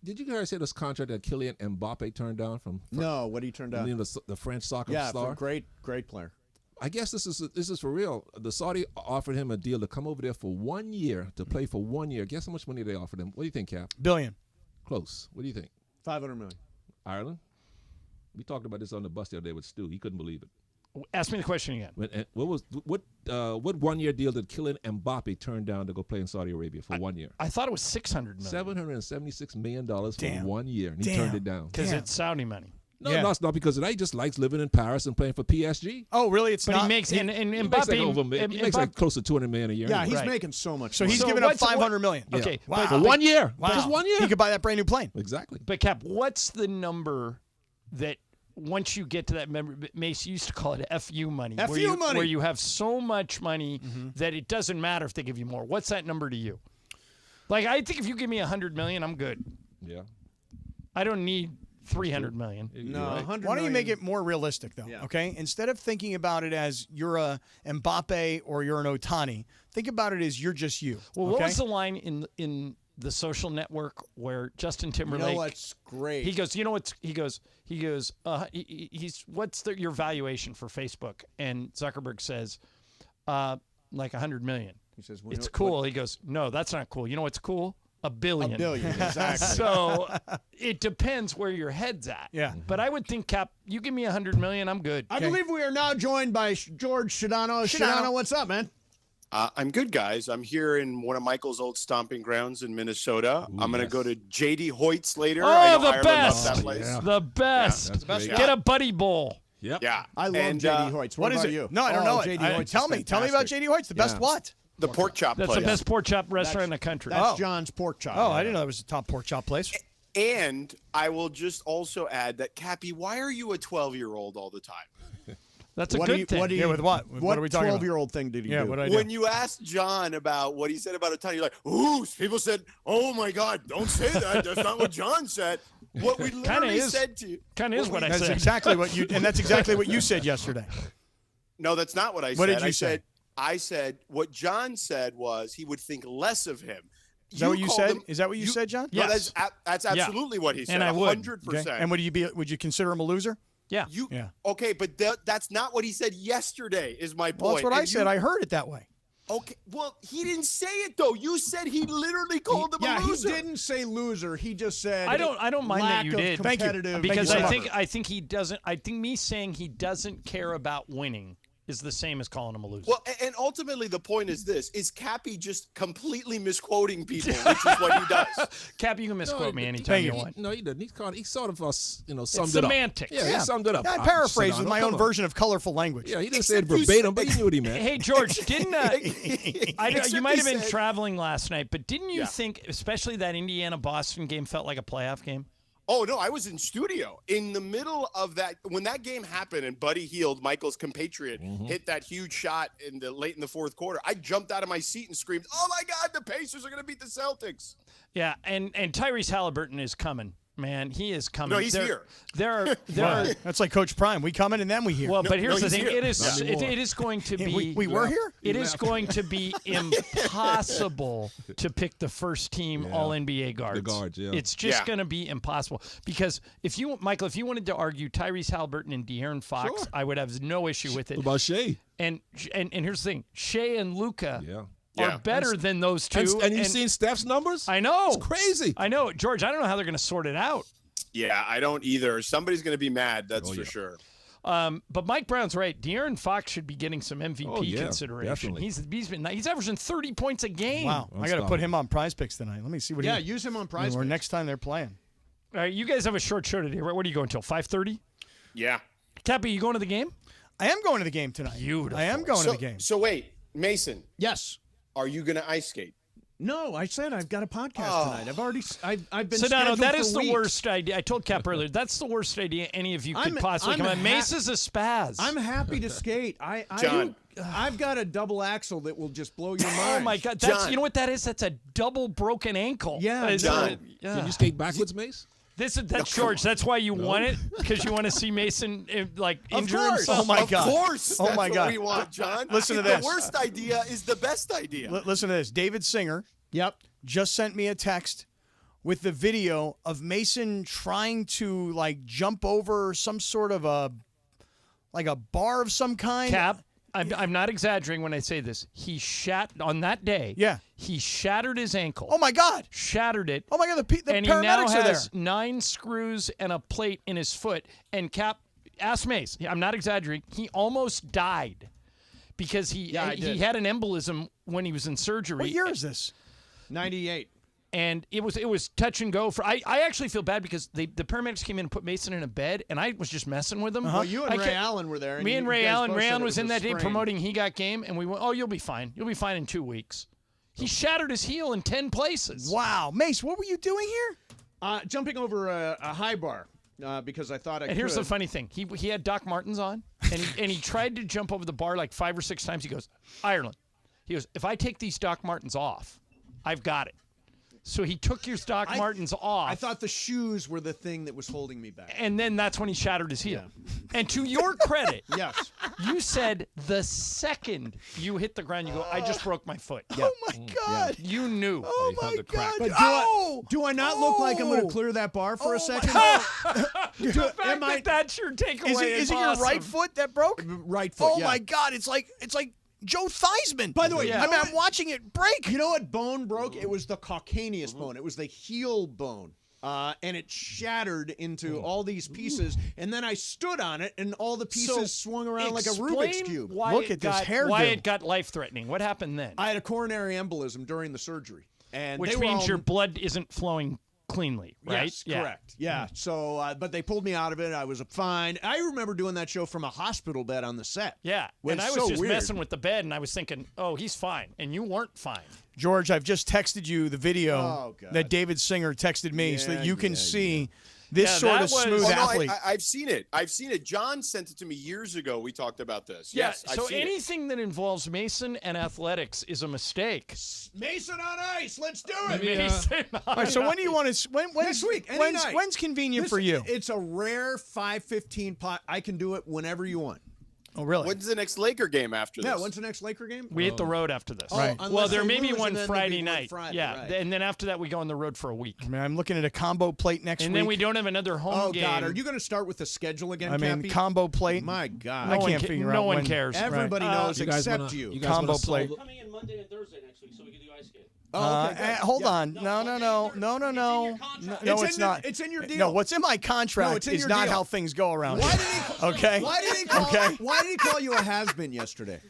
Did you guys say this contract that Kylian Mbappe turned down from? No, what did he turn down? The French soccer star. Yeah, great player. I guess this is for real. The Saudi offered him a deal to come over there for 1 year to play for 1 year. Guess how much money they offered him? What do you think, Cap? Billion. Close. What do you think? $500 million. Ireland. We talked about this on the bus the other day with Stu. He couldn't believe it. Ask me the question again. What 1 year deal did Kylian Mbappe turn down to go play in Saudi Arabia for 1 year? I thought it was $600 million. $776 million for 1 year, and he turned it down. Because it's Saudi money. No, it's not because of that. He just likes living in Paris and playing for PSG. Oh, really? It's But not. he makes and He makes Mbappe. he makes like close to $200 million a year. Yeah, anyway. he's making so much. So money. he's giving up $500 million. Yeah. Okay, Wow. For 1 year. Wow. Just 1 year. He could buy that brand new plane. Exactly. But Cap, what's the number that once you get to that? Remember, Mace used to call it FU money. FU money. Where you have so much money that it doesn't matter if they give you more. What's that number to you? Like, I think if you give me $100 million, I'm good. Yeah. I don't need $300 million. No, Right. $100 Why don't you million. make it more realistic, though? Yeah. Okay, instead of thinking about it as you're a Mbappe or you're an Otani, think about it as you're just you. Well, okay? what was the line in the Social Network where Justin Timberlake? You know what's great? He goes, what's your valuation for Facebook? And Zuckerberg says, like $100 million. He says, it's cool. He goes, no, that's not cool. You know what's cool? $1 billion. $1 billion, exactly. So it depends where your head's at. Yeah. But I would think, Cap, you give me $100 million, I'm good. I believe we are now joined by George Shadano. Shadano, what's up, man? I'm good, guys. I'm here in one of Michael's old stomping grounds in Minnesota. I'm going to go to J.D. Hoyt's later. I know the Ireland best. loves that place. Yeah. The best. Yeah, that's best. great. Get a buddy bowl. Yep. Yeah. I love And, J.D. Hoyt's. What is about it? you? No, I don't know it. J.D. Hoyt's Tell is me about fantastic. J.D. Hoyt's. The best what? The pork chop That's place. the best pork chop restaurant in the country. That's John's pork chop. Oh, I didn't know that was a top pork chop place. And I will just also add that, Cappy, why are you a 12-year-old all the time? That's a What do good you- thing. what do you- Yeah, with what? What are we talking about? 12-year-old thing did he do? Yeah, what did I do? When you asked John about what he said about Otani, you're like, ooh, people said, oh, my God, don't say that. That's not what John said. What we literally said to you. Kind of is what I That's said. exactly what you, and that's exactly what you said yesterday. No, that's not what I said. What did you say? I said what John said was he would think less of him. Is that what you called said? him- Is that what you said, John? No, Yes. that's absolutely what he said. And I would. 100%. And would you consider him a loser? Yeah. Yeah. Okay, but that's not what he said yesterday. Is my point. Well, that's what I And said. I heard it that way. Okay, well, he didn't say it though. You said he literally called him a loser. he didn't say loser. He just said I don't mind that you did. Thank you. Because I think he doesn't. I think me saying he doesn't care about winning is the same as calling him a loser. Well, and ultimately the point is this: is Cappy just completely misquoting people, which is what he does. Cappy, you can misquote me anytime you want. No, he didn't. He sort of, summed It's it up. semantics. Yeah, he summed it up. Yeah, I paraphrased with Sedano, my come own on. version of colorful language. Yeah, he didn't say it verbatim, but he knew what he meant. Hey, George, didn't you might have been said- traveling last night, but didn't you Yeah. think, especially that Indiana-Boston game, felt like a playoff game? Oh no, I was in studio in the middle of that when that game happened and Buddy Hield, Michael's compatriot, hit that huge shot late in the fourth quarter. I jumped out of my seat and screamed, "Oh my God, the Pacers are going to beat the Celtics!" Yeah, and Tyrese Halliburton is coming. Man, he is coming. No, he's here. There are. That's like Coach Prime. We come in and then we hear. Well, but here's the he's thing. here. It is. Not It is going to be. We were here? It is going to be impossible to pick the first team All NBA guards. The guards, yeah. It's just Yeah. going to be impossible because if you wanted to argue Tyrese Halliburton and De'Aaron Fox, Sure. I would have no issue with it. What about Shea? And here's the thing: Shea and Luka Yeah. are better than those two. And you've seen Steph's numbers? I know. It's crazy. I know, George. I don't know how they're going to sort it out. Yeah, I don't either. Somebody's going to be mad, that's for sure. But Mike Brown's right. De'Aaron Fox should be getting some MVP consideration. definitely. He's averaging 30 points a game. Wow. I got to put him on Prize Picks tonight. Let me see what he use him on Prize Or Picks. next time they're playing. All right, you guys have a short show today, right? What are you going till 5:30? Yeah. Cappy, you going to the game? I am going to the game tonight. Beautiful. I am going to the game. So wait, Mason. Yes. Are you going to ice skate? No, I said I've got a podcast tonight. I've been Sedano, scheduled that for is the weeks. worst idea. I told Cap earlier, that's the worst idea any of you could possibly come on. Mace is a spaz. I'm happy to skate. John. I've got a double axle that will just blow your mind. Oh my God! That's you know what that is? That's a double broken ankle. Yeah, John. Can you skate backwards, Mace? That's George. That's why you won it, because you want to see Mason injure himself. Oh my God! Of course. Oh That's my God! what we want, John. Listen to this. The worst idea is the best idea. Listen to this. David Singer. Yep. Just sent me a text with the video of Mason trying to jump over some sort of a bar of some kind. Cap, I'm not exaggerating when I say this. He on that day. Yeah. He shattered his ankle. Oh my God! Shattered it. Oh my God! The and he now paramedics are there. has 9 screws and a plate in his foot. And Cap, ask Mace. I'm not exaggerating. He almost died because he had an embolism when he was in surgery. What year is this? 98. And it was touch and go. I actually feel bad because the paramedics came in and put Mason in a bed, and I was just messing with him. Well, you and Ray Allen were there. Me and you Ray guys Allen. both Ray said Allen it was in a that day sprain. promoting He Got Game, and we went, oh, you'll be fine. You'll be fine in 2 weeks. He shattered his heel in 10 places. Wow. Mace, what were you doing here? Jumping over a high bar because I thought I could. And here's the funny thing. He had Doc Martens on, and he tried to jump over the bar like 5 or 6 times. He goes, Ireland. He goes, if I take these Doc Martens off, I've got it. So he took your Doc Martens off. I thought the shoes were the thing that was holding me back. And then that's when he shattered his heel. And to your credit, yes, you said the second you hit the ground, you go, I just broke my foot. Yeah. Oh my God! Yeah. You knew. Oh my God! But do I not look like I'm going to clear that bar for a second? The fact that that's your takeaway Is it your right foot that broke? Right foot. Oh my God! It's like Joe Theismann. By the way, I mean, I'm watching it break. You know what bone broke? It was the calcaneus bone. It was the heel bone. And it shattered into all these pieces. And then I stood on it, and all the pieces swung around like a Rubik's Cube. Look at this hairdo. Why it got life-threatening. What happened then? I had a coronary embolism during the surgery. Which means your blood isn't flowing cleanly, right? Yes, correct. Yeah. So, but they pulled me out of it. I was fine. I remember doing that show from a hospital bed on the set. Yeah. And I was just messing with the bed, and I was thinking, oh, he's fine. And you weren't fine. George, I've just texted you the video that David Singer texted me so that you can see this sort of smooth athlete. I've seen it. I've seen it. John sent it to me years ago. We talked about this. Yeah, Yes, so I've seen anything that involves Mason and athletics is a mistake. Mason on ice. Let's do it. Mason on All right, so when do you want to? When's Next week. Any night. When's convenient for you? It's a rare 5:15 pot. I can do it whenever you want. Oh, really? When's the next Laker game after this? Yeah, when's the next Laker game? We hit the road after this. Right. Well, there they may be lose, one and then Friday there'll be one night. Friday, Yeah, right. and then after that we go on the road for a week. I mean, I'm looking at a combo plate next And week. then we don't have another home game. Oh, God. Are you going to start with the schedule again, I mean, Cappy? combo plate. My God. I can't figure out. No one when. cares. Everybody knows You guys except wanna- you. you guys Combo wanna plate. solve Coming in Monday and Thursday next week, so we can do ice skate. Oh, okay, good. Hold Yeah. on. No, it's not. It's in your deal. No, what's in my contract No, it's in is your not deal. how things go around. Why here. did he? Okay. Why did he call? Okay. Why did he call you a has-been yesterday?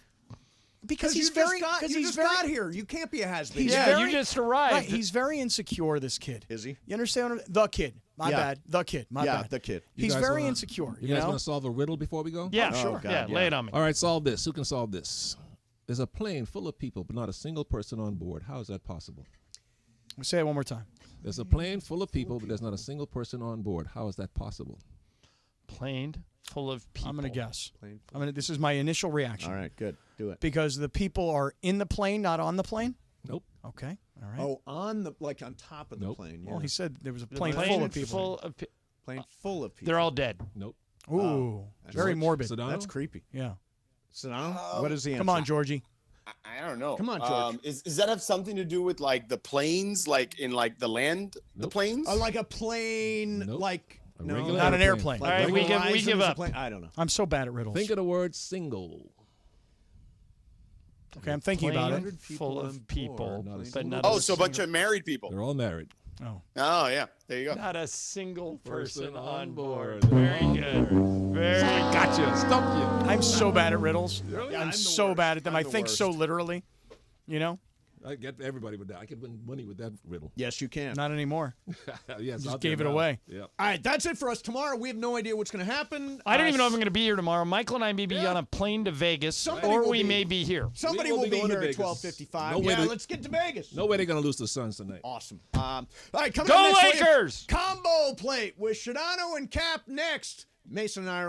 Because you he's just very. got, Because you he's just very. got here. You can't be a has-been. He's Yeah, very, you just arrived. Right, he's very insecure. This kid. Is he? You understand? The kid. My Yeah. bad. The kid. My Yeah, bad. the kid. You He's guys very wanna- insecure. You You guys know. want to solve a riddle before we go? Yeah, Oh, sure. God, yeah, yeah. lay it on me. All right, solve this. Who can solve this? There's a plane full of people, but not a single person on board. How is that possible? Say it one more time. There's a plane full of people, but there's not a single person on board. How is that possible? Plane full of people. I'm gonna guess. This is my initial reaction. All right, good. Do it. Because the people are in the plane, not on the plane. Nope. Okay. All right. Oh, on top of the Nope. plane. Yeah. Well, he said there was a plane, Plane full of people. plane full of people. They're all dead. Nope. Ooh, very morbid. Sedano? That's creepy. Yeah. Sedano? What is the answer? Come on, Georgie. I don't know. Come on, George. Does that have something to do with like the planes, like in like the land, the planes? Like a plane, Nope. like A no, regular Not an airplane. Like All right, we Horizon give is a up. plane? I don't know. I'm so bad at riddles. Think of the word single. Okay, I'm thinking about it. Plane full of people, Not a but single not. Oh, a so a bunch of married people. They're all married. Oh, yeah. There you go. Not a single person on board. board. Very good. Very Gotcha. Stumped you. I'm so bad at riddles. Really? I'm I'm the so worst. bad at them. I'm I the think so worst. literally. You know? I get everybody with that. I can win money with that riddle. Yes, you can. Not anymore. Yes, Just out gave there it now. away. Yeah. All right, that's it for us. Tomorrow, we have no idea what's going to happen. I don't even know if I'm going to be here tomorrow. Michael and I may be on a plane to Vegas, Somebody or will we be. may be here. Somebody We will will be be going to here at Vegas. 12:55. No way Yeah, to- let's get to Vegas. No way they're going to lose to the Suns tonight. Awesome. All right, coming Go up next, Lakers! Combo plate with Shadano and Cap next. Mason and I are